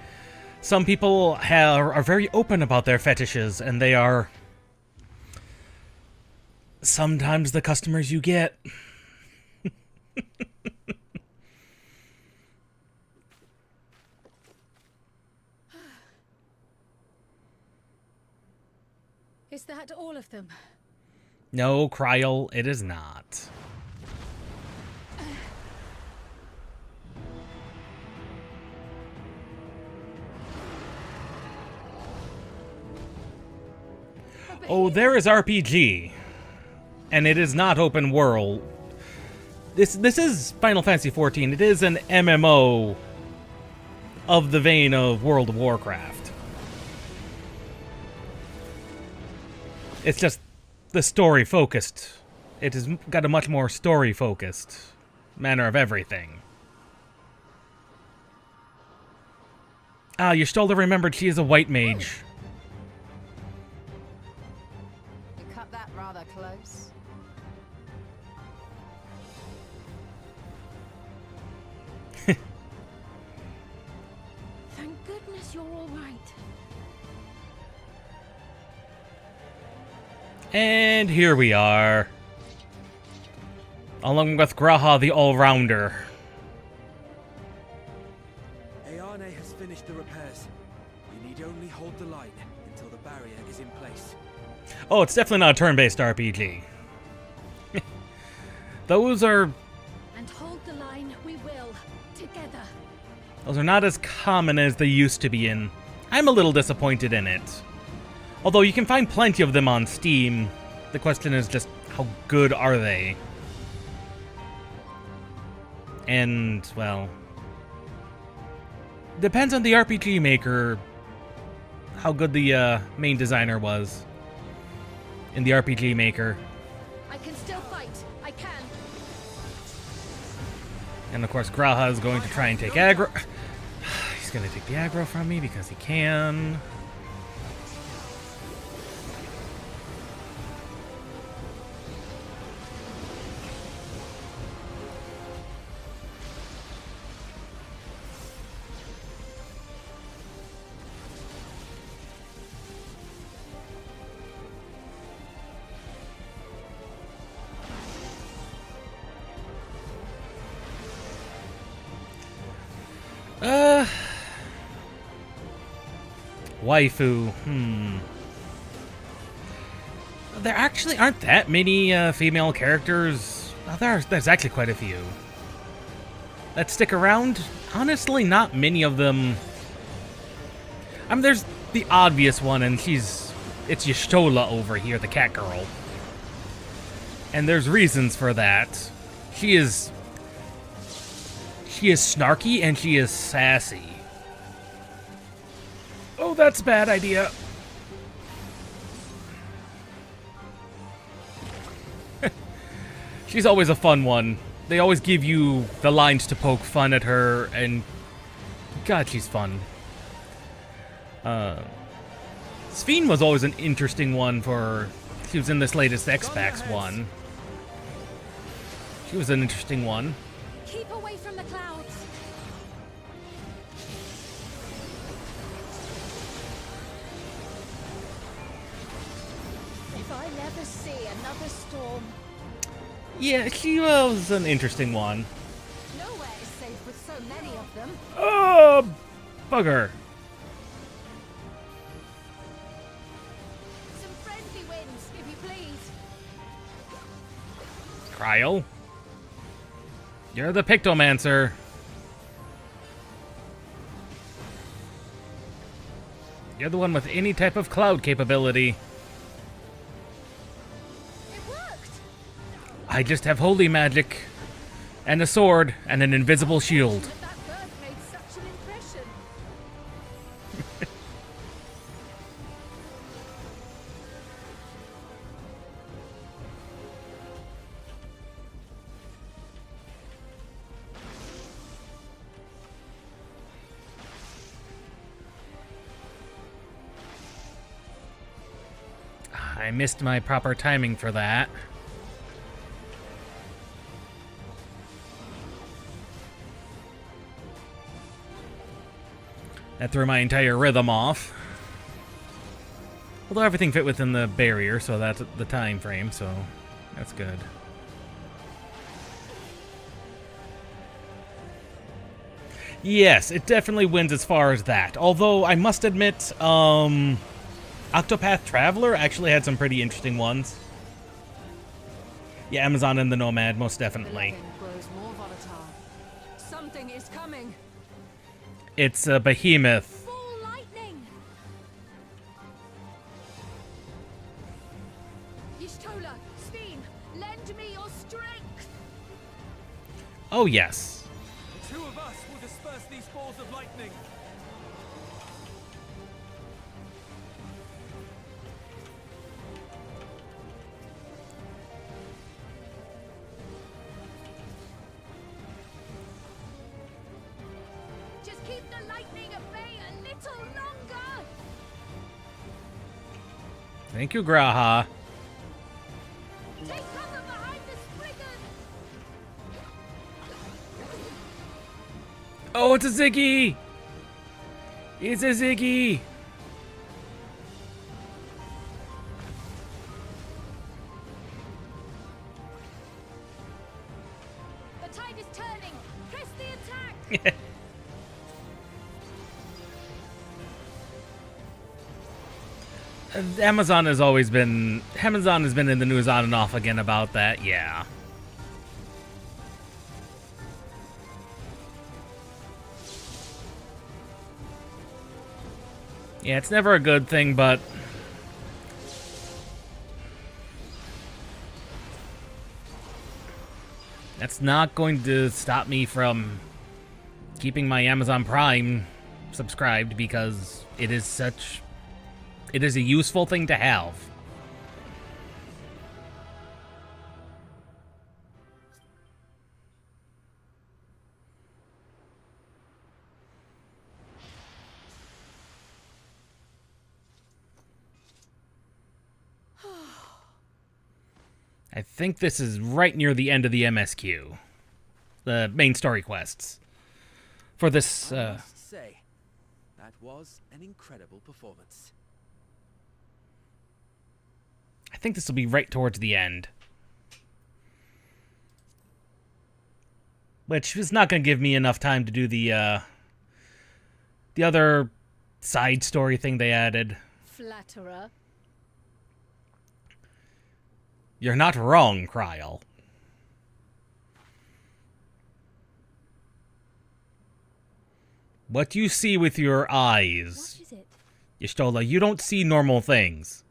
S1: Some people are very open about their fetishes, and they are sometimes the customers you get.
S3: Is that all of them?
S1: No, Kryl, it is not. Oh, there is RPG, and it is not open world. This is Final Fantasy XIV. It is an MMO of the vein of World of Warcraft. It's just the story focused. It has got a much more story focused manner of everything. Ah, Y'shtola remembered she is a white mage.
S4: Cut that rather close.
S3: Thank goodness you're all right.
S1: And here we are. Along with Graha the All-Rounder.
S8: Ayane has finished the repairs. We need only hold the line until the barrier is in place.
S1: Oh, it's definitely not a turn-based RPG. Those are...
S3: And hold the line, we will. Together.
S1: Those are not as common as they used to be in. I'm a little disappointed in it. Although you can find plenty of them on Steam. The question is just, how good are they? And, well... depends on the RPG maker, how good the main designer was in the RPG maker.
S3: I can still fight. I can.
S1: And of course, Graha is going to try and take aggro. He's going to take the aggro from me because he can. Waifu, There actually aren't that many female characters. Oh, there's actually quite a few that stick around. Honestly, not many of them. I mean, there's the obvious one, and it's Y'shtola over here, the cat girl. And there's reasons for that. She is snarky and she is sassy. Oh, that's a bad idea. She's always a fun one. They always give you the lines to poke fun at her, and God, she's fun. Sphene was always an interesting one for... She was in this latest X-Pax one. She was an interesting one.
S3: Keep away from the clouds. If I never see another storm.
S1: Yeah, she was an interesting one.
S3: Nowhere is
S7: safe with so many of them.
S1: Oh, bugger.
S7: Some friendly winds, if you please.
S1: Cryo. You're the Pictomancer. You're the one with any type of cloud capability.
S7: It worked.
S1: I just have holy magic, and a sword, and an invisible shield.
S7: That bird made such an impression.
S1: I missed my proper timing for that. That threw my entire rhythm off. Although everything fit within the barrier, so that's the time frame, so that's good. Yes, it definitely wins as far as that. Although, I must admit, Octopath Traveler actually had some pretty interesting ones. Yeah, Amazon and the Nomad, most definitely.
S4: Grows more volatile. Something is coming.
S1: It's a behemoth.
S7: Full lightning. Y'shtola, Steam, lend me your strength.
S1: Oh, yes.
S5: The two of us will disperse these balls of lightning.
S7: Just keep the lightning at bay a little longer.
S1: Thank you, Graha.
S7: Take cover behind the Spriggan.
S1: Oh, it's a Ziggy! It's a Ziggy!
S7: The tide is turning. Press the attack.
S1: Amazon has been in the news on and off again about that, yeah. Yeah, it's never a good thing, but that's not going to stop me from keeping my Amazon Prime subscribed, because it is a useful thing to have. I think this is right near the end of the MSQ. The main story quests. For this,
S8: I must say, that was an incredible performance.
S1: I think this will be right towards the end. Which is not going to give me enough time to do the other side story thing they added.
S7: Flatterer.
S1: You're not wrong, Kryl. What you see with your eyes.
S7: What is it?
S1: Y'shtola, you don't see normal things.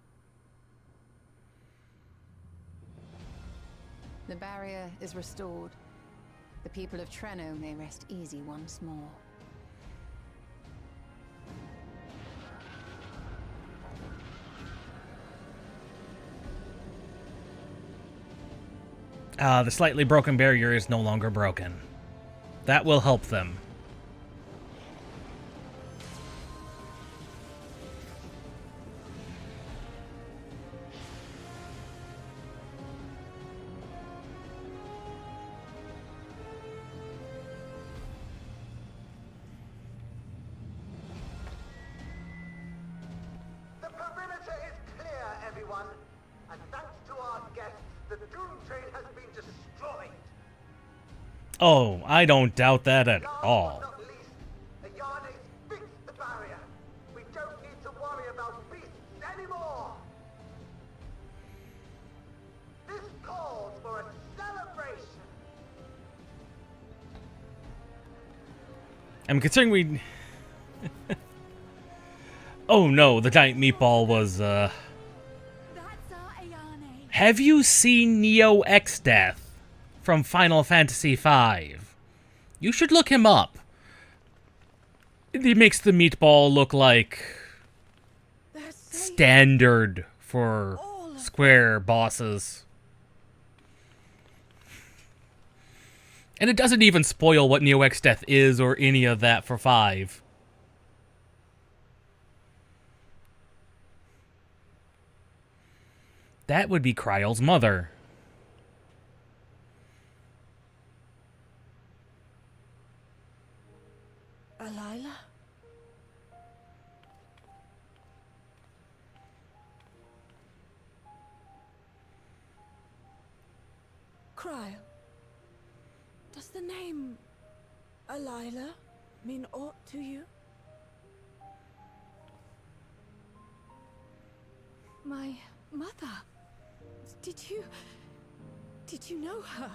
S4: The barrier is restored. The people of Treno may rest easy once more.
S1: The slightly broken barrier is no longer broken. That will help them.
S11: The perimeter is clear, everyone. And thanks to our guests, the Doom Train has been destroyed.
S1: Oh, I don't doubt that at all.
S11: Not least, Ayane fixed the barrier. We don't need to worry about beasts anymore. This calls for a celebration.
S1: I'm considering we... Oh no, the giant meatball was,
S7: That's our Ayane.
S1: Have you seen Neo XIV from Final Fantasy V? You should look him up. He makes the meatball look like standard for Square bosses. And it doesn't even spoil what Neo XIV is or any of that for 5. That would be Kryle's mother.
S9: Alila? Kryle, does the name Alila mean aught to you?
S7: My mother. Did you know her?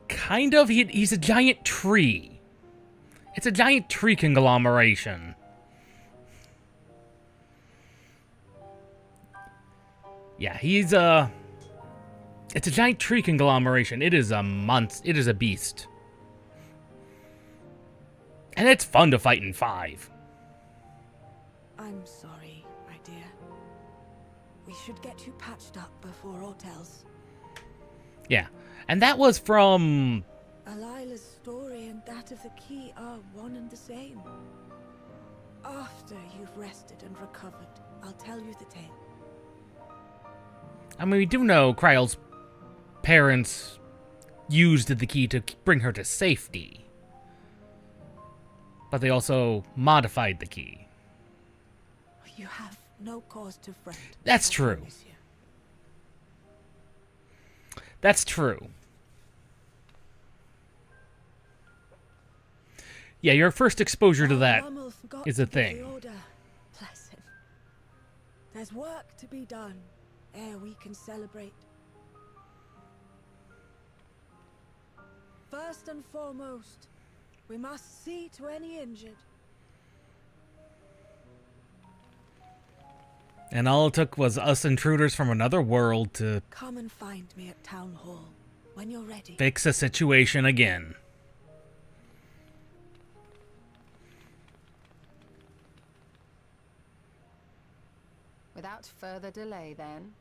S1: Kind of. He's a giant tree. It's a giant tree conglomeration. Yeah, he's a... It's a giant tree conglomeration. It is a it is a beast. And it's fun to fight in 5.
S9: I'm sorry, my dear. We should get you patched up before aught else.
S1: Yeah, and that was from...
S9: Alila's story and that of the key are one and the same. After you've rested and recovered, I'll tell you the tale.
S1: I mean, we do know Kryle's parents used the key to bring her to safety. But they also modified the key.
S9: You have no cause to fret.
S1: That's true. That's true. Yeah, your first exposure to that is a thing.
S9: Bless him. There's work to be done ere we can celebrate. First and foremost, we must see to any injured.
S1: And all it took was us intruders from another world to
S9: Come and find me at Town Hall when you're ready.
S1: fix the situation again.
S4: Without further delay, then.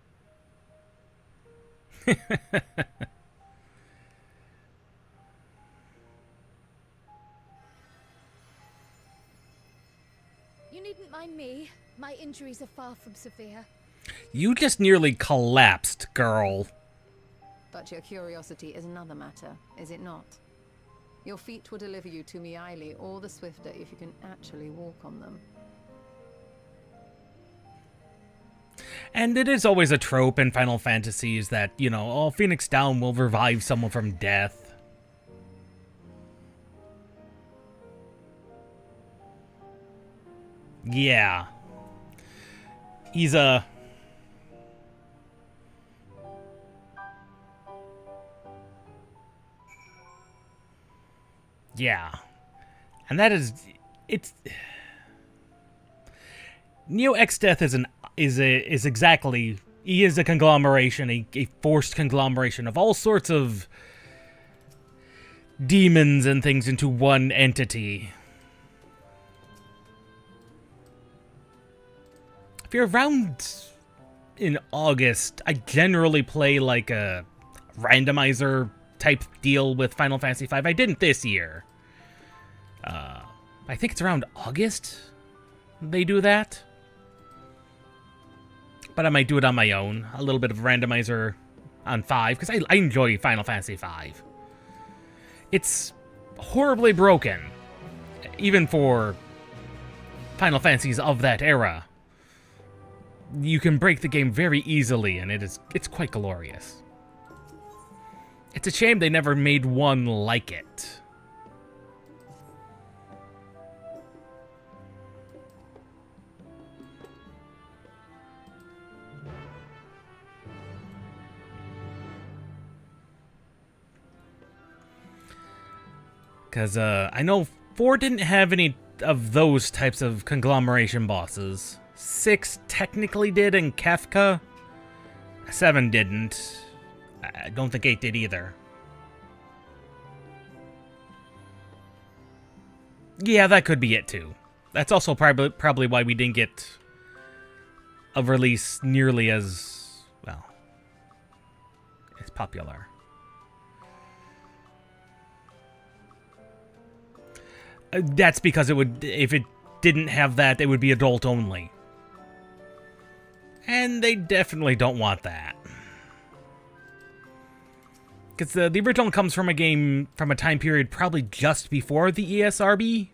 S7: You needn't mind me. My injuries are far from severe.
S1: You just nearly collapsed, girl.
S4: But your curiosity is another matter, is it not? Your feet will deliver you to Miaili all the swifter if you can actually walk on them.
S1: And it is always a trope in Final Fantasies that, you know, oh, Phoenix Down will revive someone from death. Yeah. He's a... Yeah. And that is... It's... Neo XIV is exactly... He is a conglomeration, a forced conglomeration of all sorts of demons and things into one entity. If you're around in August, I generally play like a randomizer type deal with Final Fantasy V. I didn't this year. I think it's around August they do that. But I might do it on my own. A little bit of randomizer on 5, because I enjoy Final Fantasy V. It's horribly broken, even for Final Fantasies of that era. You can break the game very easily, and it's quite glorious. It's a shame they never made one like it. Because I know 4 didn't have any of those types of conglomeration bosses. 6 technically did, and Kefka. 7 didn't. I don't think 8 did either. Yeah, that could be it too. That's also probably why we didn't get a release nearly as, well, as popular. That's because it would, if it didn't have that, it would be adult only. And they definitely don't want that. Because the original comes from a game from a time period probably just before the ESRB.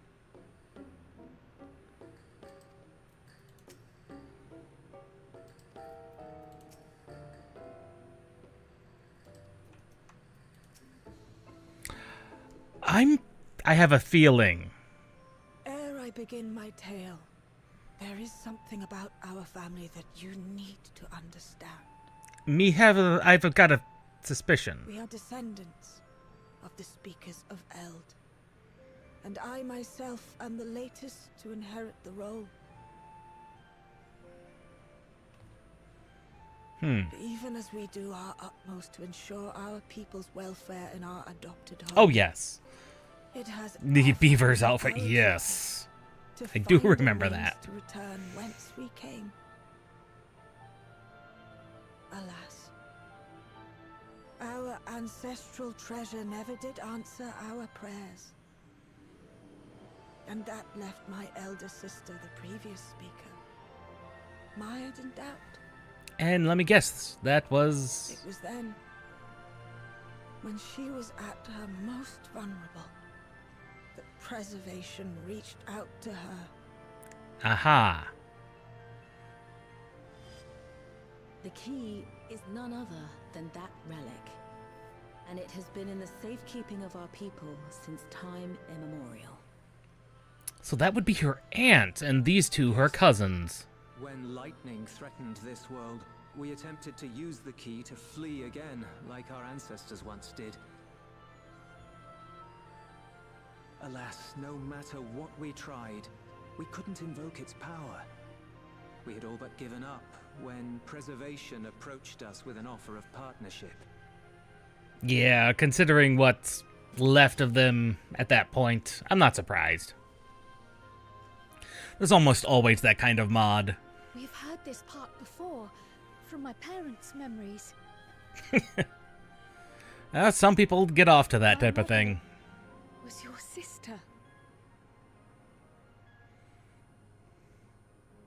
S1: I have a feeling.
S9: Ere I begin my tale, there is something about our family that you need to understand.
S1: I've got a suspicion.
S9: We are descendants of the speakers of Eld, and I myself am the latest to inherit the role. Even as we do our utmost to ensure our people's welfare in our adopted home.
S1: Oh, yes.
S9: It has
S1: The Beaver's outfit, yes. I do remember that.
S9: To return whence we came. Alas, our ancestral treasure never did answer our prayers. And that left my elder sister, the previous speaker, mired in doubt.
S1: And let me guess, that was...
S9: It was then, when she was at her most vulnerable, that preservation reached out to her.
S1: Aha.
S13: The key is none other than that relic, and it has been in the safekeeping of our people since time immemorial.
S1: So that would be her aunt, and these two her cousins.
S8: When lightning threatened this world, we attempted to use the key to flee again, like our ancestors once did. Alas, no matter what we tried, we couldn't invoke its power. We had all but given up when Preservation approached us with an offer of partnership.
S1: Yeah, considering what's left of them at that point, I'm not surprised. There's almost always that kind of mod.
S3: We've heard this part before, from my parents' memories.
S1: Some people get off to that type of thing.
S3: Was your sister?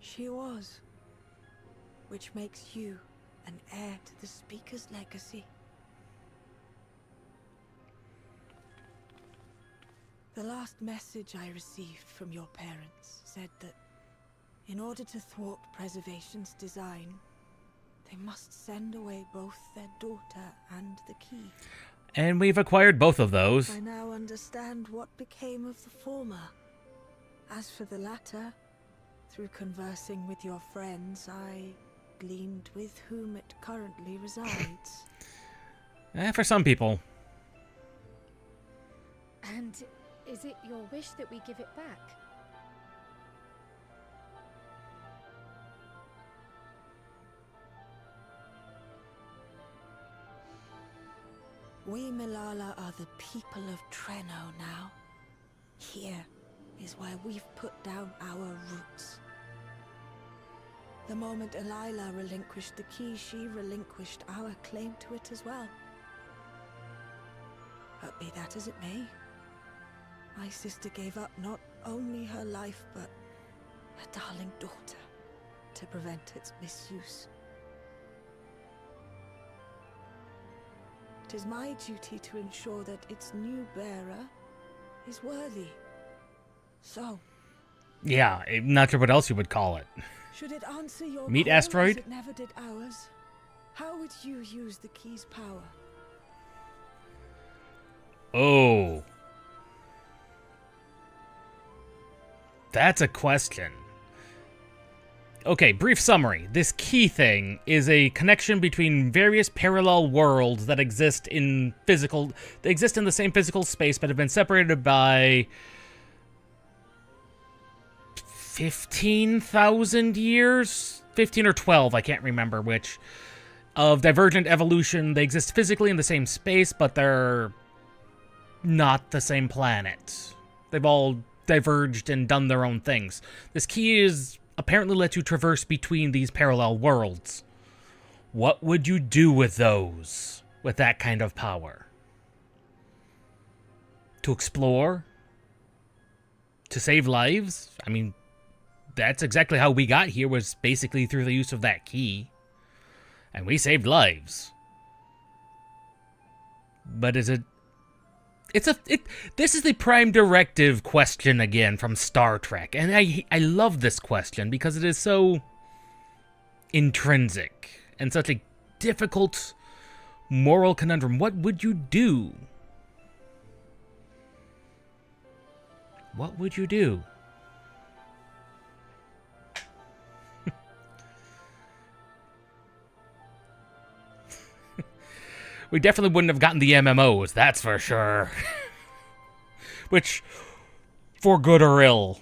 S9: She was. Which makes you an heir to the Speaker's legacy. The last message I received from your parents said that in order to thwart Preservation's design, they must send away both their daughter and the key.
S1: And we've acquired both of those.
S9: I now understand what became of the former. As for the latter, through conversing with your friends, I gleaned with whom it currently resides.
S1: For some people.
S3: And is it your wish that we give it back?
S9: We Milala are the people of Treno now. Here is where we've put down our roots. The moment Elila relinquished the key, she relinquished our claim to it as well. But be that as it may, my sister gave up not only her life, but her darling daughter, to prevent its misuse. It is my duty to ensure that its new bearer is worthy. So,
S1: Yeah, I'm not sure what else you would call it.
S9: Should it answer your
S1: Meat
S9: call
S1: asteroid?
S9: as it never did ours? How would you use the key's power?
S1: Oh. That's a question. Okay, brief summary. This key thing is a connection between various parallel worlds that exist in the same physical space but have been separated by 15,000 years? 15 or 12, I can't remember which. Of divergent evolution. They exist physically in the same space, but they're not the same planet. They've all diverged and done their own things. This key is apparently lets you traverse between these parallel worlds. What would you do with those? With that kind of power? To explore? To save lives? I mean, that's exactly how we got here, was basically through the use of that key. And we saved lives. But is it... This is the prime directive question again from Star Trek. And I love this question because it is so intrinsic and such a difficult moral conundrum. What would you do? What would you do? We definitely wouldn't have gotten the MMOs, that's for sure. Which, for good or ill.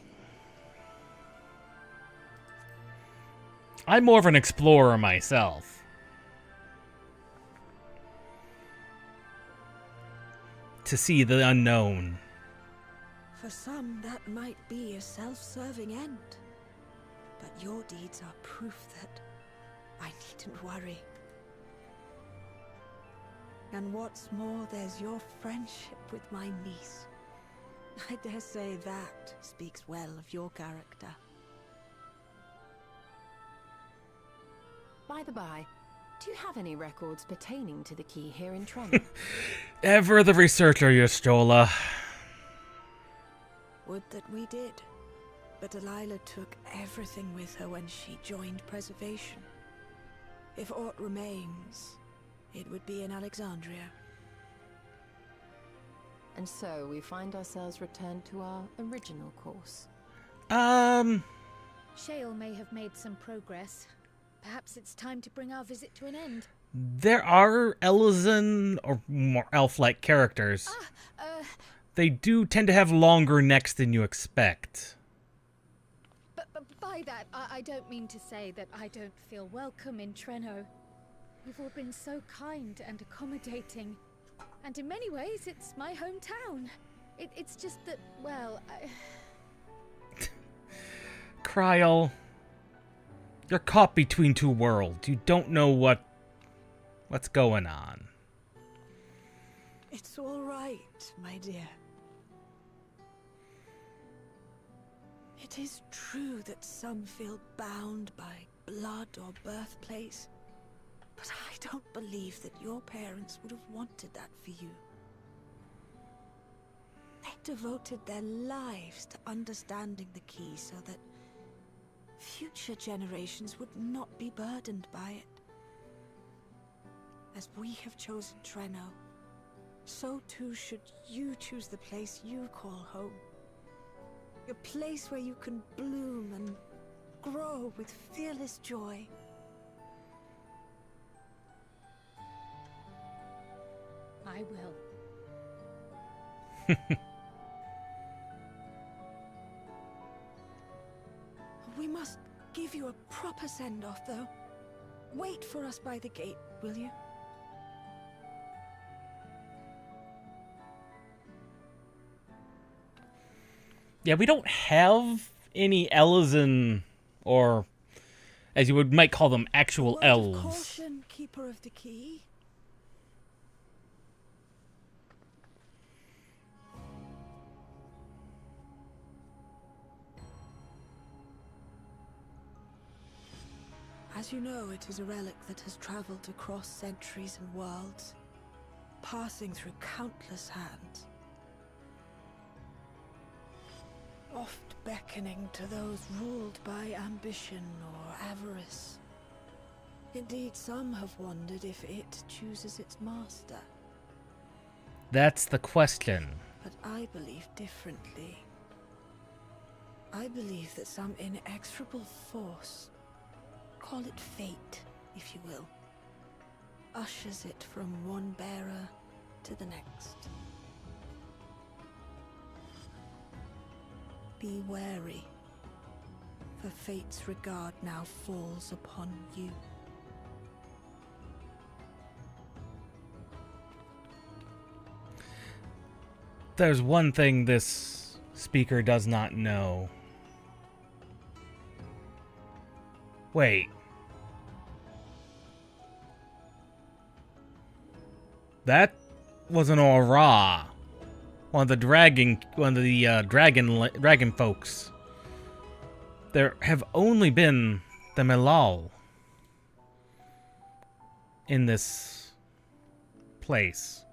S1: I'm more of an explorer myself. To see the unknown.
S9: For some, that might be a self-serving end. But your deeds are proof that I needn't worry. And what's more, there's your friendship with my niece. I dare say that speaks well of your character.
S4: By the by, do you have any records pertaining to the key here in Trenna?
S1: Ever the researcher, Yostola.
S9: Would that we did. But Delilah took everything with her when she joined Preservation. If aught remains, it would be in Alexandria.
S4: And so we find ourselves returned to our original course.
S3: Shale may have made some progress. Perhaps it's time to bring our visit to an end.
S1: There are Elysian or more elf-like characters. They do tend to have longer necks than you expect.
S3: But by that, I don't mean to say that I don't feel welcome in Trenno. You've all been so kind and accommodating. And in many ways, it's my hometown. It's just that, well,
S1: Kryl, you're caught between two worlds. You don't know what's going on.
S9: It's all right, my dear. It is true that some feel bound by blood or birthplace. But I don't believe that your parents would have wanted that for you. They devoted their lives to understanding the key so that future generations would not be burdened by it. As we have chosen Trenno, so too should you choose the place you call home. A place where you can bloom and grow with fearless joy.
S3: I will.
S9: We must give you a proper send-off, though. Wait for us by the gate, will you?
S1: Yeah, we don't have any Elysian, or as you might call them, actual elves.
S9: Word of caution, keeper of the key. As you know, it is a relic that has traveled across centuries and worlds, passing through countless hands. oft beckoning to those ruled by ambition or avarice. Indeed, some have wondered if it chooses its master.
S1: That's the question.
S9: But I believe differently. I believe that some inexorable force, call it fate, if you will, ushers it from one bearer to the next. Be wary, for fate's regard now falls upon you.
S1: There's one thing this speaker does not know. Wait. That was an aura. One of the dragon folks. There have only been the Milal in this place.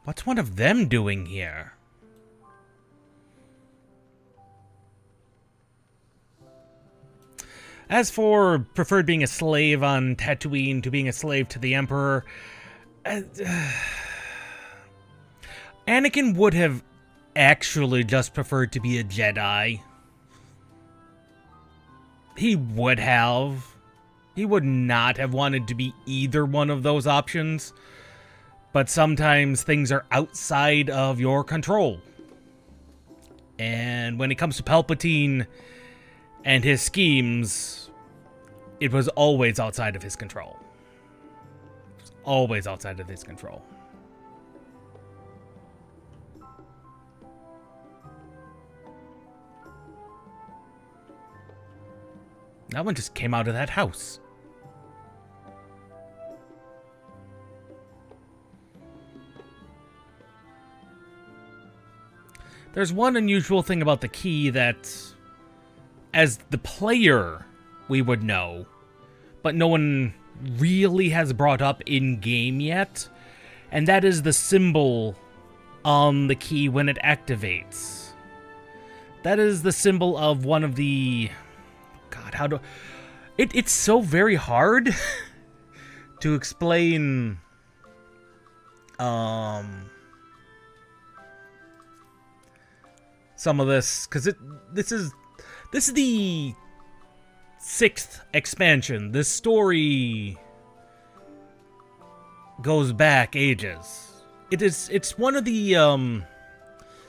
S1: What's one of them doing here? As for preferred being a slave on Tatooine to being a slave to the Emperor, Anakin would have actually just preferred to be a Jedi. He would have. He would not have wanted to be either one of those options. But sometimes things are outside of your control. And when it comes to Palpatine and his schemes, it was always outside of his control. It was always outside of his control. That one just came out of that house. There's one unusual thing about the key that, as the player, we would know, but no one really has brought up in-game yet, and that is the symbol on the key when it activates. That is the symbol of one of the... God, how do... It's so very hard to explain... some of this, because this is the 6th expansion. This story goes back ages. It's one of the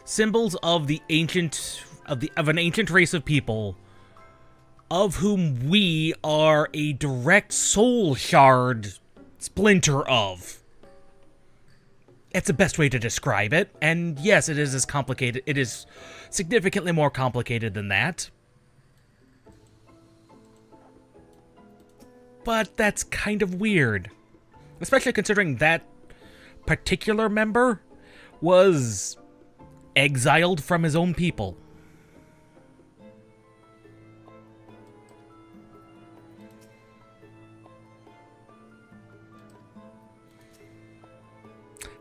S1: symbols of the ancient of an ancient race of people, of whom we are a direct soul shard splinter of. It's the best way to describe it, and yes, it is as complicated. It is significantly more complicated than that. But that's kind of weird. Especially considering that particular member was exiled from his own people.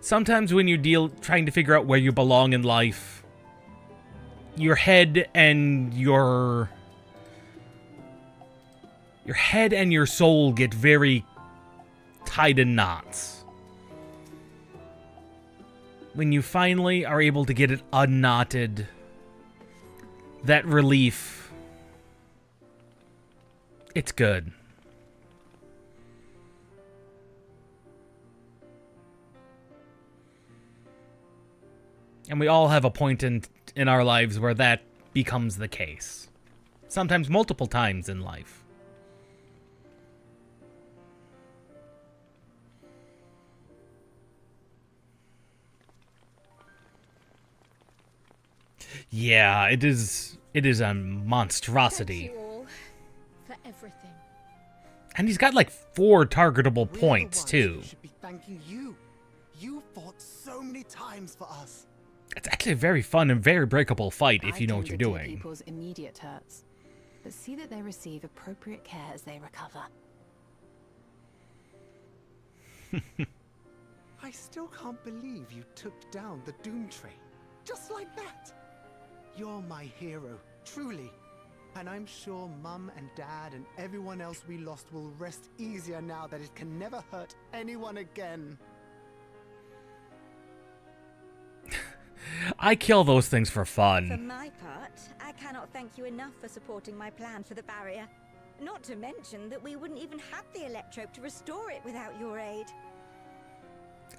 S1: Sometimes when you trying to figure out where you belong in life, your head and your soul get very tied in knots. When you finally are able to get it unknotted, that relief, it's good. And we all have a point in our lives where that becomes the case. Sometimes multiple times in life. Yeah, it is a monstrosity.
S3: Thank you all for everything.
S1: And he's got like 4 targetable points too.
S12: Should be thanking you. You fought so many times for us.
S1: It's actually a very fun and very breakable fight if you know what you're doing.
S4: People's immediate hurts, but see that they receive appropriate care as they recover.
S12: I still can't believe you took down the Doom Train. Just like that. You're my hero, truly. And I'm sure Mum and Dad and everyone else we lost will rest easier now that it can never hurt anyone again.
S1: I kill those things for
S10: For
S1: fun.
S10: my part, I cannot thank you enough for supporting my plan for the barrier. Not to mention that we wouldn't even have the electrope to restore it without your aid.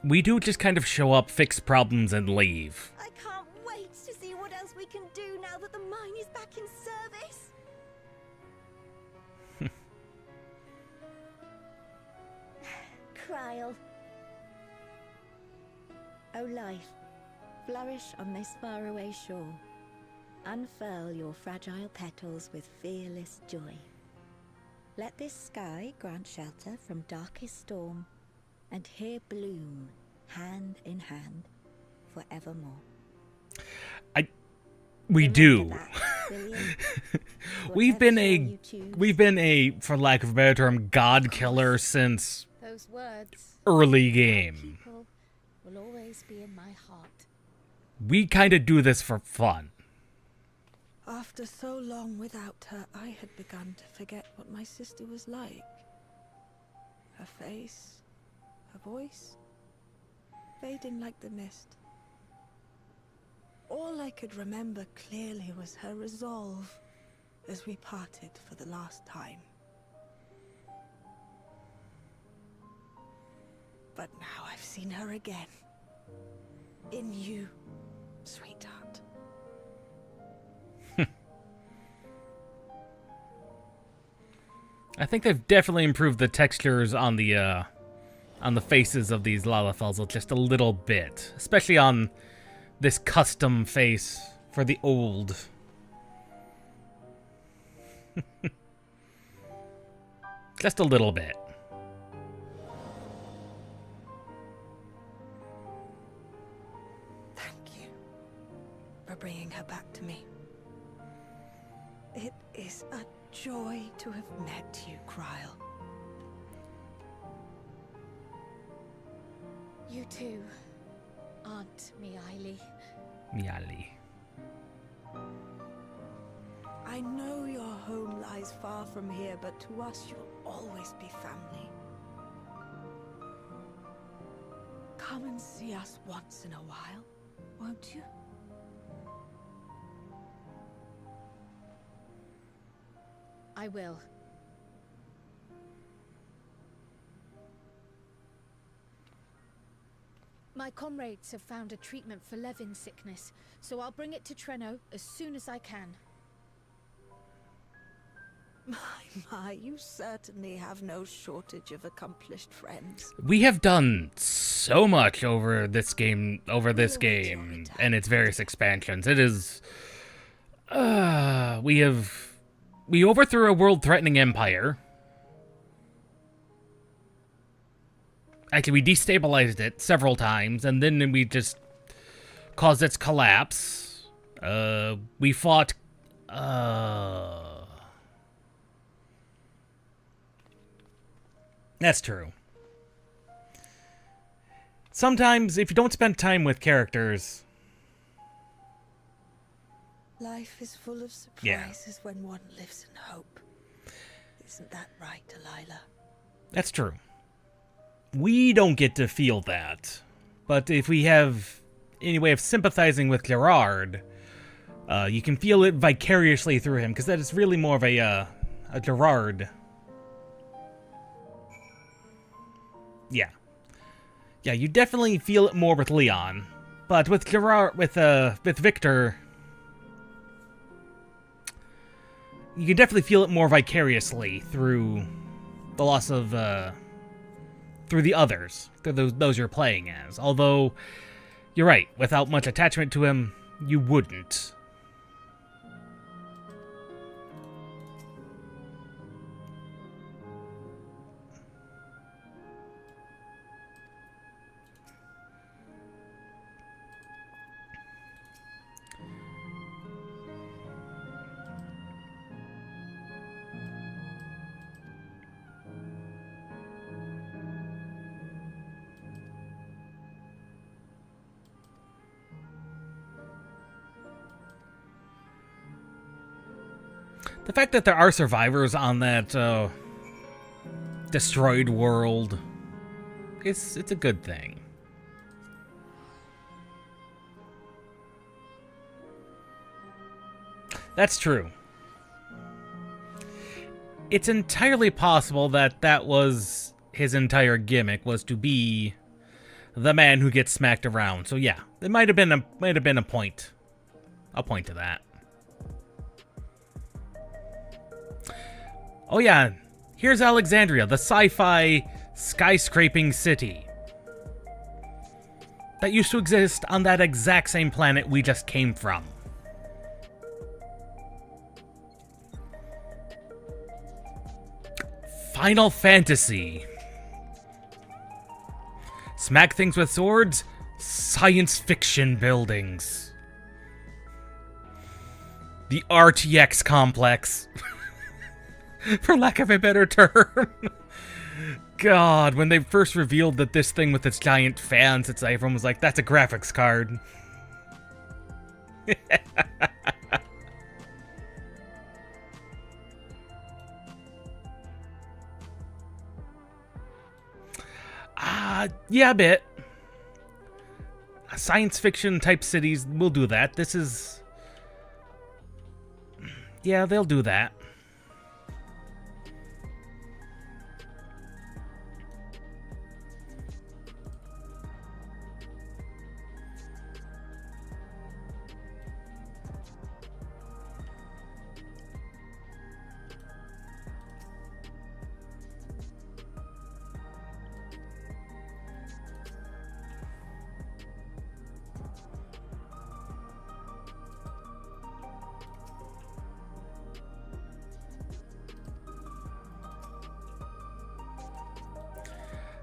S1: We do just kind of show up, fix problems, and leave.
S10: I can't wait to see what else we can do now that the mine is back in service. Kryl.
S13: O life, flourish on this faraway shore. Unfurl your fragile petals with fearless joy. Let this sky grant shelter from darkest storm, and here bloom, hand in hand, forevermore.
S1: We do. We've been a, for lack of a better term, god killer since
S7: Those words,
S1: early game.
S7: people, will always be in my heart.
S1: We kind of do this for fun.
S9: After so long without her, I had begun to forget what my sister was like. Her face, her voice, fading like the mist. All I could remember clearly was her resolve as we parted for the last time. But now I've seen her again. In you, sweetheart.
S1: I think they've definitely improved the textures on the faces of these Lalafels just a little bit, especially on this custom face for the old. Just a little bit.
S9: Thank you for bringing her back to me. It is a joy to have met you, Kryl.
S7: You too, Aunt Miaili.
S1: Miali.
S9: I know your home lies far from here, but to us you'll always be family. Come and see us once in a while, won't you?
S7: I will. My comrades have found a treatment for Levin's sickness, so I'll bring it to Treno as soon as I can.
S9: My, you certainly have no shortage of accomplished friends.
S1: We have done so much over this game, and its various expansions. It is, we overthrew a world-threatening empire. Actually, we destabilized it several times, and then we just caused its collapse. We fought, That's true. Sometimes, if you don't spend time with characters...
S9: Life is full of surprises when one lives in hope. Isn't that right, Delilah?
S1: That's true. We don't get to feel that. But if we have any way of sympathizing with Gerard, you can feel it vicariously through him, because that is really more of a Gerard. Yeah. Yeah, you definitely feel it more with Leon. But with Gerard, with Victor, you can definitely feel it more vicariously through the loss of, through the others, through those you're playing as. Although, you're right, without much attachment to him, you wouldn't. The fact that there are survivors on that destroyed world, it's a good thing. That's true. It's entirely possible that that was his entire gimmick, was to be the man who gets smacked around. So yeah, it might have been a point. I'll point to that. Oh yeah, here's Alexandria, the sci-fi skyscraping city that used to exist on that exact same planet we just came from. Final Fantasy. Smack things with swords, science fiction buildings. The RTX complex. For lack of a better term. God, when they first revealed that this thing with its giant fans, everyone was like, that's a graphics card. Yeah, a bit. Science fiction type cities will do that. This is... Yeah, they'll do that.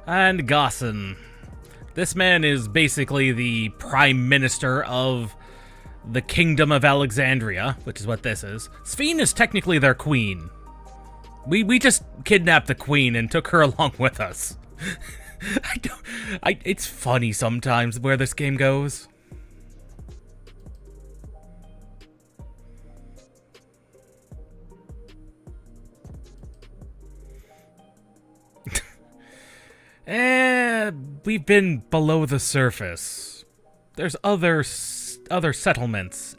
S1: And Gossan. This man is basically the Prime Minister of the Kingdom of Alexandria, which is what this is. Sphene is technically their queen. We just kidnapped the queen and took her along with us. It's funny sometimes where this game goes. We've been below the surface. There's other settlements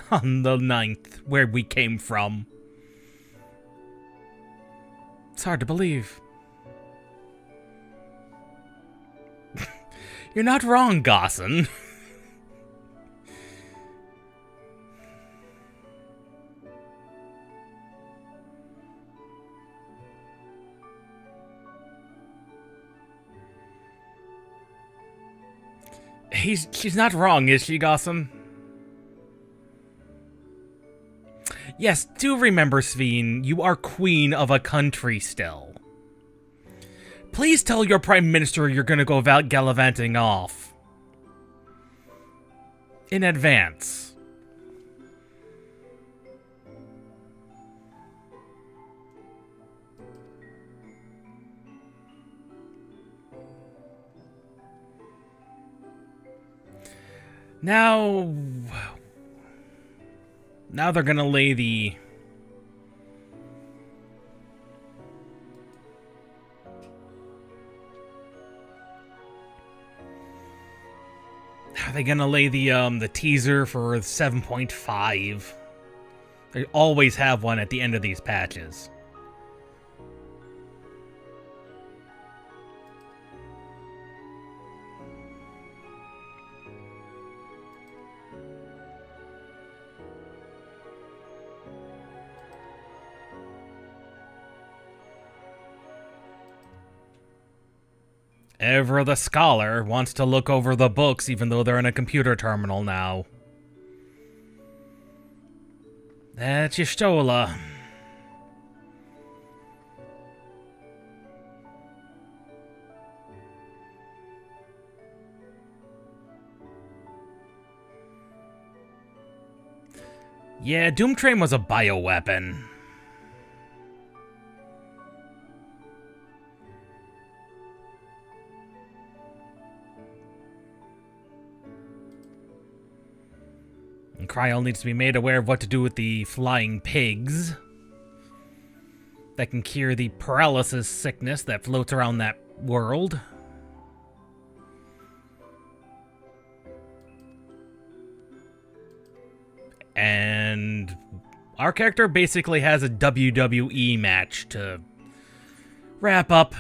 S1: on the 9th where we came from. It's hard to believe. You're not wrong, Gossan. She's not wrong, is she, Gossan? Yes, do remember, Sphene, you are queen of a country still. Please tell your prime minister you're gonna go gallivanting off. In advance. Now they're gonna lay the... Are they gonna lay the teaser for 7.5? They always have one at the end of these patches. Ever the scholar wants to look over the books even though they're in a computer terminal now. That's Y'shtola. Yeah, Doomtrain was a bioweapon. Kryl needs to be made aware of what to do with the flying pigs that can cure the paralysis sickness that floats around that world. And our character basically has a WWE match to wrap up.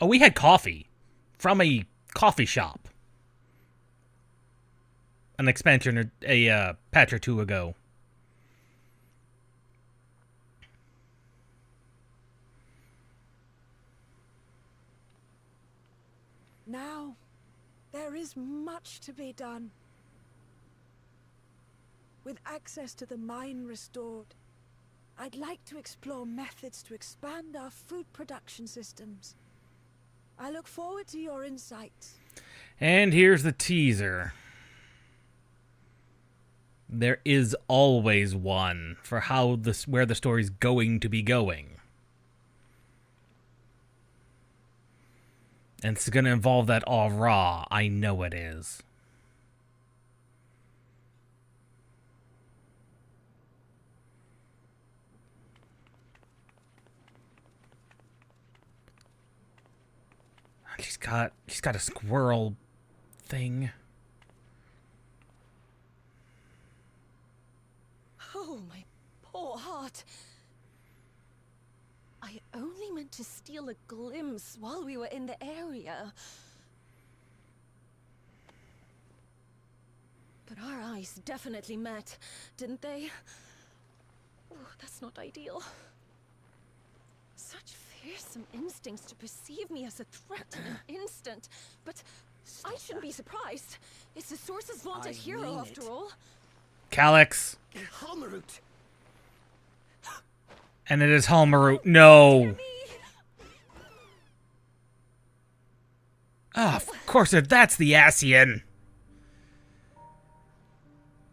S1: Oh, we had coffee from a coffee shop. An expansion, a patch or two ago.
S9: Now, there is much to be done. With access to the mine restored, I'd like to explore methods to expand our food production systems. I look forward to your insights.
S1: And here's the teaser. There is always one for where the story's going to be going. And it's going to involve that aura. I know it is. She's got a squirrel thing.
S7: Oh, my poor heart. I only meant to steal a glimpse while we were in the area. But our eyes definitely met, didn't they? Oh, that's not ideal. Such fearsome instincts to perceive me as a threat in an instant. But I shouldn't be surprised. It's the Source's vaunted hero, after all.
S1: Calyx.
S12: Halmarut.
S1: And it is Halmarut. No. Ah, of course, that's the Ascian.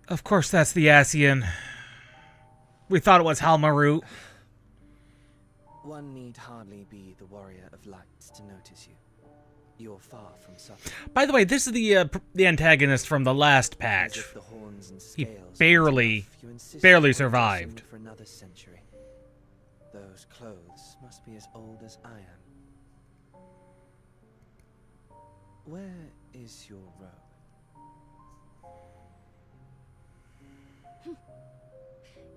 S1: Of course, that's the Ascian. We thought it was Halmarut.
S8: One need hardly be the warrior of lights to notice you. You're far from suffering.
S1: By the way, this is the antagonist from the last patch. He barely survived.
S8: For another century. Those clothes must be as old as I am. Where is your robe?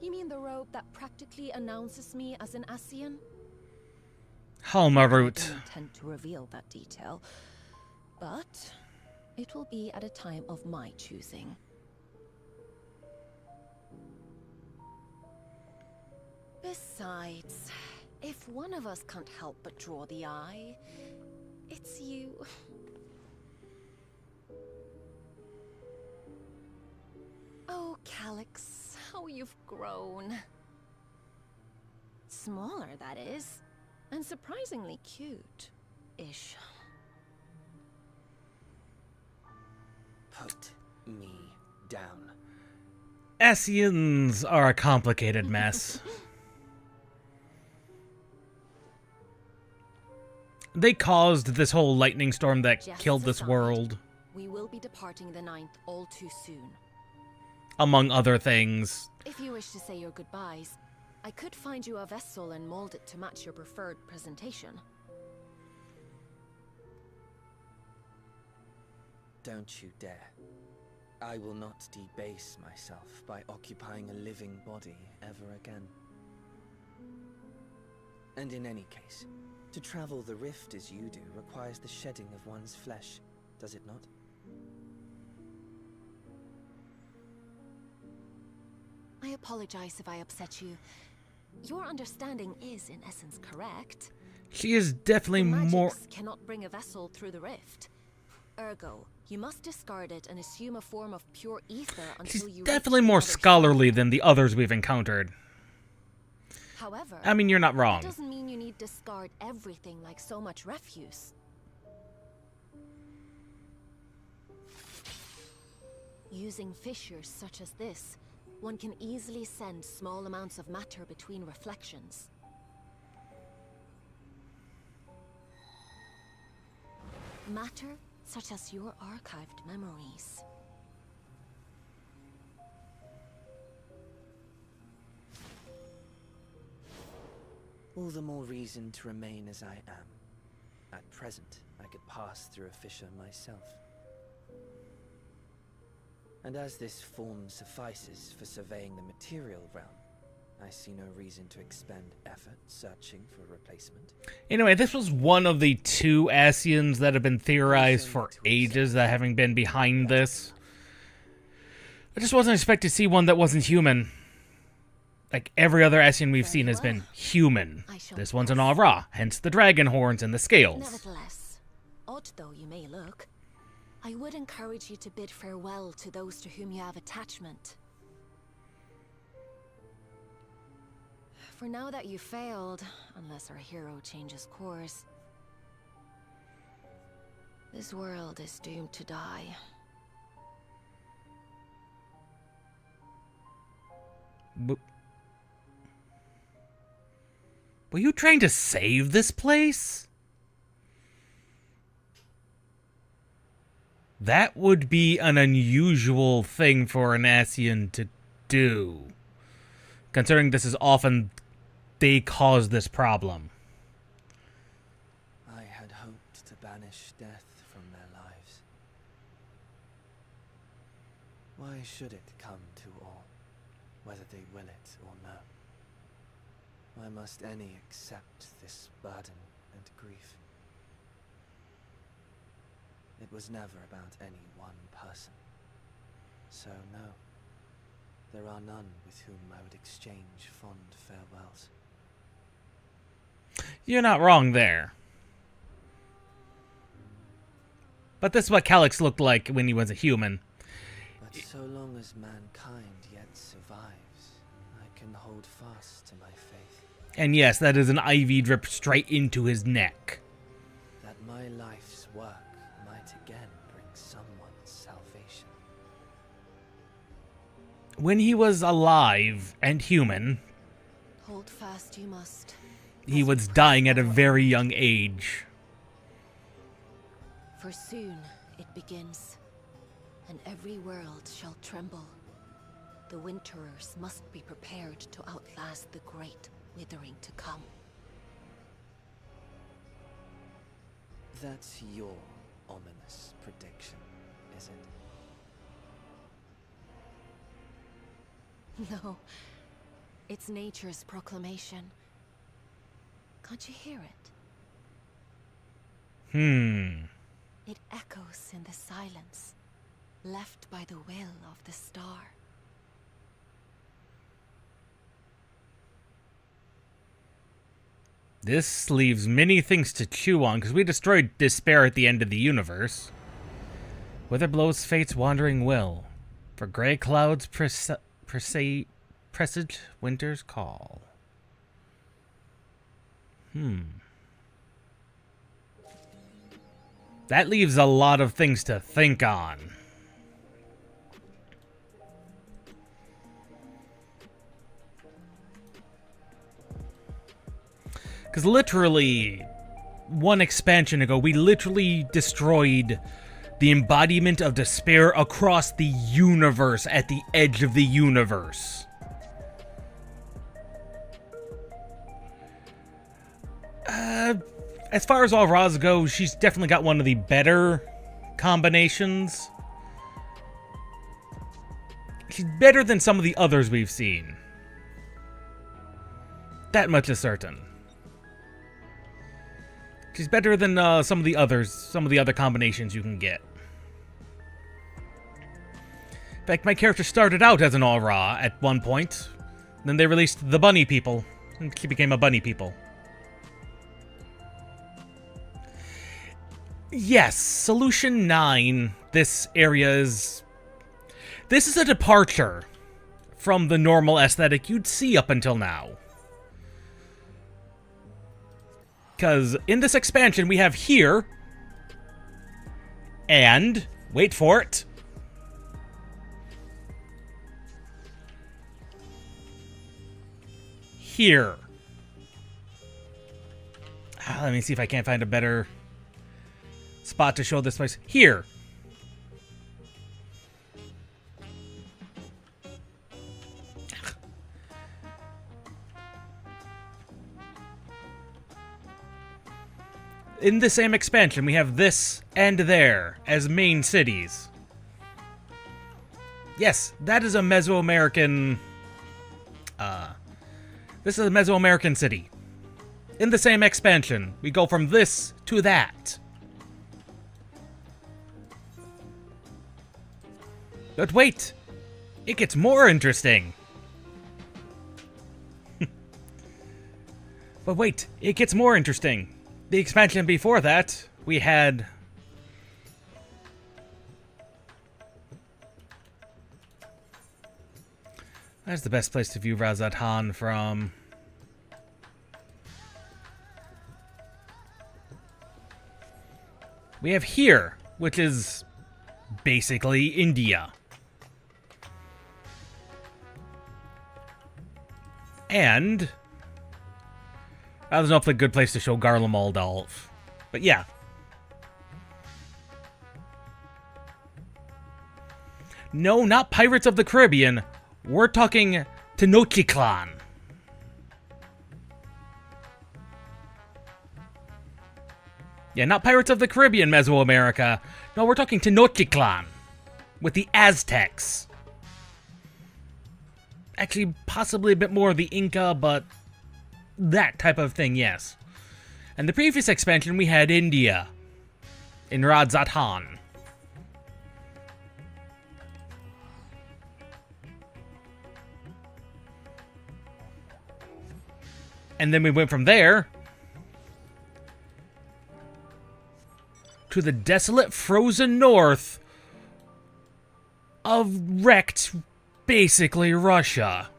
S7: You mean the robe that practically announces me as an Ascian?
S1: Halmarut.
S7: I don't intend to reveal that detail, but it will be at a time of my choosing. Besides, if one of us can't help but draw the eye, it's you. Oh, Calyx, how you've grown. Smaller, that is. And surprisingly cute-ish.
S8: Put me down.
S1: Ascians are a complicated mess. They caused this whole lightning storm that killed this world.
S7: We will be departing the 9th all too soon.
S1: Among other things.
S7: If you wish to say your goodbyes, I could find you a vessel and mold it to match your preferred presentation.
S8: Don't you dare. I will not debase myself by occupying a living body ever again. And in any case, to travel the rift as you do requires the shedding of one's flesh, does it not?
S7: I apologize if I upset you. Your understanding is, in essence, correct.
S1: She is definitely more...
S7: cannot bring a vessel through the rift. Ergo, you must discard it and assume a form of pure ether until you...
S1: She's definitely more scholarly than the others we've encountered.
S7: However,
S1: I mean, you're not wrong.
S7: That doesn't mean you need to discard everything like so much refuse. Using fissures such as this, one can easily send small amounts of matter between reflections.
S14: Matter such as your archived memories.
S8: All the more reason to remain as I am. At present, I could pass through a fissure myself. And as this form suffices for surveying the material realm, I see no reason to expend effort searching for a replacement.
S1: Anyway, this was one of the two Ascians that have been theorized for ages that having been behind this. I just wasn't expecting to see one that wasn't human. Like every other Ascian we've seen has been human. This one's an Aura, hence the dragon horns and the scales.
S14: Nevertheless, odd though you may look, I would encourage you to bid farewell to those to whom you have attachment. For now that you failed, unless our hero changes course, this world is doomed to die.
S1: Were you trying to save this place? That would be an unusual thing for an Ascian to do, considering this is often they cause this problem.
S8: I had hoped to banish death from their lives. Why should it come to all, whether they will it or no? Why must any accept this burden and grief? It was never about any one person. So no, there are none with whom I would exchange fond farewells.
S1: You're not wrong there. But this is what Calyx looked like when he was a human.
S8: But so long as mankind yet survives, I can hold fast to my faith.
S1: And yes, that is an IV drip straight into his neck.
S8: That my life's work might again bring someone salvation.
S1: When he was alive and human,
S14: Hold fast you must.
S1: he was dying at a very young age.
S14: For soon it begins, and every world shall tremble. The Winterers must be prepared to outlast the great withering to come.
S8: That's your ominous prediction, is it?
S14: No, it's nature's proclamation. Can't you hear it? It echoes in the silence, left by the will of the star.
S1: This leaves many things to chew on, because we destroyed despair at the end of the universe. Wither blows fate's wandering will, for gray clouds presage winter's call. That leaves a lot of things to think on. Because literally, one expansion ago, we literally destroyed the embodiment of despair across the universe at the edge of the universe. As far as all Raz goes, she's definitely got one of the better combinations. She's better than some of the others we've seen. That much is certain. She's better than some of the other combinations you can get. In fact, my character started out as an Aura at one point. Then they released the Bunny People, and she became a Bunny People. Yes, Solution 9, this area is... This is a departure from the normal aesthetic you'd see up until now. Because in this expansion we have here, and, wait for it, here. Let me see if I can't find a better spot to show this place. Here. In the same expansion, we have this and there as main cities. Yes, that is a Mesoamerican... this is a Mesoamerican city. In the same expansion, we go from this to that. But wait! It gets more interesting! But wait, it gets more interesting. The expansion before that, we had... That's the best place to view Razathan from. We have here, which is basically India. And... there's no good place to show Garlemald. But yeah. No, not Pirates of the Caribbean. We're talking Tenochtitlan. Yeah, not Pirates of the Caribbean, Mesoamerica. No, we're talking Tenochtitlan. With the Aztecs. Actually, possibly a bit more of the Inca, but... that type of thing, yes. And the previous expansion, we had India. In Radzatan. And then we went from there to the desolate frozen north of wrecked, basically, Russia.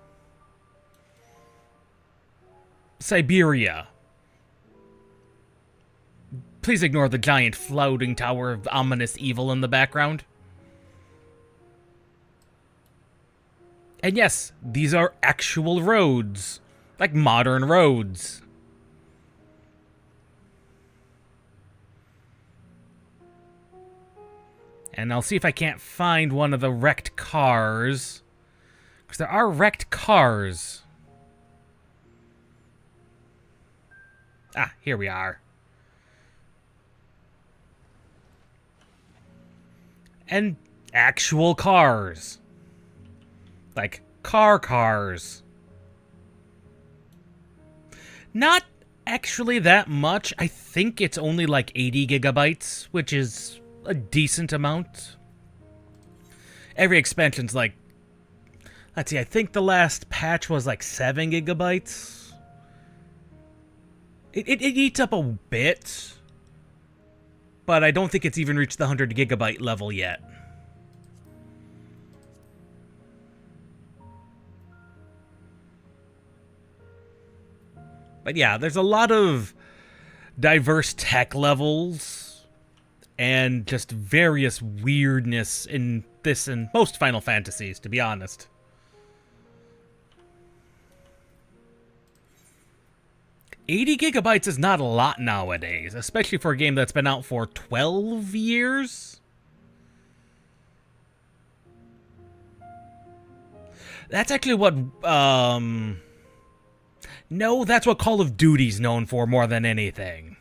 S1: Siberia. Please ignore the giant floating tower of ominous evil in the background. And yes, these are actual roads. Like modern roads. And I'll see if I can't find one of the wrecked cars. Because there are wrecked cars. Ah, here we are. And actual cars. Like cars. Not actually that much. I think it's only like 80 gigabytes, which is a decent amount. Every expansion's like... let's see, I think the last patch was like 7 gigabytes. It eats up a bit, but I don't think it's even reached the 100 gigabyte level yet. But yeah, there's a lot of diverse tech levels and just various weirdness in this and most Final Fantasies, to be honest. $80 gigabytes is not a lot nowadays, especially for a game that's been out for 12 years. That's actually what, no, that's what Call of Duty's known for more than anything.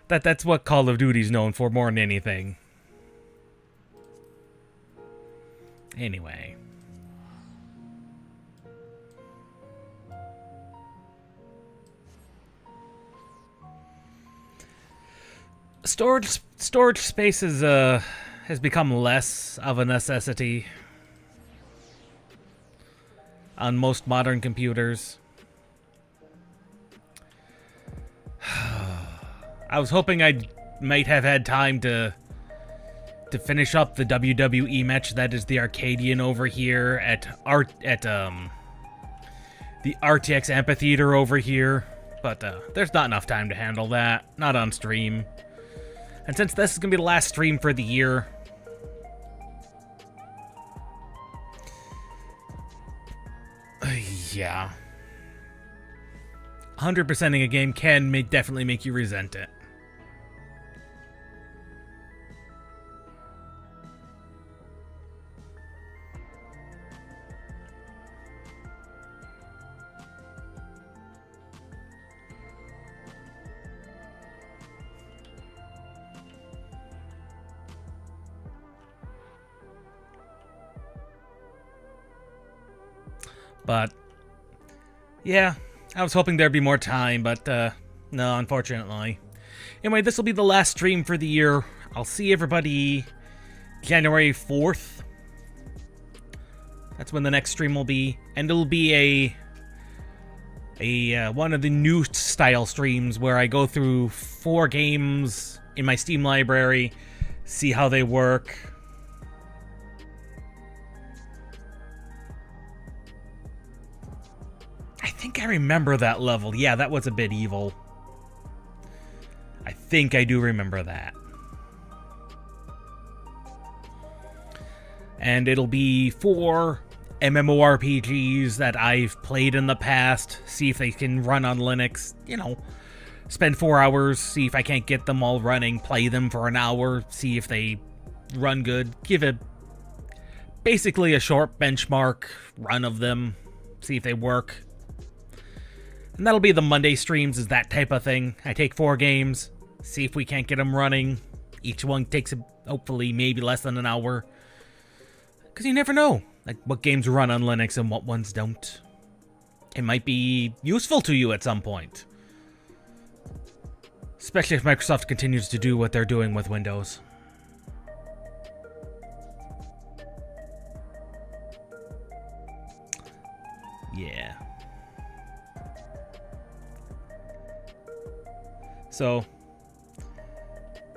S1: That's what Call of Duty's known for more than anything. Anyway. Storage space is, has become less of a necessity on most modern computers. I was hoping I might have had time to finish up the WWE match that is the Arcadion over here at the RTX Amphitheater over here, but there's not enough time to handle that, not on stream. And since this is going to be the last stream for the year, yeah. 100%ing a game can definitely make you resent it. But, yeah, I was hoping there'd be more time, but no, unfortunately. Anyway, this will be the last stream for the year. I'll see everybody January 4th. That's when the next stream will be. And it'll be a one of the new style streams where I go through 4 games in my Steam library, see how they work. I think I remember that level. Yeah, that was a bit evil. I think I do remember that. And it'll be 4 MMORPGs that I've played in the past, see if they can run on Linux, you know, spend 4 hours, see if I can't get them all running, play them for an hour, see if they run good, give it basically a short benchmark run of them, see if they work. And that'll be the Monday streams, is that type of thing. I take 4 games, see if we can't get them running. Each one takes, hopefully, maybe less than an hour. Because you never know, like, what games run on Linux and what ones don't. It might be useful to you at some point. Especially if Microsoft continues to do what they're doing with Windows. Yeah. So,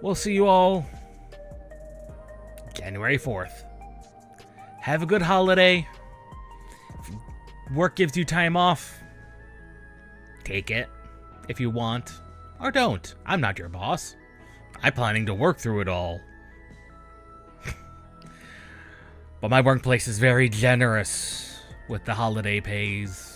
S1: we'll see you all January 4th. Have a good holiday. If work gives you time off, take it if you want, or don't. I'm not your boss. I'm planning to work through it all. But my workplace is very generous with the holiday pays.